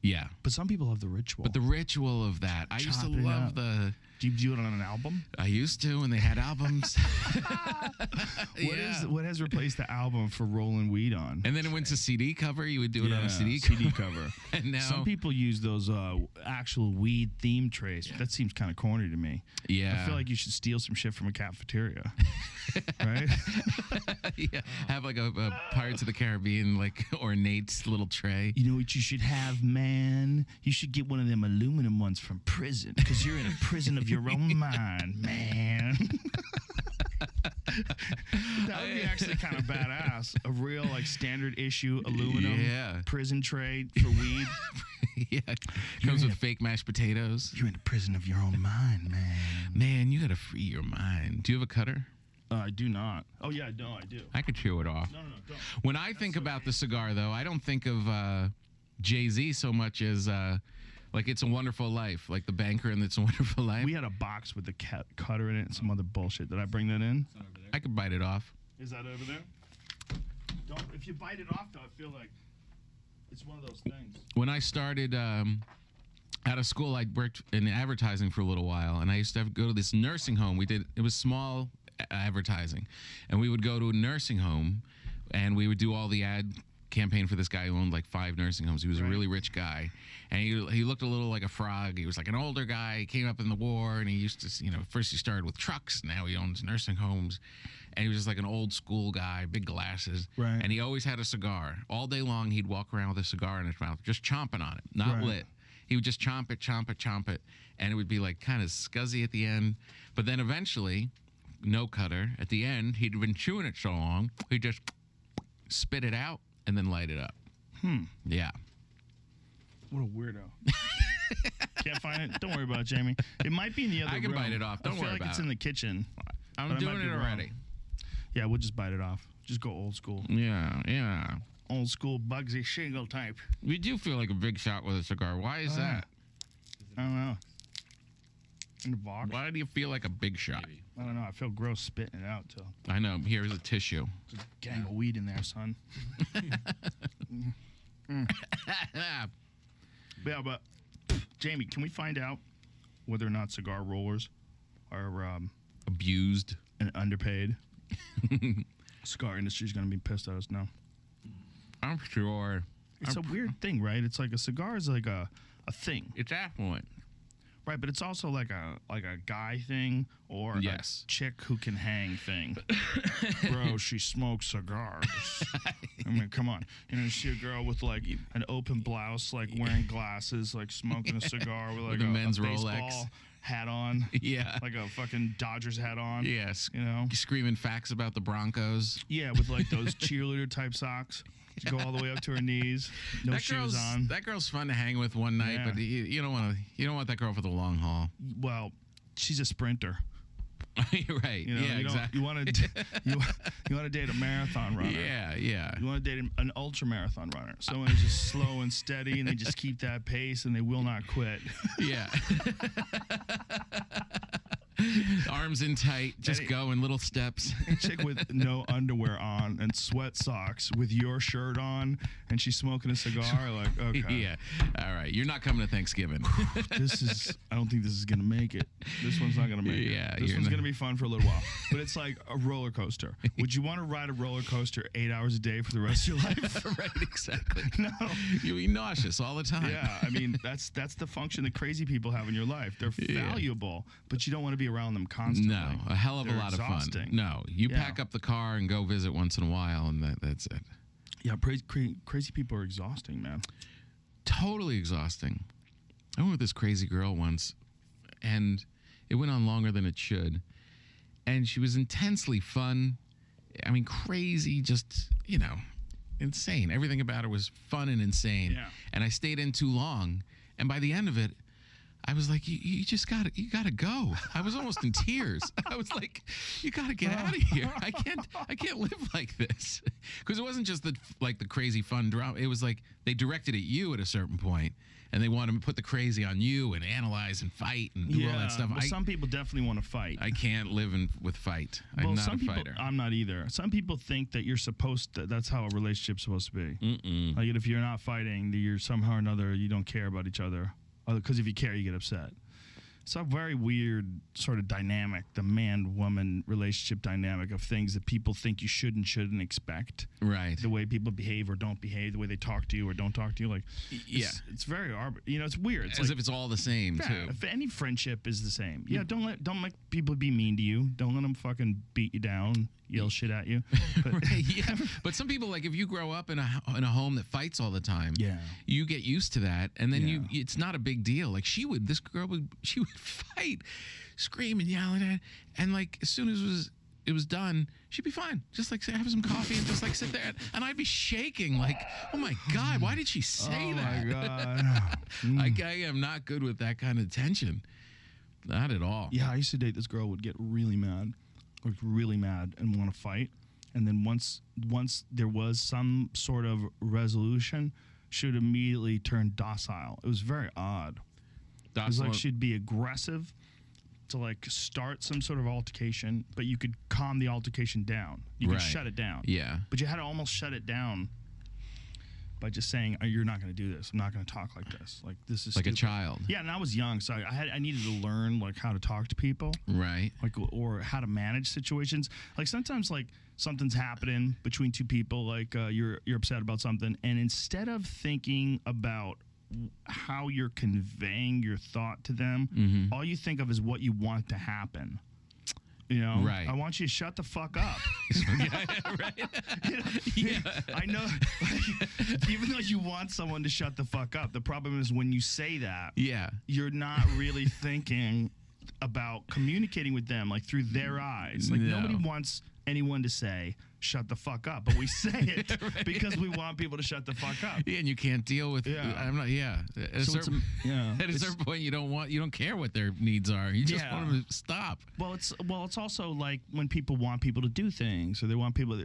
yeah. But some people have the ritual. But the ritual of that, I used to Chopping it love up. the. Do you do it on an album? I used to when they had albums. What has replaced the album for rolling weed on? And then it went to CD cover. You would do it on a CD cover. And now, Some people use those actual weed theme trays. That seems kind of corny to me. yeah, I feel like you should steal some shit from a cafeteria, right? yeah, have like a Pirates of the Caribbean like ornate little tray. You know what you should have, man? You should get one of them aluminum ones from prison because you're in a prison of your own mind, man. That would be actually kind of badass. A real like standard issue aluminum Yeah. prison tray for weed. Yeah, comes with fake mashed potatoes. You're in the prison of your own mind, man. Man, you gotta free your mind. Do you have a cutter? I do not. Oh yeah, no, I do. I could chew it off. No, don't. When I think about the cigar, though, I don't think of Jay-Z so much as like It's a Wonderful Life, like the banker in It's a Wonderful Life. We had a box with the cutter in it and some other bullshit. Did I bring that in? I could bite it off. Is that over there? Don't. If you bite it off, though, I feel like it's one of those things. When I started out of school, I worked in advertising for a little while, and I used to go to this nursing home. It was small advertising, and we would go to a nursing home, and we would do all the ad campaign for this guy who owned like 5 nursing homes. He was a really rich guy, and he looked a little like a frog. He was like an older guy. He came up in the war, and he used to, first he started with trucks. Now he owns nursing homes, and he was just like an old school guy, big glasses. Right. And he always had a cigar. All day long, he'd walk around with a cigar in his mouth, just chomping on it, not Right. lit. He would just chomp it, and it would be like kind of scuzzy at the end. But then eventually, no cutter, at the end, he'd been chewing it so long, he'd just spit it out and then light it up. Yeah. What a weirdo. Can't find it? Don't worry about it, Jamie. It might be in the other room. I can bite it off. Don't I feel worry like about it's it. in the kitchen. I'm but I might doing be it wrong. already. Yeah, we'll just bite it off. Just go old school. Yeah. Old school Bugsy Shingle type. We do feel like a big shot with a cigar. Why is that? I don't know. In the box. Why do you feel like a big shot? I don't know. I feel gross spitting it out, too. I know. Here's a tissue. There's a gang of weed in there, son. Yeah, but Jamie, can we find out whether or not cigar rollers are Abused. and underpaid? Cigar industry's going to be pissed at us now. I'm sure. It's a weird thing, right? It's like a cigar is like a thing, It's affluent. right? But it's also like a guy thing or Yes. a chick who can hang thing. Bro, she smokes cigars. I mean, come on. You know, you see a girl with like an open blouse, like wearing glasses, like smoking a cigar with like With a men's baseball Rolex. hat on, Yeah. like a fucking Dodgers hat on. Yes. You know? Screaming facts about the Broncos. Yeah, with like those cheerleader type socks. She go all the way up to her knees, no shoes on. That girl's fun to hang with one night, Yeah. but you don't want that girl for the long haul. Well, she's a sprinter. You're right. You know, yeah, you exactly. You want to date a marathon runner. Yeah. You want to date an ultra marathon runner. Someone who's just slow and steady, and they just keep that pace, and they will not quit. Yeah. Arms in tight, just Any- go in little steps. A chick with no underwear on and sweat socks with your shirt on, and she's smoking a cigar. Like, okay, Yeah. All right. You're not coming to Thanksgiving. this is. I don't think this is gonna make it. This one's not gonna make Yeah, it. This you're one's not- gonna be fun for a little while, but it's like a roller coaster. Would you want to ride a roller coaster 8 hours a day for the rest of your life? Right, exactly. No. You'll be nauseous all the time. Yeah, I mean that's the function that crazy people have in your life. They're Yeah. valuable, but you don't want to be around them constantly. No, a hell of a They're lot of exhausting. fun. No, you Yeah. pack up the car and go visit once in a while, and that's it. Yeah, crazy people are exhausting, man. Totally exhausting. I went with this crazy girl once, and it went on longer than it should. And she was intensely fun. I mean, crazy, just, insane. Everything about her was fun and insane. Yeah. And I stayed in too long. And by the end of it, I was like, you gotta go. I was almost in tears. I was like, you gotta get out of here. I can't live like this. Because it wasn't just the crazy fun drama. It was like they directed at you at a certain point, and they wanted to put the crazy on you and analyze and fight and do all that stuff. Well, some people definitely want to fight. I can't live with fight. well, I'm not some a people, fighter. I'm not either. Some people think that you're supposed to. That's how a relationship's supposed to be. Like if you're not fighting, that you're somehow or another you don't care about each other. Because if you care, you get upset. It's a very weird sort of dynamic, the man-woman relationship dynamic of things that people think you should and shouldn't expect. Right. The way people behave or don't behave, the way they talk to you or don't talk to you. Like, Yeah. it's very it's weird. It's As like, if it's all the same, yeah, too. if any friendship is the same. Yeah, don't make people be mean to you. Don't let them fucking beat you down, yell shit at you. But, Right, yeah. But some people, like, if you grow up in a home that fights all the time, Yeah. you get used to that, and then Yeah. it's not a big deal. Like this girl would fight, scream and yell at, and like as soon as it was done, she'd be fine. Just like have some coffee and just like sit there, and I'd be shaking like, oh my God, why did she say that? Oh my God. I am not good with that kind of tension. Not at all. Yeah, I used to date this girl who would get really mad, and want to fight. And then once there was some sort of resolution, she would immediately turn docile. It was very odd. It was like she'd be aggressive to like start some sort of altercation, but you could calm the altercation down. You could Right. shut it down. Yeah. But you had to almost shut it down by just saying, "Oh, you're not going to do this. I'm not going to talk like this. Like this is Like a stupid." child. Yeah, and I was young, so I needed to learn like how to talk to people, Right. like or how to manage situations. Like sometimes like something's happening between two people, like you're upset about something, and instead of thinking about how you're conveying your thought to them, all you think of is what you want to happen. You know, Right. I want you to shut the fuck up. Right. You know, Yeah. I know. Like, even though you want someone to shut the fuck up, the problem is when you say that, Yeah. you're not really thinking about communicating with them like through their eyes. Like No. nobody wants anyone to say, shut the fuck up, but we say it because we want people to shut the fuck up. Yeah, and you can't deal with. Yeah. I'm not. Yeah. At a So it's certain, at a it's- certain point, you don't care what their needs are. You just Yeah. want them to stop. Well, it's also like when people want people to do things, or they want people.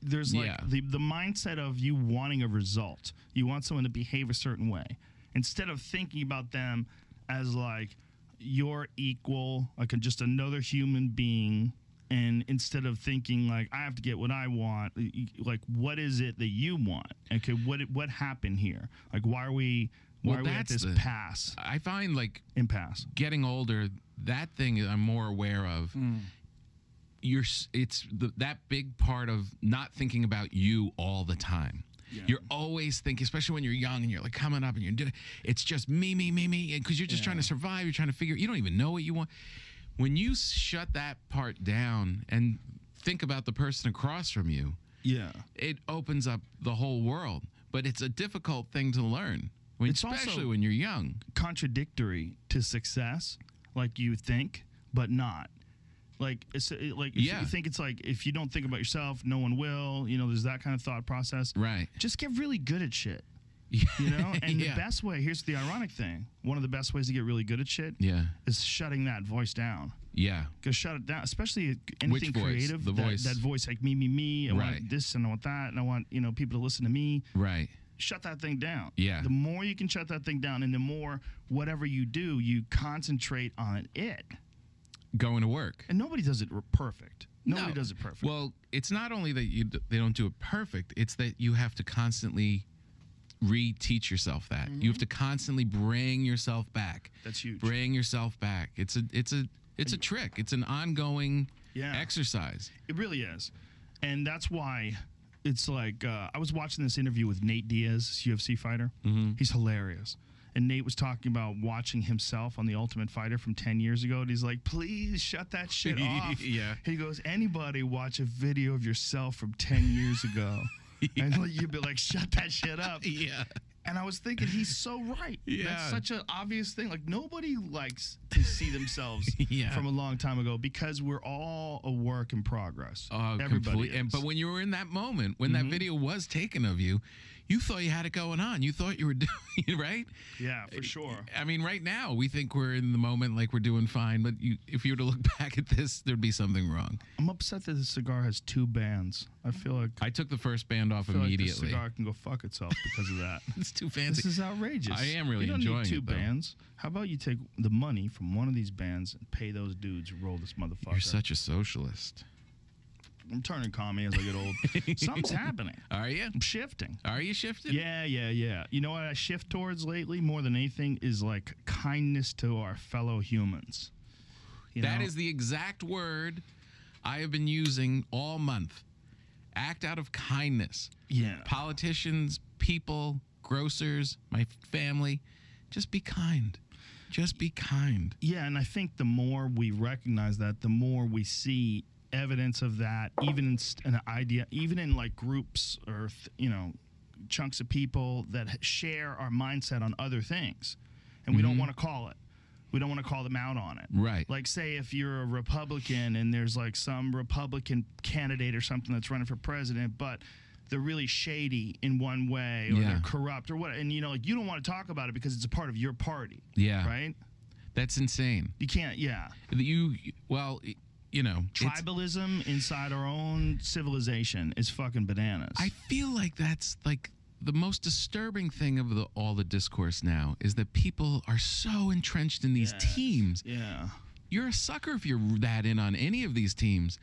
There's like Yeah. the mindset of you wanting a result. You want someone to behave a certain way instead of thinking about them as like your equal, like just another human being. And instead of thinking like I have to get what I want, like what is it that you want? Okay, what happened here? Like why are we at this pass? I find like Impasse. getting older, that thing I'm more aware of. That big part of not thinking about you all the time. Yeah. You're always thinking, especially when you're young and you're like coming up and you're doing, it's just me, because you're just trying to survive. You're trying to figure. You don't even know what you want. When you shut that part down and think about the person across from you, it opens up the whole world. But it's a difficult thing to learn, especially when you're young. Contradictory to success, like you think, but not. Like if you think it's like if you don't think about yourself, no one will. You know, there's that kind of thought process. Right. Just get really good at shit. You know, and the best way. Here's the ironic thing. One of the best ways to get really good at shit. Is shutting that voice down. Yeah. Because shut it down, especially anything creative. The voice. That voice, like me. I want this and I want that, and I want people to listen to me. Right. Shut that thing down. Yeah. The more you can shut that thing down, and the more whatever you do, you concentrate on it. Going to work. And nobody does it perfect. Nobody does it perfect. Well, it's not only that they don't do it perfect, it's that you have to constantly reteach yourself that. You have to constantly bring yourself back. That's huge. Bring yourself back. It's a trick. It's an ongoing exercise. It really is. And that's why it's like I was watching this interview with Nate Diaz, this UFC fighter. He's hilarious. And Nate was talking about watching himself on The Ultimate Fighter from 10 years ago. And he's like, please shut that shit off. He goes, anybody watch a video of yourself from 10 years ago? And you'd be like, shut that shit up. And I was thinking, he's so right. That's such an obvious thing. Like, nobody likes to see themselves from a long time ago because we're all a work in progress. Everybody is. But when you were in that moment, when that video was taken of you, you thought you had it going on. You thought you were doing it, right? Yeah, for sure. I mean, right now, we think we're in the moment like we're doing fine. But if you were to look back at this, there'd be something wrong. I'm upset that the cigar has 2 bands. I feel like I took the first band off immediately. Like the cigar can go fuck itself because of that. It's too fancy. This is outrageous. I am really you don't enjoying need 2 it, though. bands. How about you take the money from one of these bands and pay those dudes who roll this motherfucker? You're such a socialist. I'm turning commie as I get old. Something's happening. Are you? I'm shifting. Are you shifting? Yeah. You know what I shift towards lately more than anything is like kindness to our fellow humans. That is the exact word I have been using all month. Act out of kindness. Yeah. Politicians, people, grocers, my family, just be kind. Just be kind. Yeah, and I think the more we recognize that, the more we see evidence of that, even in an idea, even in like groups or chunks of people that share our mindset on other things, and we don't want to call it. We don't want to call them out on it. Right. Like, say if you're a Republican and there's like some Republican candidate or something that's running for president, but they're really shady in one way, or they're corrupt or what, and you don't want to talk about it because it's a part of your party. Yeah. Right. That's insane. You can't. Yeah. Tribalism inside our own civilization is fucking bananas. I feel like that's like the most disturbing thing of all the discourse now is that people are so entrenched in these teams. Yeah. You're a sucker if you're that in on any of these teams.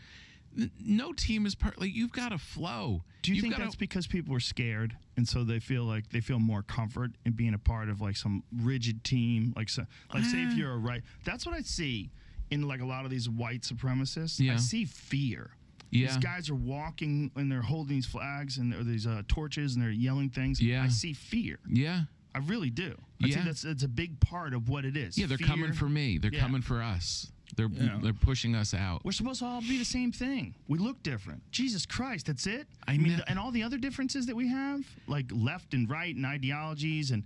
No team is you've got to flow. Do you think that's because people are scared and so they feel more comfort in being a part of like some rigid team? Say if you're that's what I see in like a lot of these white supremacists. I see fear. These guys are walking and they're holding these flags and these torches and they're yelling things. I see fear. Yeah. I really do. I think that's a big part of what it is. Yeah, they're coming for me. They're coming for us. They're pushing us out. We're supposed to all be the same thing. We look different. Jesus Christ, that's it? I mean, and all the other differences that we have, like left and right and ideologies. And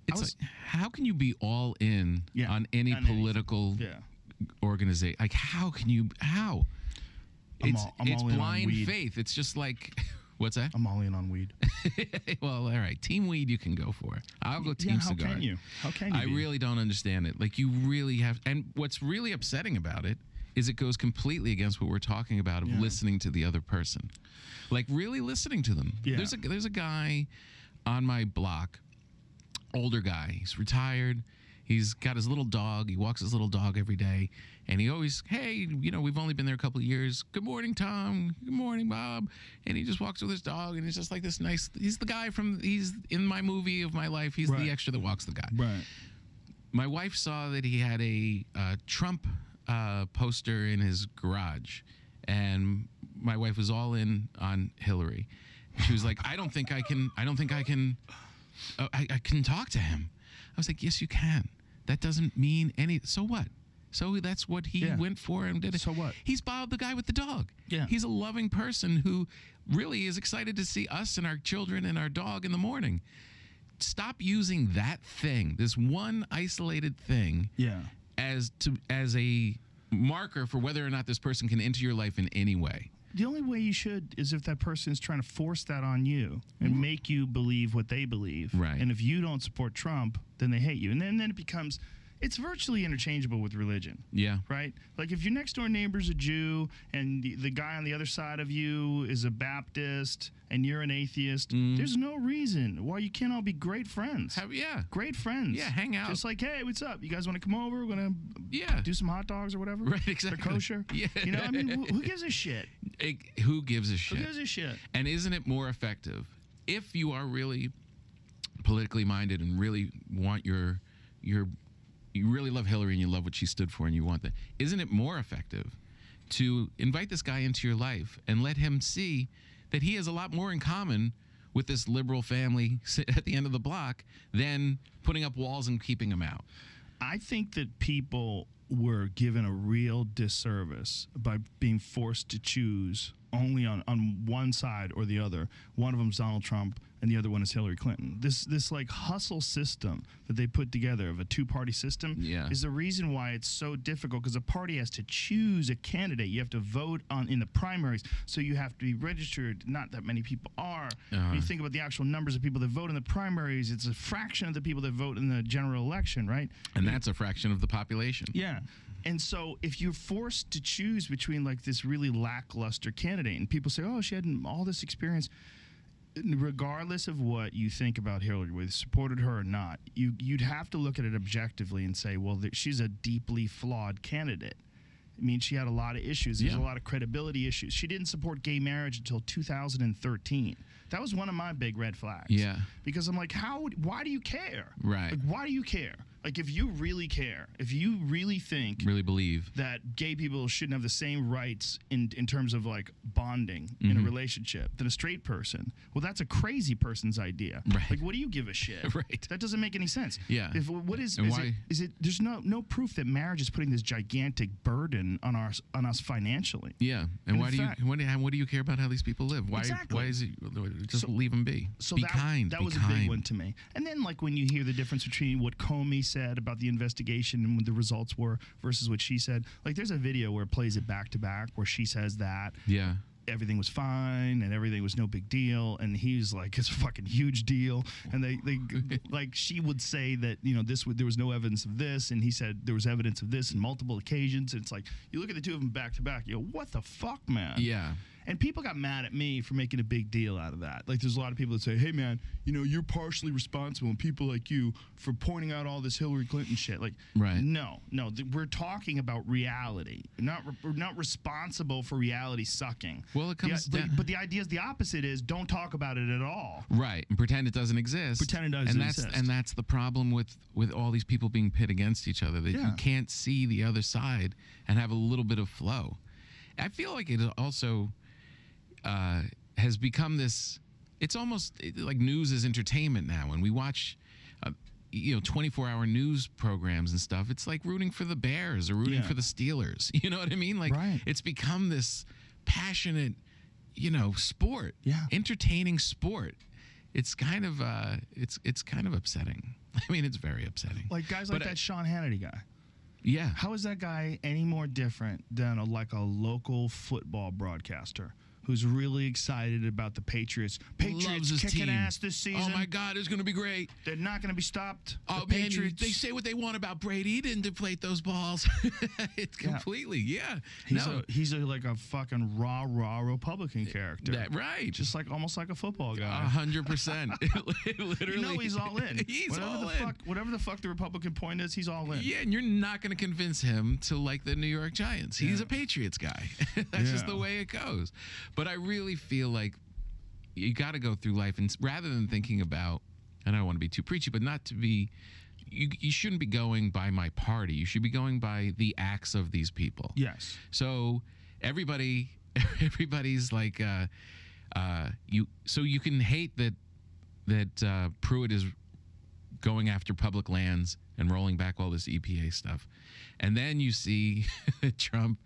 it's how can you be all in on any political organization? Like, how? I'm It's all in on blind weed. faith. It's just like, what's that? I'm all in on weed. Well, all right. Team weed you can go for. I'll go team Yeah, how cigar. can you? How can you? I be? really don't understand it. Like, you really have. And what's really upsetting about it is it goes completely against what we're talking about of listening to the other person. Like, really listening to them. Yeah. There's a guy on my block, older guy. He's retired. He's got his little dog. He walks his little dog every day. And he always, hey, we've only been there a couple of years. Good morning, Tom. Good morning, Bob. And he just walks with his dog. And he's just like this nice, he's the guy he's in my movie of my life. He's the extra that walks the guy. Right. My wife saw that he had a Trump poster in his garage. And my wife was all in on Hillary. She was like, I can talk to him. I was like, yes, you can. That doesn't mean any. So what? So that's what he went for and did it. So what? He's Bob, the guy with the dog. Yeah. He's a loving person who really is excited to see us and our children and our dog in the morning. Stop using that thing, this one isolated thing, as a marker for whether or not this person can enter your life in any way. The only way you should is if that person is trying to force that on you and make you believe what they believe. Right. And if you don't support Trump, then they hate you. And then it becomes, it's virtually interchangeable with religion. Yeah. Right? Like if your next door neighbor's a Jew and the guy on the other side of you is a Baptist and you're an atheist, there's no reason why you can't all be great friends. Great friends. Yeah, hang out. Just like, hey, what's up? You guys want to come over? We're going to do some hot dogs or whatever? Right, exactly. They're kosher. Yeah. You know, I mean, who gives a shit? Who gives a shit? Who gives a shit? And isn't it more effective if you are really politically minded and really want you really love Hillary and you love what she stood for and you want that? Isn't it more effective to invite this guy into your life and let him see that he has a lot more in common with this liberal family at the end of the block than putting up walls and keeping them out? I think that people were given a real disservice by being forced to choose only on one side or the other. One of them is Donald Trump and the other one is Hillary Clinton. This like hustle system that they put together of a two-party system is the reason why it's so difficult, because a party has to choose a candidate. You have to vote in the primaries, so you have to be registered. Not that many people are. When you think about the actual numbers of people that vote in the primaries, it's a fraction of the people that vote in the general election, right? And that's a fraction of the population. Yeah. And so if you're forced to choose between like this really lackluster candidate and people say, oh, she had all this experience, regardless of what you think about Hillary, whether you supported her or not, you'd have to look at it objectively and say, well, she's a deeply flawed candidate. I mean, she had a lot of issues. There's a lot of credibility issues. She didn't support gay marriage until 2013. That was one of my big red flags. Yeah. Because I'm like, why do you care? Right. Like, why do you care? Like, if you really care, if you really think, really believe that gay people shouldn't have the same rights in terms of like bonding in a relationship than a straight person, well, that's a crazy person's idea. Right. Like, what do you give a shit? Right. That doesn't make any sense. Yeah. What is And is why? it? There's no proof that marriage is putting this gigantic burden on us financially. Yeah. And in why fact- what do you care about how these people live? Why Exactly. why is it just leave them be? So Be kind. That be was kind. a big one to me. And then, like, when you hear the difference between what Comey said about the investigation and what the results were versus what she said, like, there's a video where it plays it back to back where she says that Yeah. everything was fine and everything was no big deal, and he's like, it's a fucking huge deal. And they like, she would say that, you know, there was no evidence of this, and he said there was evidence of this in multiple occasions. And it's like, you look at the two of them back to back, you go, what the fuck, man? Yeah. And people got mad at me for making a big deal out of that. Like, there's a lot of people that say, hey, man, you know, you're partially responsible, and people like you, for pointing out all this Hillary Clinton shit. Like, Right. no, we're talking about reality. We're not responsible for reality sucking. Well, it comes down. But the idea is the opposite is don't talk about it at all. Right, and pretend it doesn't exist. Pretend it doesn't exist. And that's the problem with all these people being pit against each other, that you can't see the other side and have a little bit of flow. I feel like it also has become this. It's almost like news is entertainment now. When we watch, 24-hour news programs and stuff, it's like rooting for the Bears or rooting for the Steelers. You know what I mean? Like, it's become this passionate, sport. Yeah. Entertaining sport. It's kind of it's kind of upsetting. I mean, it's very upsetting. Like guys like that Sean Hannity guy. Yeah. How is that guy any more different than like a local football broadcaster who's really excited about the Patriots? Loves Patriots his kicking team. ass this season. Oh my God, it's going to be great. They're not going to be stopped. Oh The man, Patriots. they say what they want about Brady. He didn't deflate those balls. It's completely, He's like a fucking raw Republican character. Right. Just like almost like a football guy. 100%. Literally, You know he's all in. He's whatever all the in. Fuck, whatever the fuck the Republican point is, he's all in. Yeah, and you're not going to convince him to like the New York Giants. He's a Patriots guy. That's just the way it goes. But I really feel like you got to go through life, and rather than thinking about, and I don't want to be too preachy, but not to be, you shouldn't be going by my party. You should be going by the acts of these people. Yes. So everybody's like, so you can hate that Pruitt is going after public lands and rolling back all this EPA stuff, and then you see Trump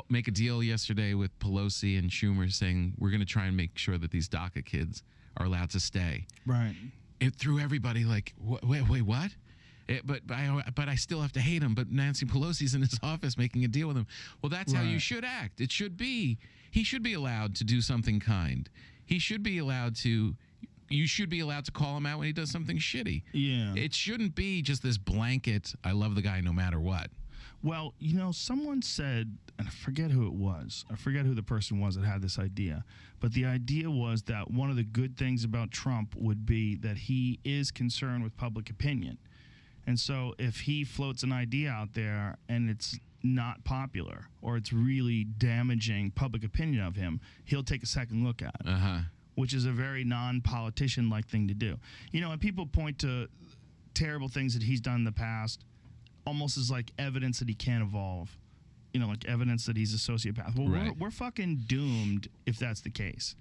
make a deal yesterday with Pelosi and Schumer saying we're going to try and make sure that these DACA kids are allowed to stay. Right. It threw everybody like, wait, what? But I still have to hate him. But Nancy Pelosi's in his office making a deal with him. Well, that's how you should act. It should be. He should be allowed to do something kind. He should be allowed to. You should be allowed to call him out when he does something shitty. Yeah. It shouldn't be just this blanket, I love the guy no matter what. Well, you know, someone said, and I forget who it was. I forget who the person was that had this idea. But the idea was that one of the good things about Trump would be that he is concerned with public opinion. And so if he floats an idea out there and it's not popular or it's really damaging public opinion of him, he'll take a second look at it, which is a very non-politician-like thing to do. You know, and people point to terrible things that he's done in the past almost as like evidence that he can't evolve, you know, like evidence that he's a sociopath. Well, we're fucking doomed if that's the case.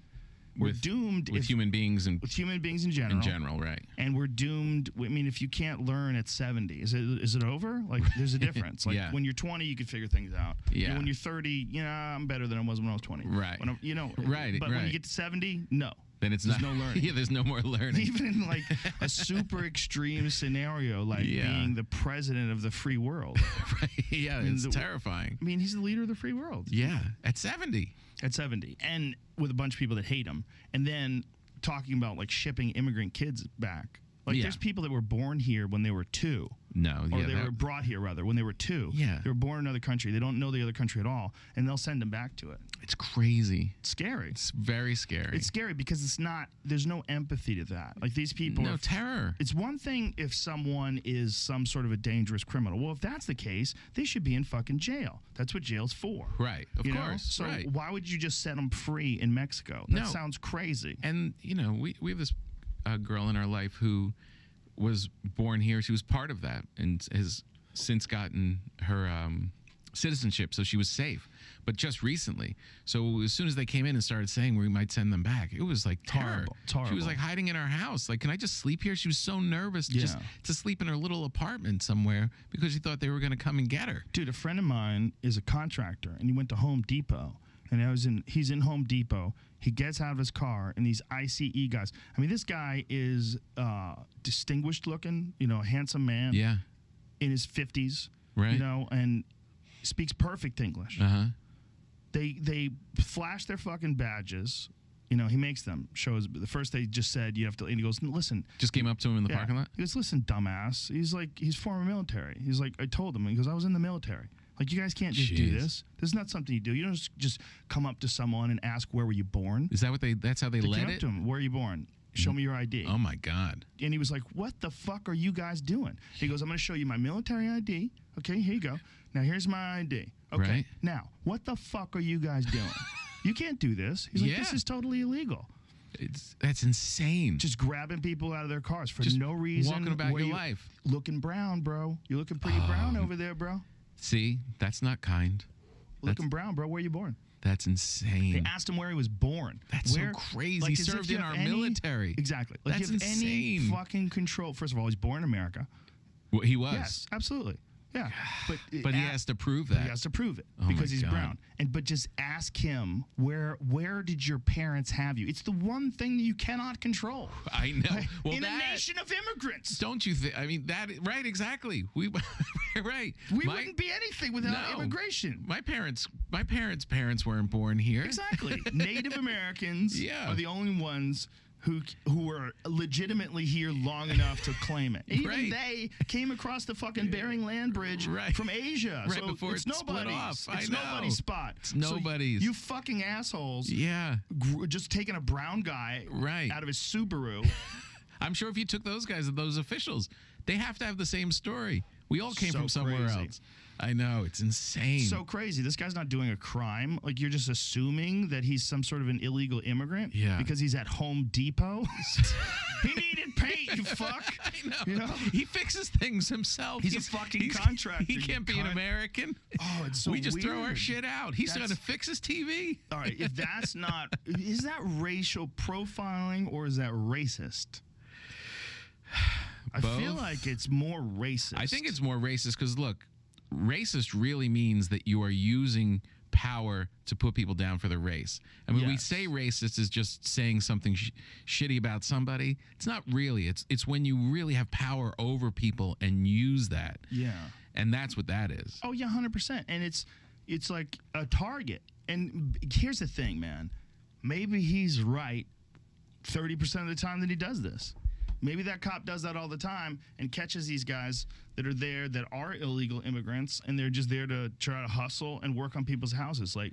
We're doomed with human beings and with human beings in general. In general, right? And we're doomed. I mean, if you can't learn at 70, is it over? Like, there's a difference. Like when you're 20, you can figure things out. Yeah. When you're 30, I'm better than I was when I was 20. Right. When right. But when you get to 70, no. Then there's no learning. Yeah, there's no more learning. Even in like a super extreme scenario, like being the president of the free world. Right. Yeah, it's terrifying. I mean, he's the leader of the free world. Yeah, at 70. At 70. And with a bunch of people that hate him. And then talking about like shipping immigrant kids back. Like there's people that were born here when they were 2. No, or they were brought here rather when they were 2. Yeah, they were born in another country. They don't know the other country at all, and they'll send them back to it. It's crazy. It's scary. It's very scary. It's scary because it's not. There's no empathy to that. Like these people. No terror. It's one thing if someone is some sort of a dangerous criminal. Well, if that's the case, they should be in fucking jail. That's what jail's for. Right. Of course. So right. why would you just set them free in Mexico? That sounds crazy. And we have this girl in our life who was born here. She was part of that and has since gotten her citizenship, so she was safe. But just recently, so as soon as they came in and started saying we might send them back, it was like Terrible. She was like hiding in our house. Like, can I just sleep here? She was so nervous just to sleep in her little apartment somewhere because she thought they were going to come and get her. Dude, a friend of mine is a contractor, and he went to Home Depot. And he's in Home Depot. He gets out of his car, and these ICE guys. I mean, this guy is distinguished looking, a handsome man. Yeah. In his 50s. Right. And speaks perfect English. Uh-huh. They flash their fucking badges. He makes them. The first they just said you have to, and he goes, listen. Just came up to him in the parking lot? He goes, listen, dumbass. He's former military. He's like, I told him. He goes, I was in the military. Like, you guys can't just do this. This is not something you do. You don't just come up to someone and ask, where were you born? Is that that's how they led came it? up to him, where are you born? Show me your ID. Oh, my God. And he was like, what the fuck are you guys doing? He goes, I'm going to show you my military ID. Okay, here you go. Now, here's my ID. Okay, right. Now, what the fuck are you guys doing? You can't do this. He's like, this is totally illegal. That's insane. Just grabbing people out of their cars for just no reason. Walking about your life. Looking brown, bro. You're looking pretty brown over there, bro. See, that's not kind. Looking brown, bro. Where are you born? That's insane. They asked him where he was born. That's so crazy. He served in our military. Exactly. Like, that's you have insane. any fucking control. First of all, he's born in America. Well, he was. Yes, absolutely. Yeah, But he has to prove But that. he has to prove it Oh my because he's God. brown. But just ask him where did your parents have you? It's the one thing that you cannot control. I know. Well, in that, a nation of immigrants, don't you think? I mean, that right? Exactly. We right. we wouldn't be anything without No. immigration. My parents' weren't born here. Exactly. Native Americans Yeah. are the only ones who were legitimately here long enough to claim it. Even Right. they came across the fucking Bering Land Bridge Right. from Asia. Right so before it's it split nobody's. off. I It's know. nobody's spot. It's nobody's. So you fucking assholes. Yeah. Just taking a brown guy Right. out of his Subaru. I'm sure if you took those guys, those officials, they have to have the same story. We all came So from somewhere crazy. else. I know. It's insane. So crazy. This guy's not doing a crime. Like, you're just assuming that he's some sort of an illegal immigrant. Yeah. Because he's at Home Depot. He needed paint, you fuck. I know. You know? He fixes things himself. He's a fucking contractor, He can't be an American. Oh, it's so We just throw our weird. shit out. He's got to That's- fix his TV. All right, if that's not, is that racial profiling or is that racist? I feel Both. like it's more racist. I think it's more racist because, look, racist really means that you are using power to put people down for their race. I mean, we Yes. say racist is just saying something shitty about somebody. It's not really. It's when you really have power over people and use that. Yeah. And that's what that is. Oh yeah, 100%. And it's like a target. And here's the thing, man. Maybe he's right 30% of the time that he does this. Maybe that cop does that all the time and catches these guys that are there that are illegal immigrants and they're just there to try to hustle and work on people's houses. Like,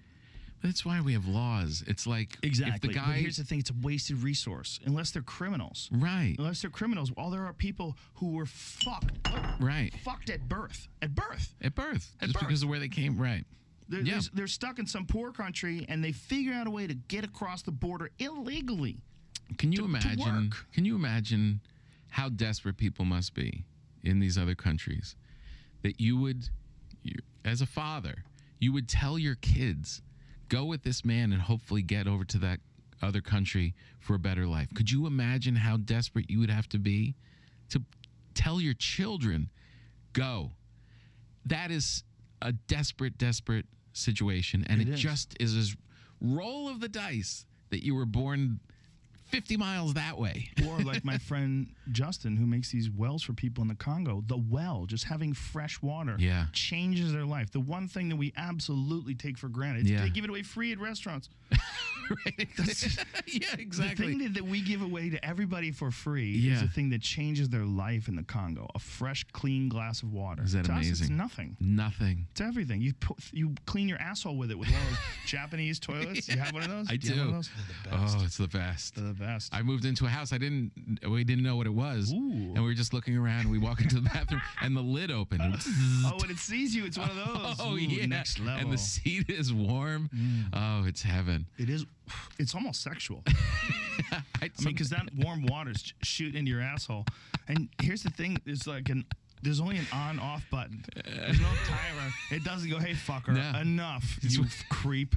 That's why we have laws. It's like exactly. if the guy, But here's the thing: it's a wasted resource unless they're criminals. right, Unless they're criminals, all there are people who were fucked right, fucked at birth. At birth. at birth, At just birth. because of where they came, right? Yeah. They're stuck in some poor country and they figure out a way to get across the border illegally. Can you to imagine? work. Can you imagine how desperate people must be in these other countries that as a father, you would tell your kids, go with this man and hopefully get over to that other country for a better life. Could you imagine how desperate you would have to be to tell your children, go? That is a desperate, desperate situation. And It it is. just is a roll of the dice that you were born 50 miles that way. Or like my friend Justin, who makes these wells for people in the Congo. The well, just having fresh water, Yeah. changes their life. The one thing that we absolutely take for granted. Yeah. They give it away free at restaurants. Right. Yeah, The exactly. thing that we give away to everybody for free is Yeah. the thing that changes their life in the Congo. A fresh, clean glass of water. Is that To us, it's amazing? nothing. Nothing. It's everything. You clean your asshole with it with one of those Japanese toilets. You have one of those? I Do you have one do. of those? They're the best. Oh, it's the best. They're the best. I moved into a house. We didn't know what it was. Ooh. And we were just looking around and we walk into the bathroom and the lid opened. Oh, when it sees you, it's one of those. Oh, Ooh, yeah. Next level. And the seat is warm. Oh, it's heaven. It is. It's almost sexual. I I mean, because that warm water's shooting into your asshole. And here's the thing: there's only an on-off button. There's no timer. It doesn't go, "Hey, fucker, No. enough, you creep."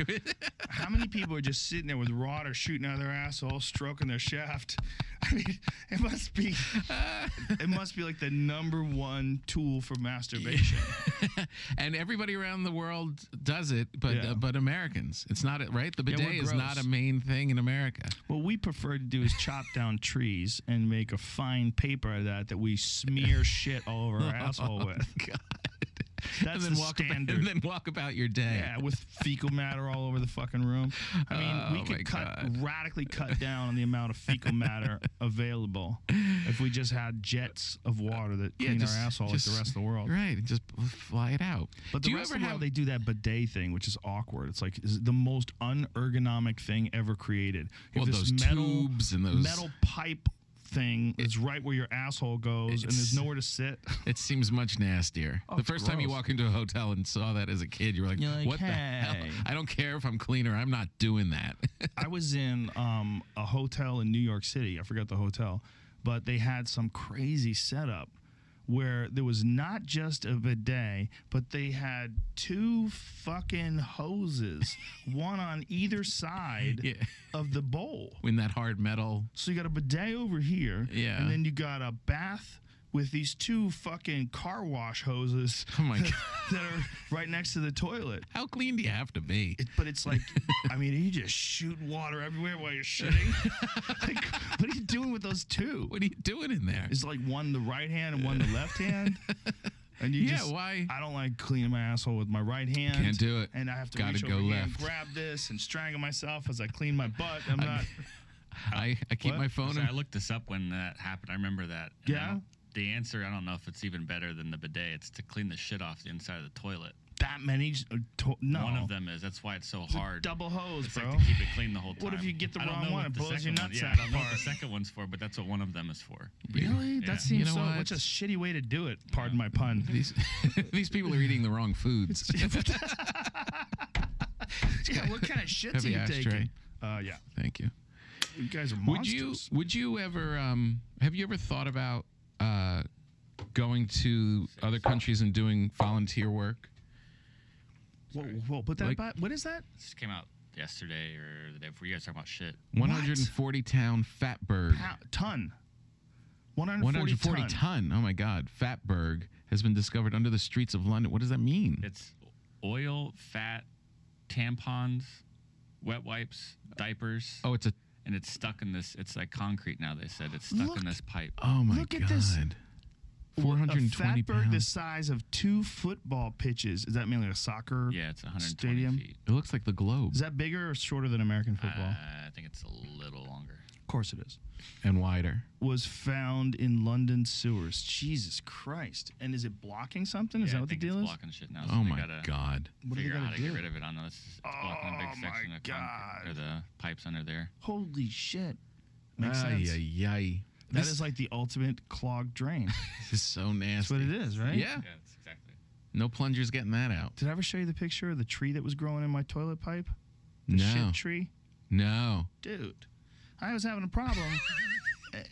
How many people are just sitting there with water shooting out of their asshole, stroking their shaft? I mean, it must be like the #1 tool for masturbation. And everybody around the world does it, but Yeah. but Americans. It's not right. The Yeah, bidet we're is not gross. a main thing in America. What we prefer to do is chop down trees and make a fine paper out of that we smear shit all over our asshole with. God. That's the standard. and then walk about your day. Yeah, with fecal matter all over the fucking room. I mean, we Oh, could my radically cut down on the amount of fecal matter available if we just had jets of water that clean our asshole like the rest of the world. Right, and just fly it out. But Do the you rest ever of the have world, they do that bidet thing, which is awkward. It's like is the most unergonomic thing ever created. You well, have this those tubes and those metal pipe thing is right where your asshole goes, and there's nowhere to sit. It seems much nastier. Oh, The it's first time you gross. walk into a hotel and saw that as a kid, you were like, You're like, what the hell? "Hey." I don't care if I'm cleaner. I'm not doing that. I was in a hotel in New York City. I forgot the hotel, but they had some crazy setup where there was not just a bidet, but they had 2 fucking hoses, one on either side Yeah. of the bowl. In that hard metal. So you got a bidet over here, Yeah. and then you got a bath with these 2 fucking car wash hoses Oh my God. that are right next to the toilet. How clean do you have to be? But it's like, I mean, you just shoot water everywhere while you're shitting. Like, what are you doing with those 2? What are you doing in there? It's like one the right hand and one the left hand. And you just, why? I don't like cleaning my asshole with my right hand. Can't do it. And I have to Gotta reach go over here and left. grab this and strangle myself as I clean my butt. I'm not. I keep What? my phone So in. I looked this up when that happened. I remember that. And Yeah? The answer, I don't know if it's even better than the bidet. It's to clean the shit off the inside of the toilet. That many? No. One of them is. That's why it's so It's a hard. double hose, It's bro. like to keep it clean the whole time. What if you get the I don't wrong know one? what It the blows your second one- nutsack Yeah, I don't know what apart. the second one's for, but that's what one of them is for. Really? Yeah. That seems You know so. what? What's a shitty way to do it? Pardon my pun. These people are eating the wrong foods. Yeah, what kind of shits are Heavy you ashtray. taking? Yeah. Thank you. You guys are Would you monsters. would you ever have you ever thought about going to other countries and doing volunteer work? Whoa, put that Like- back. What is that? This came out yesterday or the day before. You guys talking about shit. 140 town fatberg. Ton. 140 ton. Oh my God. Fatberg has been discovered under the streets of London. What does that mean? It's oil, fat, tampons, wet wipes, diapers. Oh, it's a. And it's stuck in this. It's like concrete now. They said it's stuck in this pipe. Oh my Look God. at this. 420 a fatberg the pounds. size of 2 football pitches. Does that mean like a soccer Yeah, it's 120 stadium? feet. It looks like the globe Is that bigger or shorter than American football? I think it's a little longer. Of course it is. and wider. Was found in London sewers. Jesus Christ. And is it blocking something? Is Yeah, that I what the think deal it's is? blocking shit now. Oh they my gotta God. What do they figure out gotta how to do? get rid of it. I know it's blocking a big Oh section my of concrete or God. the pipes under there. Holy shit. Makes Ay, sense. ay, ay. That This is like the ultimate clogged drain. is so nasty. That's what it is, right? Yeah. Yeah, that's exactly. No plungers getting that out. Did I ever show you the picture of the tree that was growing in my toilet pipe? The No. shit tree? No. Dude, I was having a problem.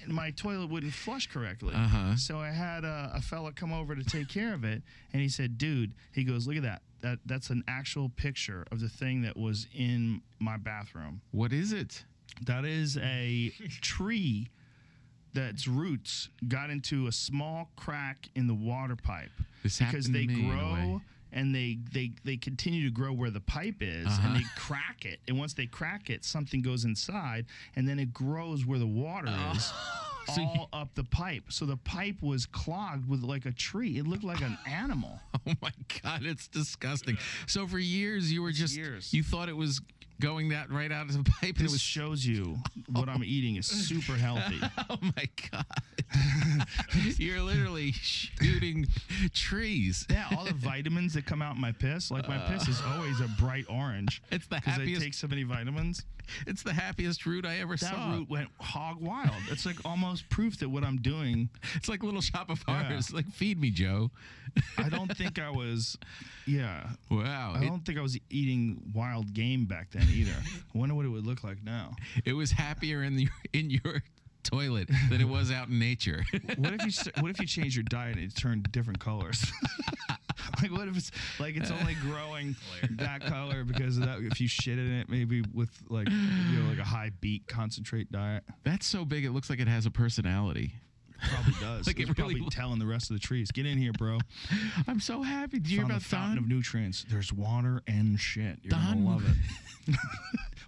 And my toilet wouldn't flush correctly. Uh-huh. So I had a fella come over to take care of it, and he said, dude, he goes, look at that. That's an actual picture of the thing that was in my bathroom. What is it? That is a tree that's roots got into a small crack in the water pipe. This Because happened they to me in a grow way. and they continue to grow where the pipe is, Uh-huh. and they crack it. And once they crack it, something goes inside, and then it grows where the water is. So all up the pipe. So the pipe was clogged with like a tree. It looked like an animal. Oh my God, it's disgusting. So for years you were just years. you thought it was going that right out of the pipe and it This was shows you what I'm eating is super healthy. oh my God. You're literally shooting trees. Yeah, all the vitamins that come out in my piss, like my piss is always a bright orange. It's the Because I happiest take so many vitamins. it's the happiest root I ever That saw. root went hog wild. It's like almost proof that what I'm doing. It's like Little Shop of Yeah. Horrors. Like feed me, Joe. I don't think I was. Yeah, Wow. I don't think I was eating wild game back then either. I wonder what it would look like now. It was happier in your toilet than it was out in nature. What if you change your diet and it turned different colors? Like what if it's like it's only growing that color because of that? If you shit in it, maybe with like like a high beet concentrate diet, That's so big it looks like it has a personality. probably does. Like, It's it probably really- telling the rest of the trees, get in here, bro. I'm so happy. Did you hear Found about the fountain Don? of nutrients. There's water and shit. You're Don- gonna love it.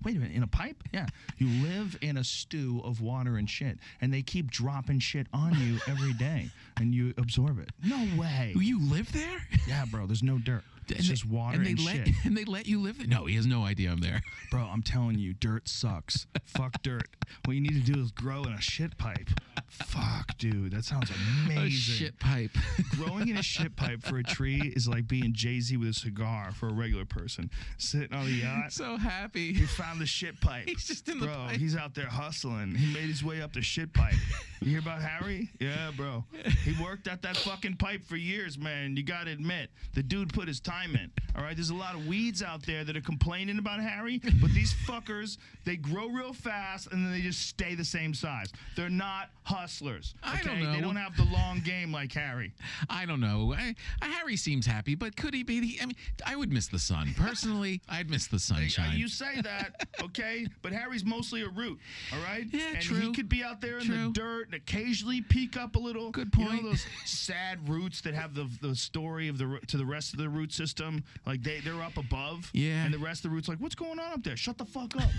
Wait a minute, in a pipe? Yeah. You live in a stew of water and shit, and they keep dropping shit on you every day, and you absorb it. No way. You live there? Yeah, bro. There's no dirt. It's just water and let shit. and they let you live there. No, he has no idea I'm there. Bro, I'm telling you, dirt sucks. Fuck dirt. What you need to do is grow in a shit pipe. Fuck, dude. That sounds amazing. A shit pipe. Growing in a shit pipe for a tree is like being Jay-Z with a cigar for a regular person. Sitting on the yacht. So happy. He found the shit pipe. He's just in the bro, pipe. he's out there hustling. He made his way up the shit pipe. You hear about Harry? Yeah, bro. He worked at that fucking pipe for years, man. You gotta admit, the dude put his time in. All right, there's a lot of weeds out there that are complaining about Harry, but these fuckers, they grow real fast and then they just stay the same size. They're not hustlers. I don't know. They don't have the long game like Harry. I don't know. Harry seems happy, but could he be? I mean, I would miss the sun. Personally, I'd miss the sunshine. You say that, okay? But Harry's mostly a root, all right? Yeah, and true. he could be out there in the dirt and occasionally peek up a little. Good point. You know those sad roots that have the story of to the rest of the root system? Like they're up above. Yeah. And the rest of the roots like, what's going on up there? Shut the fuck up.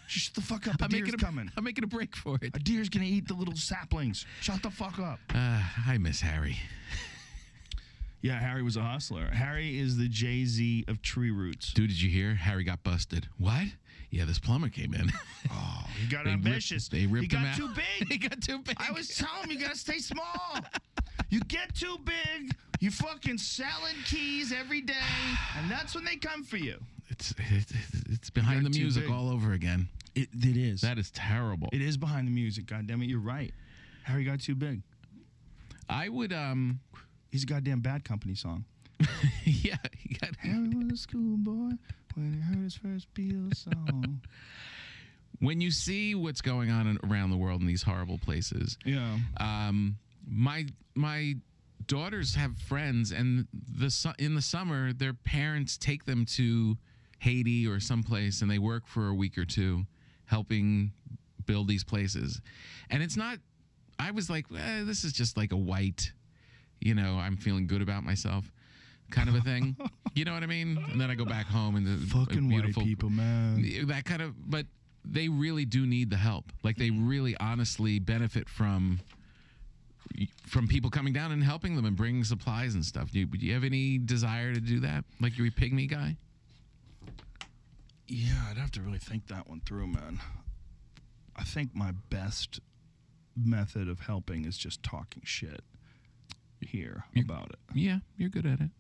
Shut the fuck up. A deer's coming. I'm making a break for it. A deer's going to eat the little saplings. Shut the fuck up. I miss Harry. Yeah, Harry was a hustler. Harry is the Jay-Z of tree roots. Dude, did you hear? Harry got busted. What? Yeah, this plumber came in. Oh, he got ambitious. They ripped him out. He got too big. He got too big. I was telling him you got to stay small. You get too big, you fucking selling keys every day, and that's when they come for you. It's behind the music all over again. It is. That is terrible. It is behind the music. God damn it, you're right. Harry got too big. I would He's a goddamn Bad Company song. yeah, he got Harry was a schoolboy when he heard his first Beatles song. When you see what's going on around the world in these horrible places, Yeah. My daughters have friends, and in the summer, their parents take them to Haiti or someplace, and they work for a week or two, helping build these places. And it's not. I was like, this is just like a white, I'm feeling good about myself, kind of a thing. You know what I mean? And then I go back home and the fucking beautiful white people, man. That kind of. But they really do need the help. Like they really, honestly benefit from people coming down and helping them and bringing supplies and stuff. Do you have any desire to do that? Like you're a pygmy guy? Yeah, I'd have to really think that one through, man. I think my best method of helping is just talking shit here about it. Yeah, you're good at it.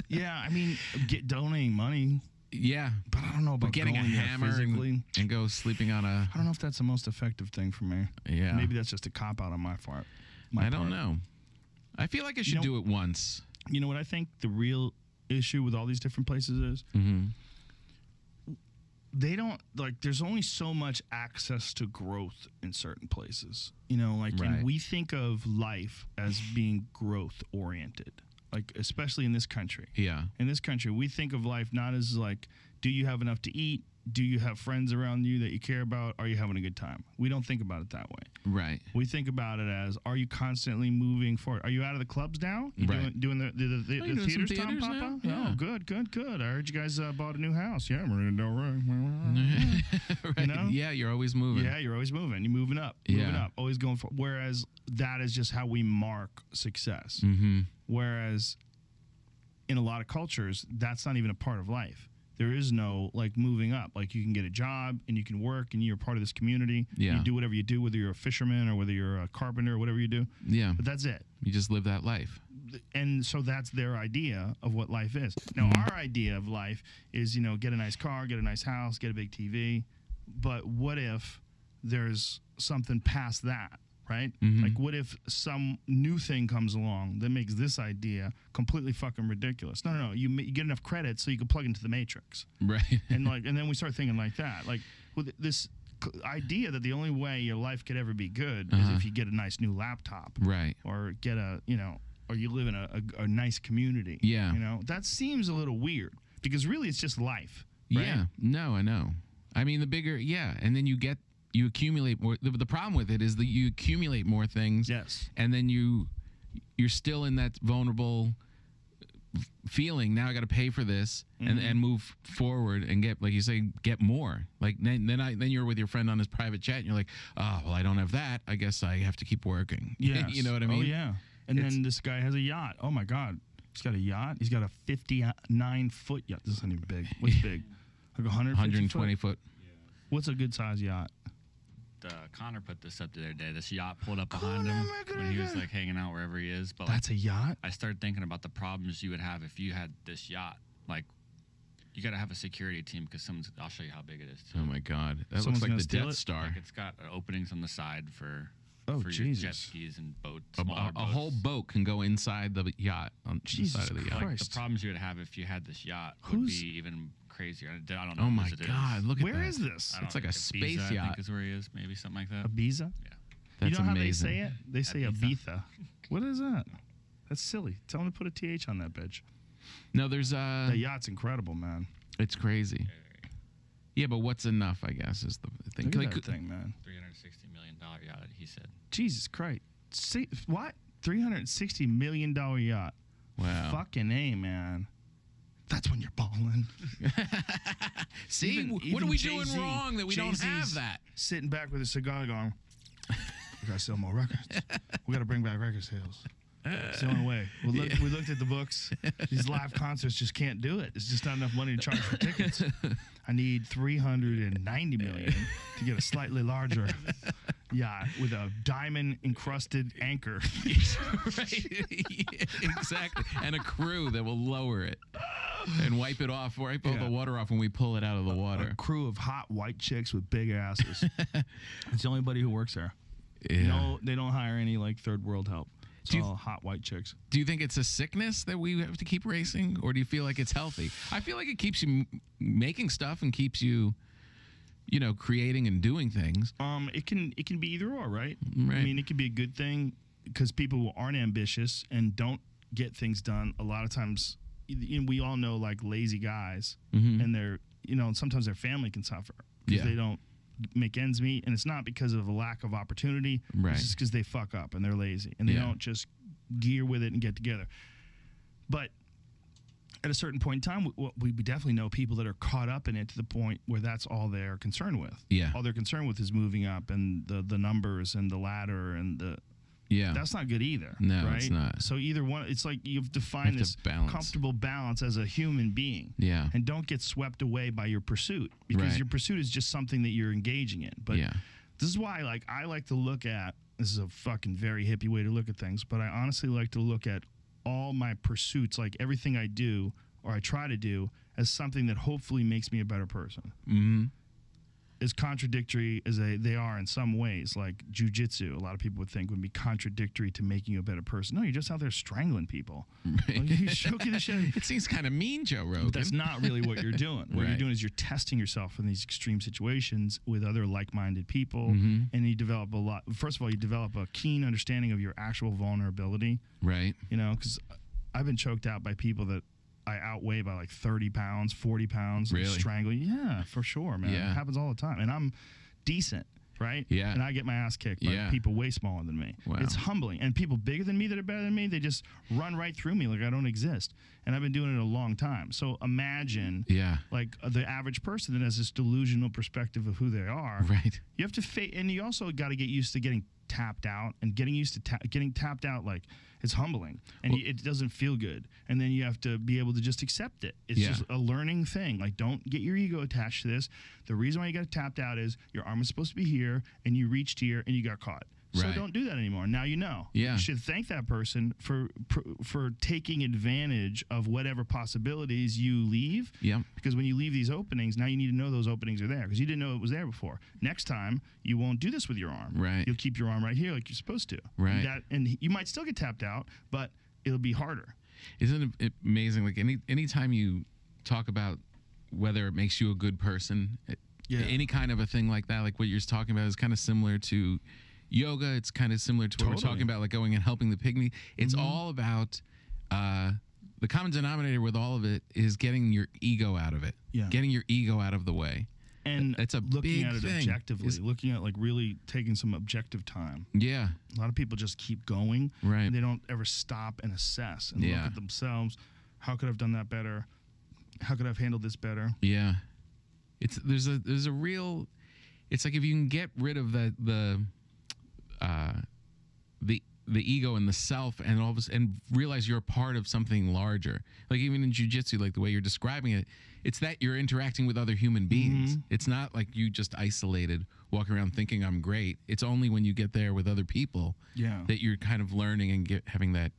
Yeah, I mean, donating money. Yeah, but I don't know about getting a hammer and go sleeping on a. I don't know if that's the most effective thing for me. Yeah, maybe that's just a cop out on my part. I don't know. I feel like I should do it once. You know what I think the real issue with all these different places is? Mm-hmm. They don't there's only so much access to growth in certain places. And we think of life as being growth oriented. Like, especially in this country. Yeah. In this country, we think of life not as like, do you have enough to eat? Do you have friends around you that you care about? Are you having a good time? We don't think about it that way. Right. We think about it as, are you constantly moving forward? Are you out of the clubs now? You doing the theaters, Tom Papa? Yeah. Oh, good. I heard you guys bought a new house. Yeah, we're going to do right. Right. Yeah, you're always moving. Yeah, you're always moving. You're moving up. Moving up. Always going forward. Whereas that is just how we mark success. Mm-hmm. Whereas in a lot of cultures, that's not even a part of life. There is no moving up. Like, you can get a job and you can work and you're part of this community. Yeah. You do whatever you do, whether you're a fisherman or whether you're a carpenter or whatever you do. Yeah. But that's it. You just live that life. And so that's their idea of what life is. Now, our idea of life is, get a nice car, get a nice house, get a big TV. But what if there's something past that? Right? Mm-hmm. Like, what if some new thing comes along that makes this idea completely fucking ridiculous? No. You get enough credit so you can plug into the Matrix. Right. and then we start thinking like that. Like, with this idea that the only way your life could ever be good is if you get a nice new laptop. Right. Or get or you live in a nice community. Yeah. That seems a little weird because really it's just life. Right? Yeah. No, I know. I mean, the bigger, and then you accumulate more. The problem with it is that you accumulate more things. Yes. And then you're still in that vulnerable feeling. Now I got to pay for this and move forward and get, like you say, get more. Like then you're with your friend on his private jet and you're like, oh, well, I don't have that. I guess I have to keep working. Yes. You know what I mean? Oh, yeah. And then this guy has a yacht. Oh, my God. He's got a yacht. He's got a 59-foot yacht. This isn't even big. What's big? Like 120 foot. What's a good size yacht? Connor put this up the other day. This yacht pulled up behind him when he was hanging out wherever he is. But that's a yacht? I started thinking about the problems you would have if you had this yacht. Like, you got to have a security team because I'll show you how big it is. Too. Oh my God, that Someone's looks like the steal Death it? Star. Like, it's got openings on the side for. Oh, for your jet Jesus. skis and boats. A whole boat can go inside the yacht on Jesus the side of the yacht. Like, the Christ. problems you would have if you had this yacht would Who's- be even crazier. I don't know. Oh my what it God! is. Look at Where that. is this? I don't It's like know, a space Ibiza, I yacht. think is where he is. Maybe something like that. Ibiza? Yeah. That's you know how amazing. they say it? They say Ibiza. Ibiza. What is that? That's silly. Tell them to put a TH on that bitch. No, there's That yacht's incredible, man. It's crazy. Yeah, but what's enough? I guess is the thing. Look at Like, that thing, man. $360 million yacht. He said. Jesus Christ. See, what? $360 million yacht. Wow. Fucking A, man. That's when you're balling. See, Even- what even are we doing Jay-Z wrong that we don't have Jay-Z's that? Sitting back with a cigar going, we got to sell more records. We got to bring back record sales. It's the only way. We looked at the books. These live concerts just can't do it. It's just not enough money to charge for tickets. I need $390 million to get a slightly larger yacht with a diamond encrusted anchor. Right. Yeah, exactly. And a crew that will lower it and wipe it off, wipe all Yeah. the water off when we pull it out of the water. A crew of hot white chicks with big asses. It's the only buddy who works there. Yeah. No, they don't hire any like third world help. It's Do you- all hot white chicks. Do you think it's a sickness that we have to keep racing, or do you feel like it's healthy? I feel like it keeps you making stuff and keeps you, creating and doing things. It can be either or, right? Right. I mean, it can be a good thing because people who aren't ambitious and don't get things done a lot of times. We all know like lazy guys, and they're sometimes their family can suffer because Yeah. they don't make ends meet, and it's not because of a lack of opportunity. Right. It's just because they fuck up and they're lazy and they Yeah. don't just gear with it and get together. But at a certain point in time, we definitely know people that are caught up in it to the point where that's all they're concerned with. Yeah. All they're concerned with is moving up and the numbers and the ladder and the. Yeah. That's not good either. No, right? it's not. So either one, it's like you have to You find have to this balance. comfortable balance as a human being. Yeah. And don't get swept away by your pursuit because Right. your pursuit is just something that you're engaging in. But Yeah. this is why I like to look at, this is a fucking very hippie way to look at things, but I honestly like to look at all my pursuits, like everything I do or I try to do, as something that hopefully makes me a better person. Mm-hmm. As contradictory as they are in some ways, like jujitsu, a lot of people would think would be contradictory to making you a better person. No, you're just out there strangling people. Like, you're choking the shit. It seems kind of mean, Joe Rogan. But that's not really what you're doing. What you're Right. doing is you're testing yourself in these extreme situations with other like-minded people, Mhm. and you develop First of all, you develop a keen understanding of your actual vulnerability. Right. Because I've been choked out by people that I outweigh by like 30 pounds, 40 pounds. Really? Strangling. Yeah, for sure, man. Yeah. It happens all the time. And I'm decent, right? Yeah. And I get my ass kicked by Yeah. people way smaller than me. Wow. It's humbling. And people bigger than me that are better than me, they just run right through me like I don't exist. And I've been doing it a long time. So imagine Yeah. like the average person that has this delusional perspective of who they are. Right. You have to and you also got to get used to getting tapped out, and getting used to getting tapped out, like it's humbling and it doesn't feel good, and then you have to be able to just accept it. It's Yeah. just a learning thing. Like, don't get your ego attached to this. The reason why you got tapped out is your arm is supposed to be here and you reached here and you got caught. So Right. don't do that anymore. Now you know. Yeah. You should thank that person for taking advantage of whatever possibilities you leave. Yep. Because when you leave these openings, now you need to know those openings are there because you didn't know it was there before. Next time, you won't do this with your arm. Right. You'll keep your arm right here like you're supposed to. Right. And you might still get tapped out, but it'll be harder. Isn't it amazing? Like anytime you talk about whether it makes you a good person, Yeah. any kind of a thing like that, like what you're talking about, is kind of similar to yoga. It's kind of similar to what we're Totally. talking about, like going and helping the pygmy. It's all about the common denominator with all of it is getting your ego out of it. Yeah. Getting your ego out of the way. And It's a looking big at it thing. objectively, looking at like really taking some objective time. Yeah. A lot of people just keep going. Right. And they don't ever stop and assess and look Yeah. at themselves. How could I have done that better? How could I have handled this better? Yeah, there's a real. It's like if you can get rid of the ego and the self, and all of and realize you're a part of something larger. Like even in jiu-jitsu, like the way you're describing it, it's that you're interacting with other human beings. It's not like you just isolated, walking around thinking I'm great. It's only when you get there with other people Yeah. that you're kind of learning and having that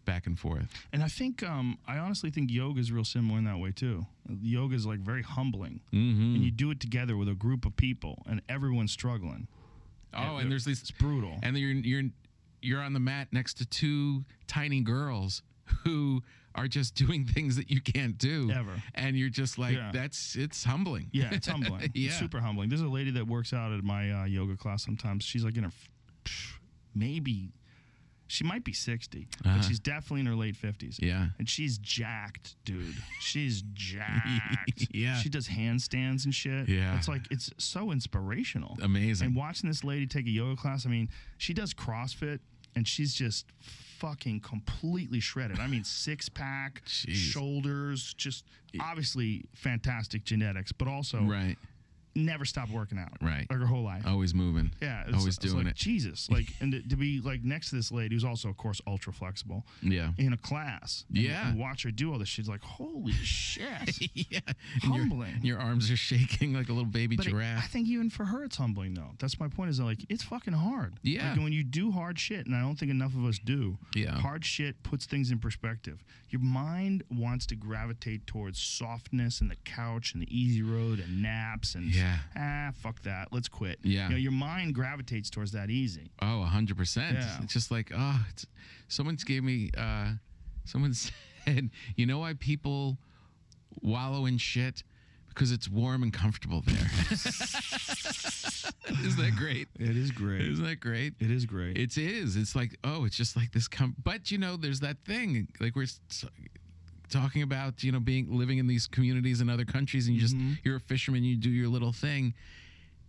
back and forth. And I think, I honestly think yoga is real similar in that way too. Yoga is like very humbling. Mm-hmm. And you do it together with a group of people and everyone's struggling. Oh, and there's these. It's brutal. And then you're on the mat next to two tiny girls who are just doing things that you can't do Ever. And you're just like, Yeah. it's humbling. Yeah, it's humbling. Yeah. It's super humbling. There's a lady that works out at my yoga class sometimes. She's like in her, maybe, she might be 60, but she's definitely in her late 50s. Yeah. And she's jacked, dude. She's jacked. Yeah. She does handstands and shit. Yeah. It's like, it's so inspirational. Amazing. And watching this lady take a yoga class, I mean, she does CrossFit, and she's just fucking completely shredded. I mean, six-pack, Jeez. shoulders, just obviously fantastic genetics, but also Right. never stopped working out. Right. Like her whole life. Always moving. Yeah. Always it's doing like, it. Jesus. Like, and to be like next to this lady who's also, of course, ultra flexible Yeah. in a class. Yeah. And watch her do all this shit. Like, holy shit. Yeah. Humbling. And your arms are shaking like a little baby But I giraffe. think even for her, it's humbling, though. That's my point, is that, like, it's fucking hard. Yeah. Like, when you do hard shit, and I don't think enough of us do, Yeah. hard shit puts things in perspective. Your mind wants to gravitate towards softness and the couch and the easy road and naps and, fuck that. Let's quit. Yeah. You know, your mind gravitates towards that easy. Oh, 100%. Yeah. It's just like, someone's gave me, someone said, you know why people wallow in shit? Because it's warm and comfortable there. Isn't that great? It is great. Isn't that great? It is great. It is. It's like, it's just like this. But, you know, there's that thing, like we're talking about, you know, living in these communities in other countries, and you're a fisherman, you do your little thing.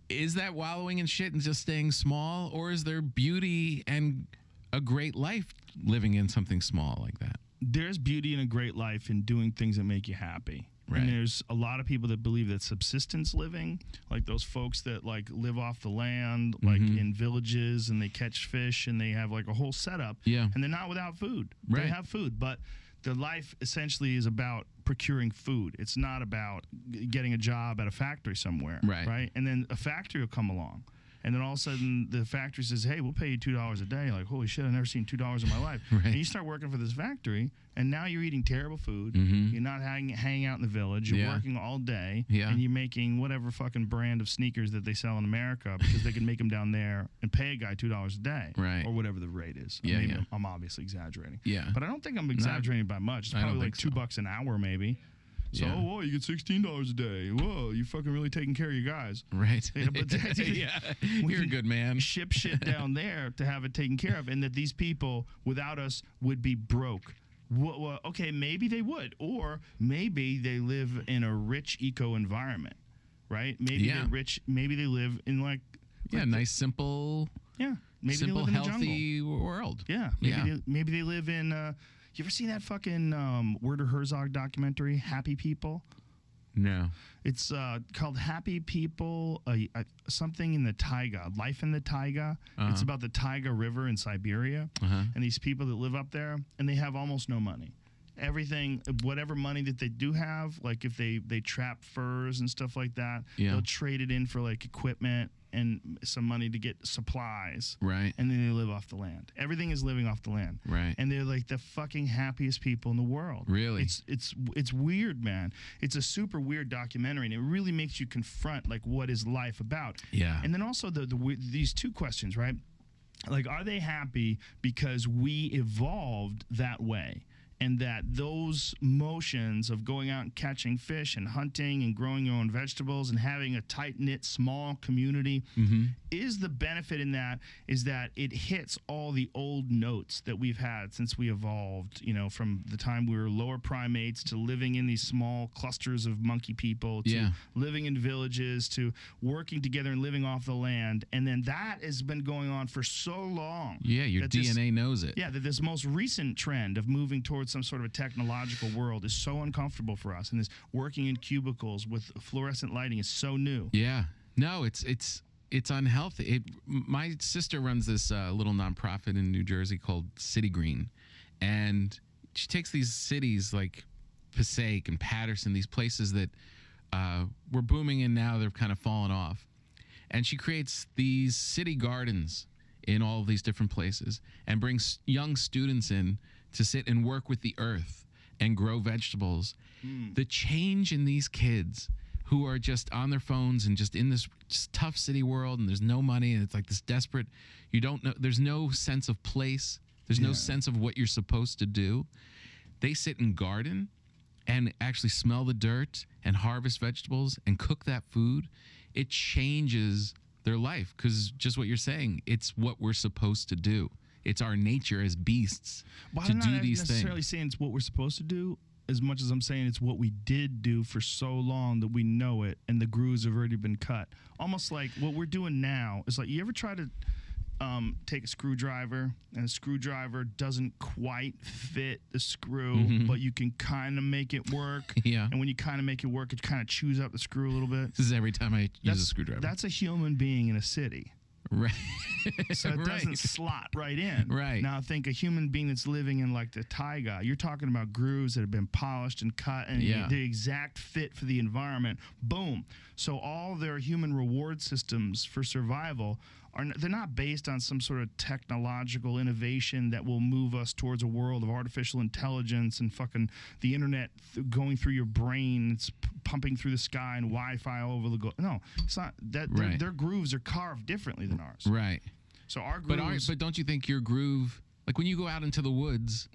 Is that wallowing in shit and just staying small, or is there beauty and a great life living in something small like that? There's beauty in a great life in doing things that make you happy. Right. And there's a lot of people that believe that subsistence living, like those folks that like live off the land, like in villages, and they catch fish and they have like a whole setup. Yeah. And they're not without food. Right. They have food, but their life essentially is about procuring food. It's not about getting a job at a factory somewhere. Right. Right. And then a factory will come along. And then all of a sudden, the factory says, hey, we'll pay you $2 a day. Like, holy shit, I've never seen $2 in my life. Right. And you start working for this factory, and now you're eating terrible food. You're not hanging out in the village. You're working all day. Yeah. And you're making whatever fucking brand of sneakers that they sell in America, because they can make them down there and pay a guy $2 a day. Right. Or whatever the rate is. Yeah, Maybe yeah. I'm obviously exaggerating. Yeah. But I don't think I'm exaggerating by much. It's I don't probably like think so. $2 an hour, maybe. So, Yeah. whoa, you get $16 a day. Whoa, you fucking really taking care of your guys. Right. Yeah, but Yeah. You're a good man. Ship shit down there to have it taken care of, and that these people without us would be broke. Well, okay, maybe they would, or maybe they live in a rich eco environment, right? Maybe Yeah. they're rich. Maybe they live in like Nice, simple, maybe they simple, live in the jungle. healthy world. Yeah, maybe they live in. You ever seen that fucking Werner Herzog documentary, Happy People? No. It's called Happy People, something in the taiga, Life in the Taiga. It's about the Taiga River in Siberia, and these people that live up there, and they have almost no money. Everything, whatever money that they do have, like if they trap furs and stuff like that, they'll trade it in for like equipment and some money to get supplies. Right. And then they live off the land. Everything is living off the land. Right. And they're like the fucking happiest people in the world. Really? It's weird, man. It's a super weird documentary, and it really makes you confront like what is life about. Yeah. And then also these two questions, right? Like, are they happy because we evolved that way? And that those motions of going out and catching fish and hunting and growing your own vegetables and having a tight-knit, small community, is the benefit in that is that it hits all the old notes that we've had since we evolved, you know, from the time we were lower primates to living in these small clusters of monkey people to living in villages to working together and living off the land. And then that has been going on for so long. Yeah, your that DNA knows it. Yeah, that this most recent trend of moving towards some sort of a technological world is so uncomfortable for us, and this working in cubicles with fluorescent lighting is so new. Yeah. No, it's unhealthy. My sister runs this little nonprofit in New Jersey called City Green, and she takes these cities like Passaic and Patterson, these places that were booming and now they're kind of fallen off, and she creates these city gardens in all of these different places and brings young students in to sit and work with the earth and grow vegetables. The change in these kids who are just on their phones and just in this just tough city world, and there's no money, and it's like this desperate, you don't know, there's no sense of place, there's no sense of what you're supposed to do. They sit and garden and actually smell the dirt and harvest vegetables and cook that food. It changes their life, because just what you're saying, it's what we're supposed to do. It's our nature as beasts to do these things. I'm not necessarily saying it's what we're supposed to do, as much as I'm saying it's what we did do for so long that we know it, and the grooves have already been cut. Almost like what we're doing now is like, you ever try to take a screwdriver, and a screwdriver doesn't quite fit the screw, but you can kind of make it work. Yeah. And when you kind of make it work, it kind of chews up the screw a little bit. This is every time I use a screwdriver. That's a human being in a city. Right. So it doesn't slot right in. Right. Now think a human being that's living in like the taiga, you're talking about grooves that have been polished and cut and the exact fit for the environment. Boom. So all their human reward systems for survival they're not based on some sort of technological innovation that will move us towards a world of artificial intelligence and fucking the internet going through your brain, it's pumping through the sky and Wi-Fi all over the globe. No, it's not that. Their grooves are carved differently than ours. Right. So our grooves. But don't you think your groove, like when you go out into the woods,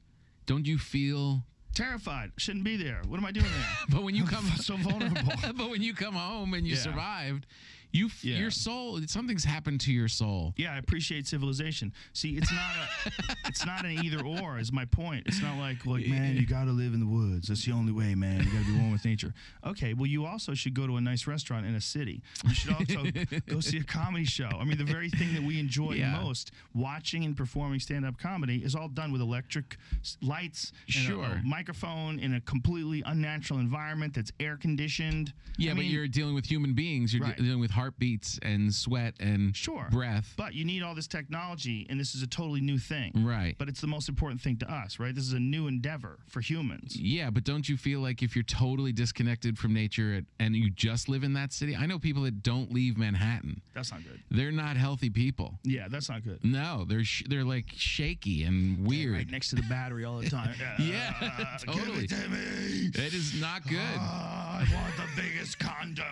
don't you feel terrified? Shouldn't be there. What am I doing there? But when you come so vulnerable. But when you come home and you survived, your soul, something's happened to your soul. Yeah, I appreciate civilization. See, it's not an either or is my point. It's not like man, you got to live in the woods. That's the only way, man. You got to be one with nature. Okay, well, you also should go to a nice restaurant in a city. You should also go see a comedy show. I mean, the very thing that we enjoy most, watching and performing stand-up comedy, is all done with electric lights and a microphone in a completely unnatural environment that's air-conditioned. Yeah, but you're dealing with human beings. You're dealing with heartbeats and sweat and breath. But you need all this technology, and this is a totally new thing. Right. But it's the most important thing to us, right? This is a new endeavor for humans. Yeah, but don't you feel like if you're totally disconnected from nature and you just live in that city? I know people that don't leave Manhattan. That's not good. They're not healthy people. Yeah, that's not good. No, they're like shaky and weird. Right next to the battery all the time. Yeah, totally. Give it to me. It is not good. I want the biggest condo.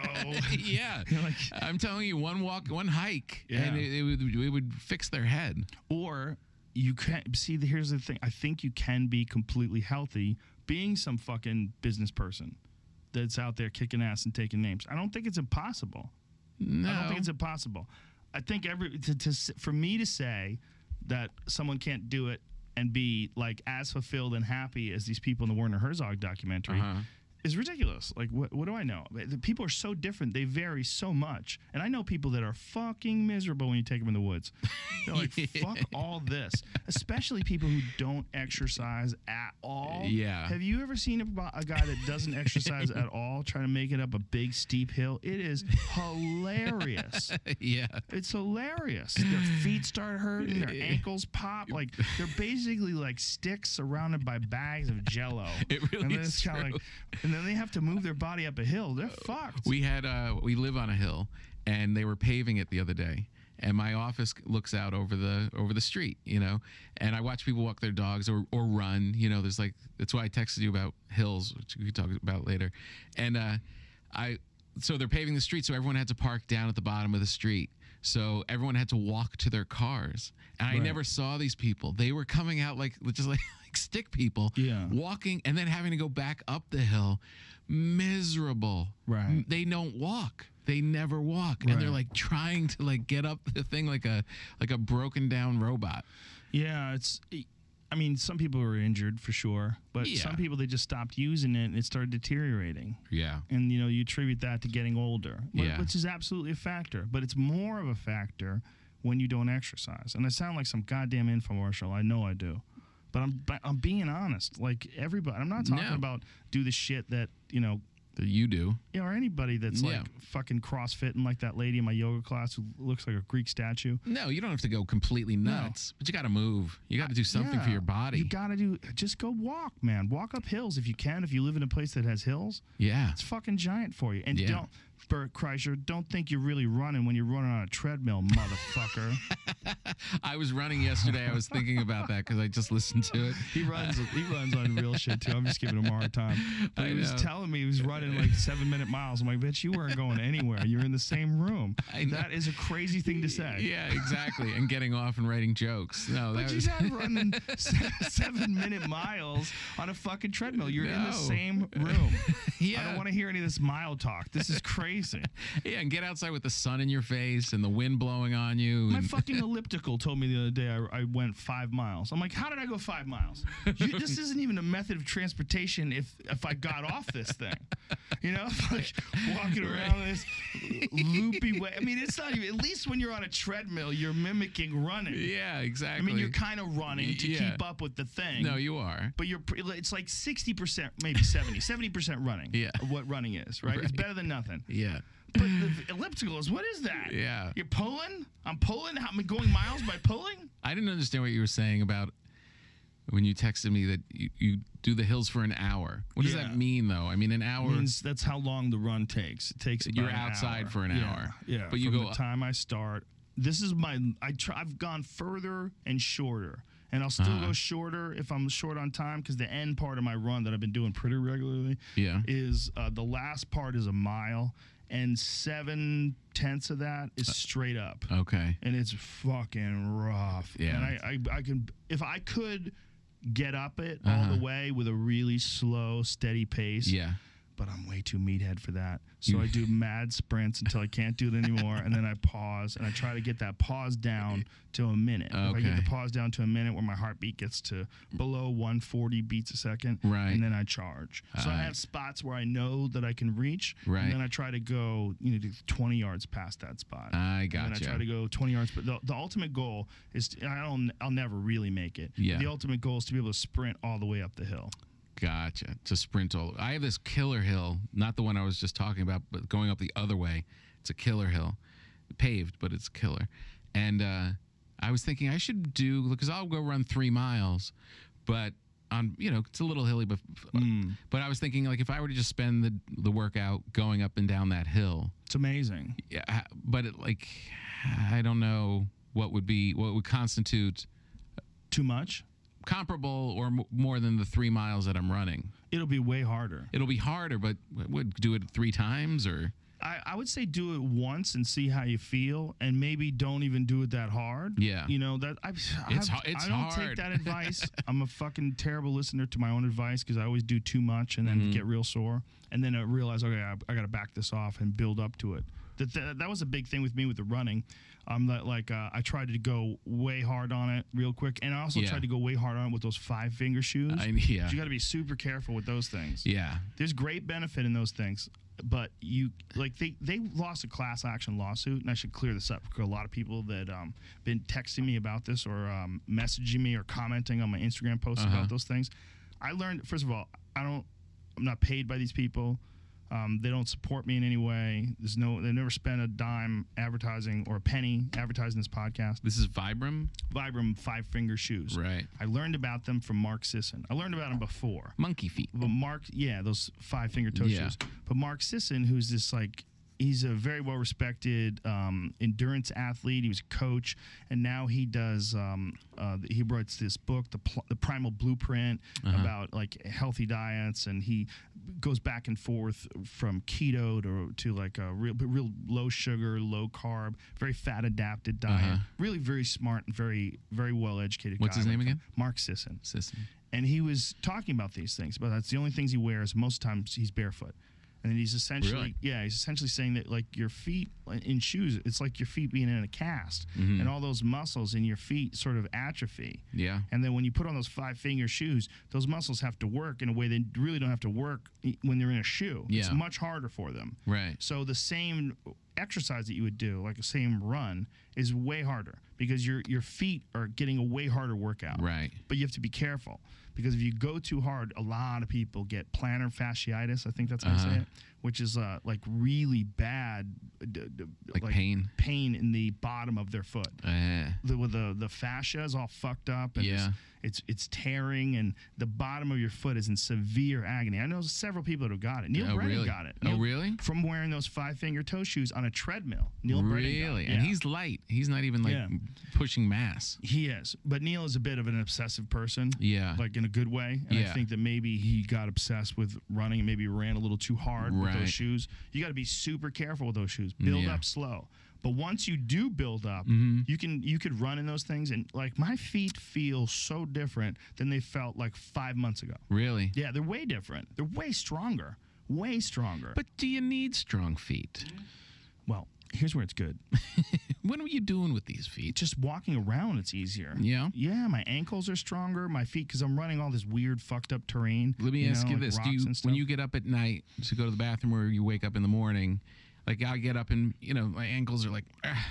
Yeah. I'm telling you, one walk, one hike, and it would fix their head. Or you can see. Here's the thing. I think you can be completely healthy being some fucking business person that's out there kicking ass and taking names. I don't think it's impossible. No, I don't think it's impossible. I think for me to say that someone can't do it and be like as fulfilled and happy as these people in the Werner Herzog documentary is ridiculous. Like, what do I know? The people are so different. They vary so much. And I know people that are fucking miserable when you take them in the woods. They're like, fuck all this. Especially people who don't exercise at all. Yeah. Have you ever seen a guy that doesn't exercise at all trying to make it up a big, steep hill? It is hilarious. Yeah. It's hilarious. Their feet start hurting. Their ankles pop. Like, they're basically like sticks surrounded by bags of Jell-O. It really is true. And then they have to move their body up a hill. They're fucked. We live on a hill, and they were paving it the other day. And my office looks out over the street, and I watch people walk their dogs or run. There's that's why I texted you about hills, which we can talk about later. And so they're paving the street, so everyone had to park down at the bottom of the street. So everyone had to walk to their cars. And I never saw these people. They were coming out like stick people, walking and then having to go back up the hill, miserable. Right. They don't walk. They never walk. And they're like trying to get up the thing like a broken down robot. Yeah, some people were injured for sure, but some people, they just stopped using it and it started deteriorating. Yeah. And you attribute that to getting older, which is absolutely a factor, but it's more of a factor when you don't exercise. And I sound like some goddamn infomercial. I know I do. But I'm being honest. Like everybody, I'm not talking about do the shit that, that you do. Yeah, or anybody that's like fucking CrossFitting like that lady in my yoga class who looks like a Greek statue. No, you don't have to go completely nuts, but you got to move. You got to do something for your body. You got to just go walk, man. Walk up hills if you can. If you live in a place that has hills, it's fucking giant for you. And don't, Bert Kreischer, don't think you're really running when you're running on a treadmill, motherfucker. I I was running yesterday. I was thinking about that because I just listened to it. He runs on real shit too. I'm just giving him a hard time. But he was telling me he was running like 7-minute miles. I'm like, bitch, you weren't going anywhere. You're in the same room. That is a crazy thing to say. Yeah, exactly. And getting off and writing jokes. No, but that you're was not running 7-minute miles on a fucking treadmill. You're in the same room. Yeah. I don't want to hear any of this mile talk. This is crazy. Yeah, and get outside with the sun in your face and the wind blowing on you. My fucking elliptical told me the other day I went 5 miles. I'm like, how did I go 5 miles? This isn't even a method of transportation if I got off this thing. You know, like walking around this loopy way. I mean, it's not even, at least when you're on a treadmill, you're mimicking running. Yeah, exactly. I mean, you're kind of running to keep up with the thing. No, you are. But it's like 60%, maybe 70% running. Yeah. Of what running is, right? It's better than nothing. Yeah. But the elliptical is, what is that? Yeah. You're pulling? I'm pulling? I'm going miles by pulling? I didn't understand what you were saying about when you texted me that you do the hills for an hour. What does that mean, though? I mean, an hour. Means that's how long the run takes. It takes about You're an outside hour. for an hour. Yeah. But you From go the time I start. This is I've gone further and shorter. And I'll still go shorter if I'm short on time, because the end part of my run that I've been doing pretty regularly is the last part is a mile, and 7/10 of that is straight up. Okay. And it's fucking rough. Yeah. And I can, if I could get up it all the way with a really slow, steady pace. Yeah. But I'm way too meathead for that. So I do mad sprints until I can't do it anymore, and then I pause, and I try to get that pause down to a minute. If I get the pause down to a minute where my heartbeat gets to below 140 beats a second, and then I charge. So I have spots where I know that I can reach, and then I try to go, to 20 yards past that spot. I gotcha. And then I try to go 20 yards. But the ultimate goal is, I'll never really make it. Yeah. The ultimate goal is to be able to sprint all the way up the hill. Gotcha. To sprint all. I have this killer hill, not the one I was just talking about, but going up the other way. It's a killer hill, paved, but it's killer. And I was thinking I should do, because I'll go run 3 miles, but on, it's a little hilly, but I was thinking, like, if I were to just spend the workout going up and down that hill, it's amazing. Yeah, but I don't know what would constitute too much. Comparable or more than the 3 miles that I'm running. It'll be way harder. It'll be harder, but would do it 3 times or? I would say do it once and see how you feel, and maybe don't even do it that hard. Yeah. I don't take that advice. I'm a fucking terrible listener to my own advice, because I always do too much and then get real sore, and then I realize, okay, I got to back this off and build up to it. That was a big thing with me with the running. I tried to go way hard on it real quick, and I also tried to go way hard on it with those 5-finger shoes. You got to be super careful with those things. Yeah, there's great benefit in those things, but they lost a class action lawsuit, and I should clear this up, because a lot of people that been texting me about this or messaging me or commenting on my Instagram posts about those things. I learned, first of all, I'm not paid by these people. They don't support me in any way. They never spent a dime advertising or a penny advertising this podcast. This is Vibram? Vibram 5-finger shoes. Right. I learned about them from Mark Sisson. I learned about them before. Monkey feet. But those 5-finger toe shoes. But Mark Sisson, who's this he's a very well-respected endurance athlete. He was a coach, and now he does. He writes this book, the Primal Blueprint, about healthy diets, and he goes back and forth from keto to a real low sugar, low carb, very fat adapted diet. Really, very smart and very, very well educated. What's his name again? Mark Sisson. Sisson. And he was talking about these things, but that's the only things he wears. Most times he's barefoot. And he's essentially, he's essentially saying that your feet in shoes, it's like your feet being in a cast, and all those muscles in your feet sort of atrophy. Yeah. And then when you put on those 5-finger shoes, those muscles have to work in a way they really don't have to work when they're in a shoe. Yeah. It's much harder for them. Right. So the same exercise that you would do, like a same run, is way harder, because your feet are getting a way harder workout. Right. But you have to be careful, because if you go too hard, a lot of people get plantar fasciitis. I think that's how you say it, which is really bad, pain in the bottom of their foot. The fascia is all fucked up, and it's tearing, and the bottom of your foot is in severe agony. I know several people that have got it. Neil Brennan got it. Oh, really? From wearing those 5-finger toe shoes on a treadmill. Neil Brennan gun. Really? Yeah. And he's light. He's not even like pushing mass. He is. But Neil is a bit of an obsessive person. Yeah. Like in a good way. And I Yeah. think that maybe he got obsessed with running and maybe ran a little too hard with Right. those shoes. You got to be super careful with those shoes. Build Yeah. up slow. But once you do build up, Mm-hmm. you could run in those things, and like my feet feel so different than they felt like 5 months ago. Really? Yeah, they're way different. They're way stronger. Way stronger. But do you need strong feet? Well, here's where it's good. What are you doing with these feet? Just walking around, it's easier. Yeah? Yeah, my ankles are stronger. My feet, because I'm running all this weird, fucked up terrain. Let me ask you like this. Do rocks you, and stuff. when you get up at night to go to the bathroom or you wake up in the morning, like I get up and, my ankles are like,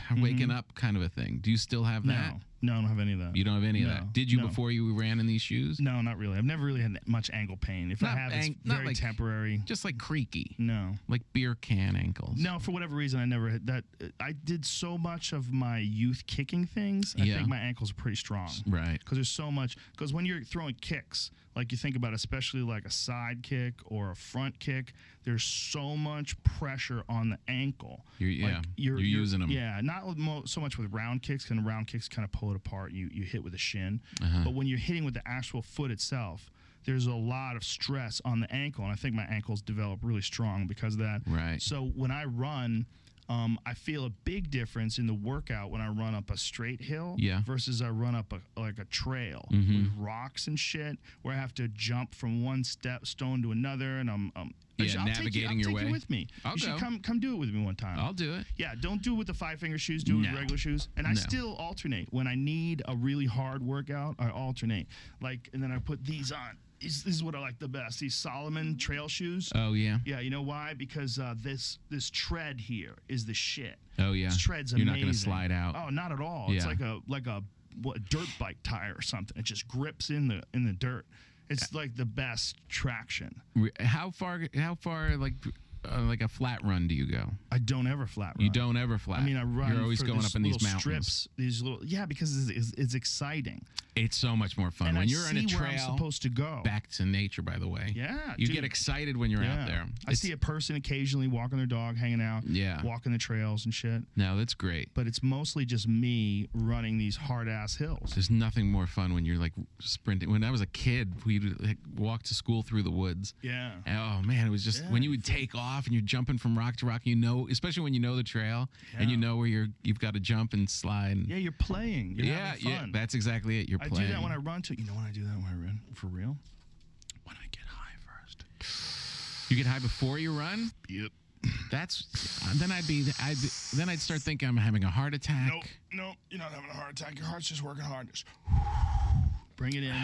I'm waking up kind of a thing. Do you still have that? No, I don't have any of that. You don't have any of No, that. Did you no. before you ran in these shoes? No, not really. I've never really had much ankle pain. If I Not have, it's not very like- temporary. Just like creaky, No. like beer can ankles. No, for whatever reason, I never had that. I did so much of my youth kicking things. I Yeah. think my ankles are pretty strong. Right. Because there's so much. Because when you're throwing kicks, like you think about, especially like a side kick or a front kick, there's so much pressure on the ankle. You're using them. Yeah, not so much with round kicks, because round kicks kind of pull it apart. You hit with a shin. Uh-huh. But when you're hitting with the actual foot itself, there's a lot of stress on the ankle, and I think my ankles develop really strong because of that. Right. So when I run, I feel a big difference in the workout when I run up a straight hill Yeah. versus I run up a trail Mm-hmm. with rocks and shit, where I have to jump from one stone to another, and Yeah, I'll navigating your take way. you with me. I'll you should go. come do it with me one time. I'll do it. Yeah, don't do it with the 5-finger shoes. Do it with No. regular shoes. And I No. still alternate. When I need a really hard workout, I alternate. And then I put these on. This is what I like the best. These Solomon trail shoes. Oh, yeah. Yeah, you know why? Because this tread here is the shit. Oh, yeah. This tread's You're amazing. not going to slide out. Oh, not at all. It's Yeah. like a dirt bike tire or something. It just grips in the dirt. It's like the best traction. How far like a flat run do you go? I don't ever flat run. You don't ever flat. I mean, I run. You're always for going these up in these little mountains. strips. These little, because it's exciting. It's so much more fun And when I you're in a see where I'm trail. supposed to go. Back to nature, by the way. Yeah, You dude. get excited when you're out there. I see a person occasionally walking their dog, hanging out, Yeah. walking the trails and shit. No, that's great. But it's mostly just me running these hard ass hills. There's nothing more fun when you're like sprinting. When I was a kid, we'd like, walk to school through the woods. Yeah. And, oh man, it was just when you would take off and you're jumping from rock to rock. Especially when you know the trail and you know where you've got to jump and slide. Yeah, you're playing. You're having fun. That's exactly it. You're I playing. do that when I run too. You know when I do that when I run? For real? When I get high first. You get high before you run. Yep. That's then I'd start thinking I'm having a heart attack. Nope. You're not having a heart attack. Your heart's just working hard. Just bring it in.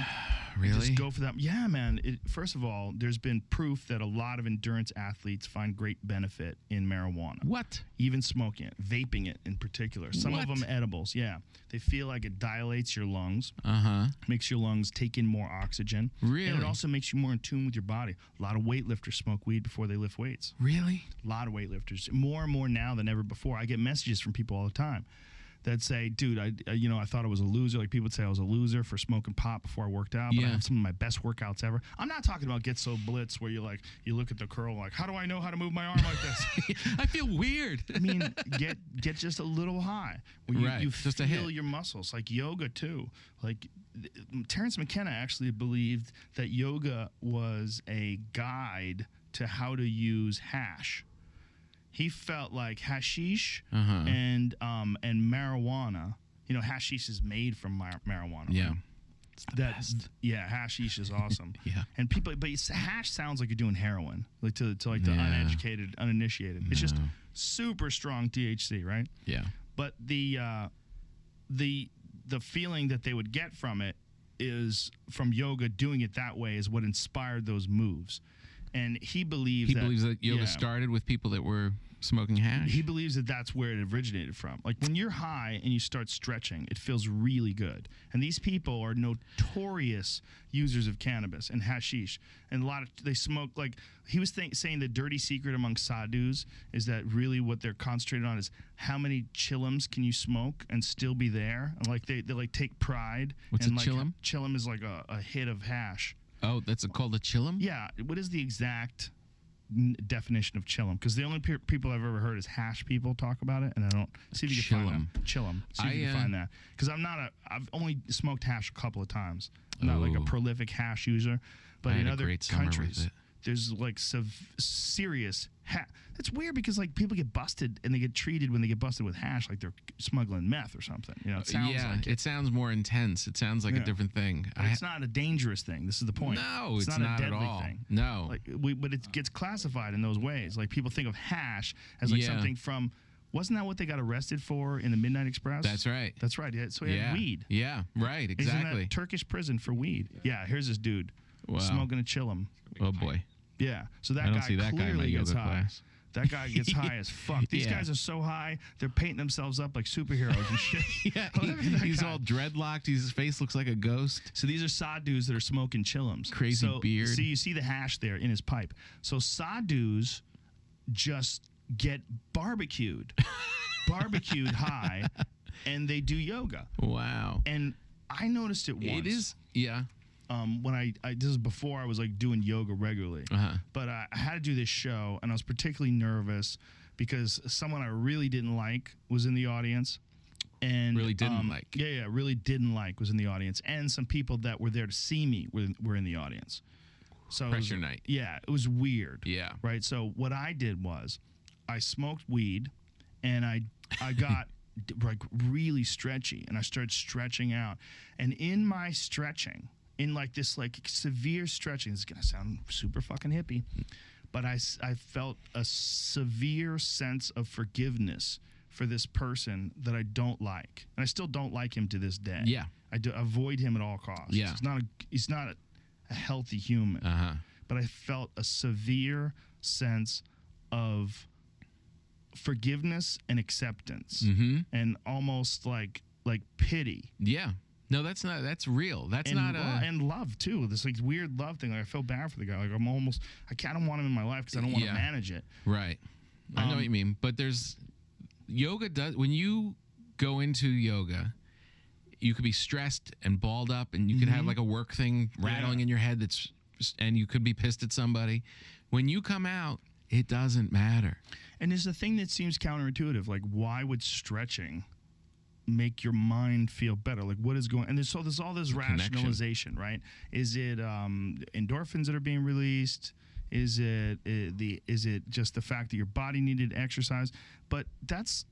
Really? Just go for that. Yeah, man. First of all, there's been proof that a lot of endurance athletes find great benefit in marijuana. What? Even smoking it, vaping it in particular. Some of What? them edibles, yeah. They feel like it dilates your lungs, Uh-huh. makes your lungs take in more oxygen. Really? And it also makes you more in tune with your body. A lot of weightlifters smoke weed before they lift weights. Really? A lot of weightlifters. More and more now than ever before. I get messages from people all the time that say, dude, I thought I was a loser. Like people would say I was a loser for smoking pot before I worked out, but I Yeah. have some of my best workouts ever. I'm not talking about Get So Blitz where you look at the curl like, how do I know how to move my arm like this? I feel weird. I mean, get just a little high. Where you, Right, you just a feel hit. your muscles, like yoga too. Like Terrence McKenna actually believed that yoga was a guide to how to use hash. He felt like hashish Uh-huh. and marijuana. You know, hashish is made from marijuana. Yeah. right? Yeah, hashish is awesome. Yeah. And people, but hash sounds like you're doing heroin, like to like the Yeah. uneducated, uninitiated. It's just No. super strong THC, right? Yeah. But the feeling that they would get from it is from yoga. Doing it that way is what inspired those moves. And he believes that yoga yeah. started with people that were smoking hash. He believes that that's where it originated from. Like when you're high and you start stretching, it feels really good. And these people are notorious users of cannabis and hashish. And they smoke, like he was saying the dirty secret among sadhus is that really what they're concentrated on is how many chillums can you smoke and still be there. And like they like take pride. What's and a like chillum? Chillum is like a hit of hash. Oh, that's called a chillum? Yeah. What is the exact definition of chillum, because the only people I've ever heard is hash people talk about it, and I don't see if you can find that. Chillum. See if you can find that, because I've only smoked hash a couple of times. I'm not like a prolific hash user, but in other countries, there's like serious it's weird because like people get busted and they get treated when they get busted with hash like they're smuggling meth or something. You know, it sounds like it sounds more intense. It sounds like a different thing. It's not a dangerous thing. This is the point. No, it's not a deadly at all. Thing. No, like but it gets classified in those ways. Like people think of hash as like something from. Wasn't that what they got arrested for in the Midnight Express? That's right. That's right. Yeah, so he had weed. Yeah, right. Exactly. He's in that Turkish prison for weed. Yeah, here's this dude smoking a chillum. Oh boy. Yeah. So that guy clearly gets high. Class. That guy gets high as fuck. These guys are so high, they're painting themselves up like superheroes and shit. He's all dreadlocked. His face looks like a ghost. So these are sadhus that are smoking chillums. Crazy beard. So you see the hash there in his pipe. So sadhus just get barbecued high, and they do yoga. Wow. And I noticed it once. It is, yeah. When I this is before I was like doing yoga regularly, but I had to do this show, and I was particularly nervous because someone I really didn't like was in the audience, and really didn't was in the audience, and some people that were there to see me were in the audience. So pressure night. Yeah, it was weird. Yeah. Right. So what I did was I smoked weed, and I got like really stretchy, and I started stretching out, and in my stretching. In like this like severe stretching, this is gonna sound super fucking hippie, but I felt a severe sense of forgiveness for this person that I don't like, and I still don't like him to this day. Yeah, I do avoid him at all costs. Yeah, he's not a healthy human. But I felt a severe sense of forgiveness and acceptance, and almost like pity. Yeah. No, that's real. That's not and love too. This like weird love thing. Like I feel bad for the guy. Like I don't want him in my life because I don't want to manage it. Right. I know what you mean. But yoga when you go into yoga, you could be stressed and balled up, and you could have like a work thing rattling in your head and you could be pissed at somebody. When you come out, it doesn't matter. And there's a thing that seems counterintuitive. Like, why would stretching make your mind feel better? Like, what is going? And there's all this rationalization, right? Is it endorphins that are being released? Is it just the fact that your body needed exercise? But that's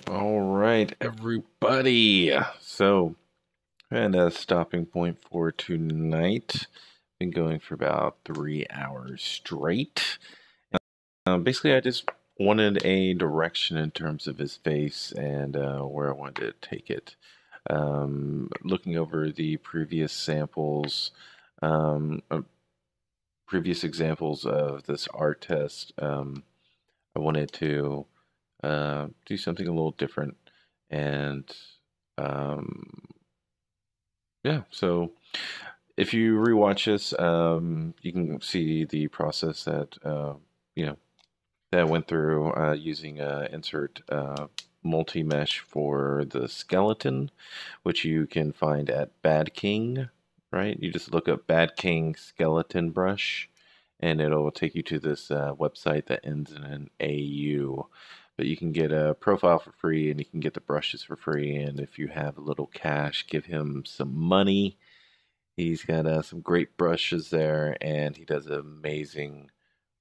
all right, everybody. So, and a stopping point for tonight. Been going for about 3 hours straight. Basically, I just wanted a direction in terms of his face and where I wanted to take it. Looking over the previous samples, previous examples of this art test, I wanted to do something a little different. And yeah, so if you rewatch this, you can see the process that, that I went through using insert multi-mesh for the skeleton, which you can find at Bad King, right? You just look up Bad King skeleton brush, and it'll take you to this website that ends in an AU. But you can get a profile for free, and you can get the brushes for free, and if you have a little cash, give him some money. He's got some great brushes there, and he does an amazing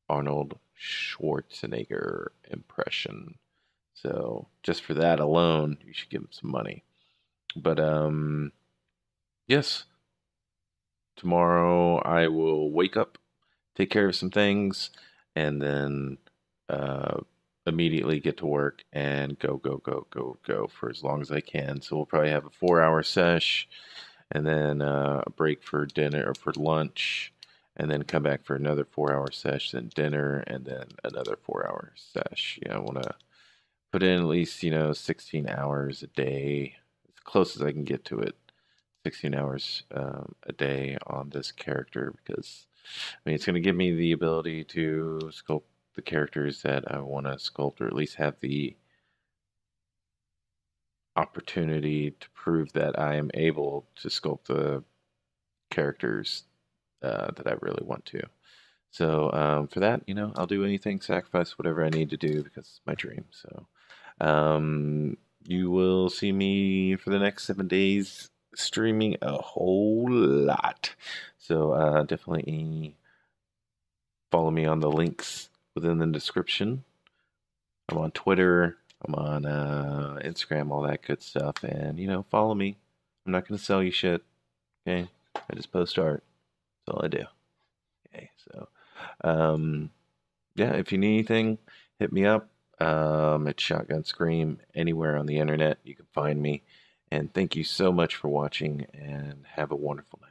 Arnold Schwarzenegger impression. So just for that alone, you should give him some money. But yes, tomorrow I will wake up, take care of some things, and then immediately get to work and go for as long as I can. So we'll probably have a 4-hour sesh, and then a break for dinner or for lunch, and then come back for another 4-hour sesh, then dinner, and then another 4-hour sesh. I want to put in at least 16 hours a day, as close as I can get to it. 16 hours a day on this character, because it's going to give me the ability to sculpt the characters that I want to sculpt, or at least have the opportunity to prove that I am able to sculpt the characters that I really want to. So for that, I'll do anything, sacrifice whatever I need to do because it's my dream. So you will see me for the next 7 days streaming a whole lot. So definitely follow me on the links within the description. I'm on Twitter. I'm on Instagram, all that good stuff. And, follow me. I'm not going to sell you shit. Okay? I just post art. That's all I do. Okay, so, yeah, if you need anything, hit me up. It's Shotgun Scream. Anywhere on the internet, you can find me. And thank you so much for watching, and have a wonderful night.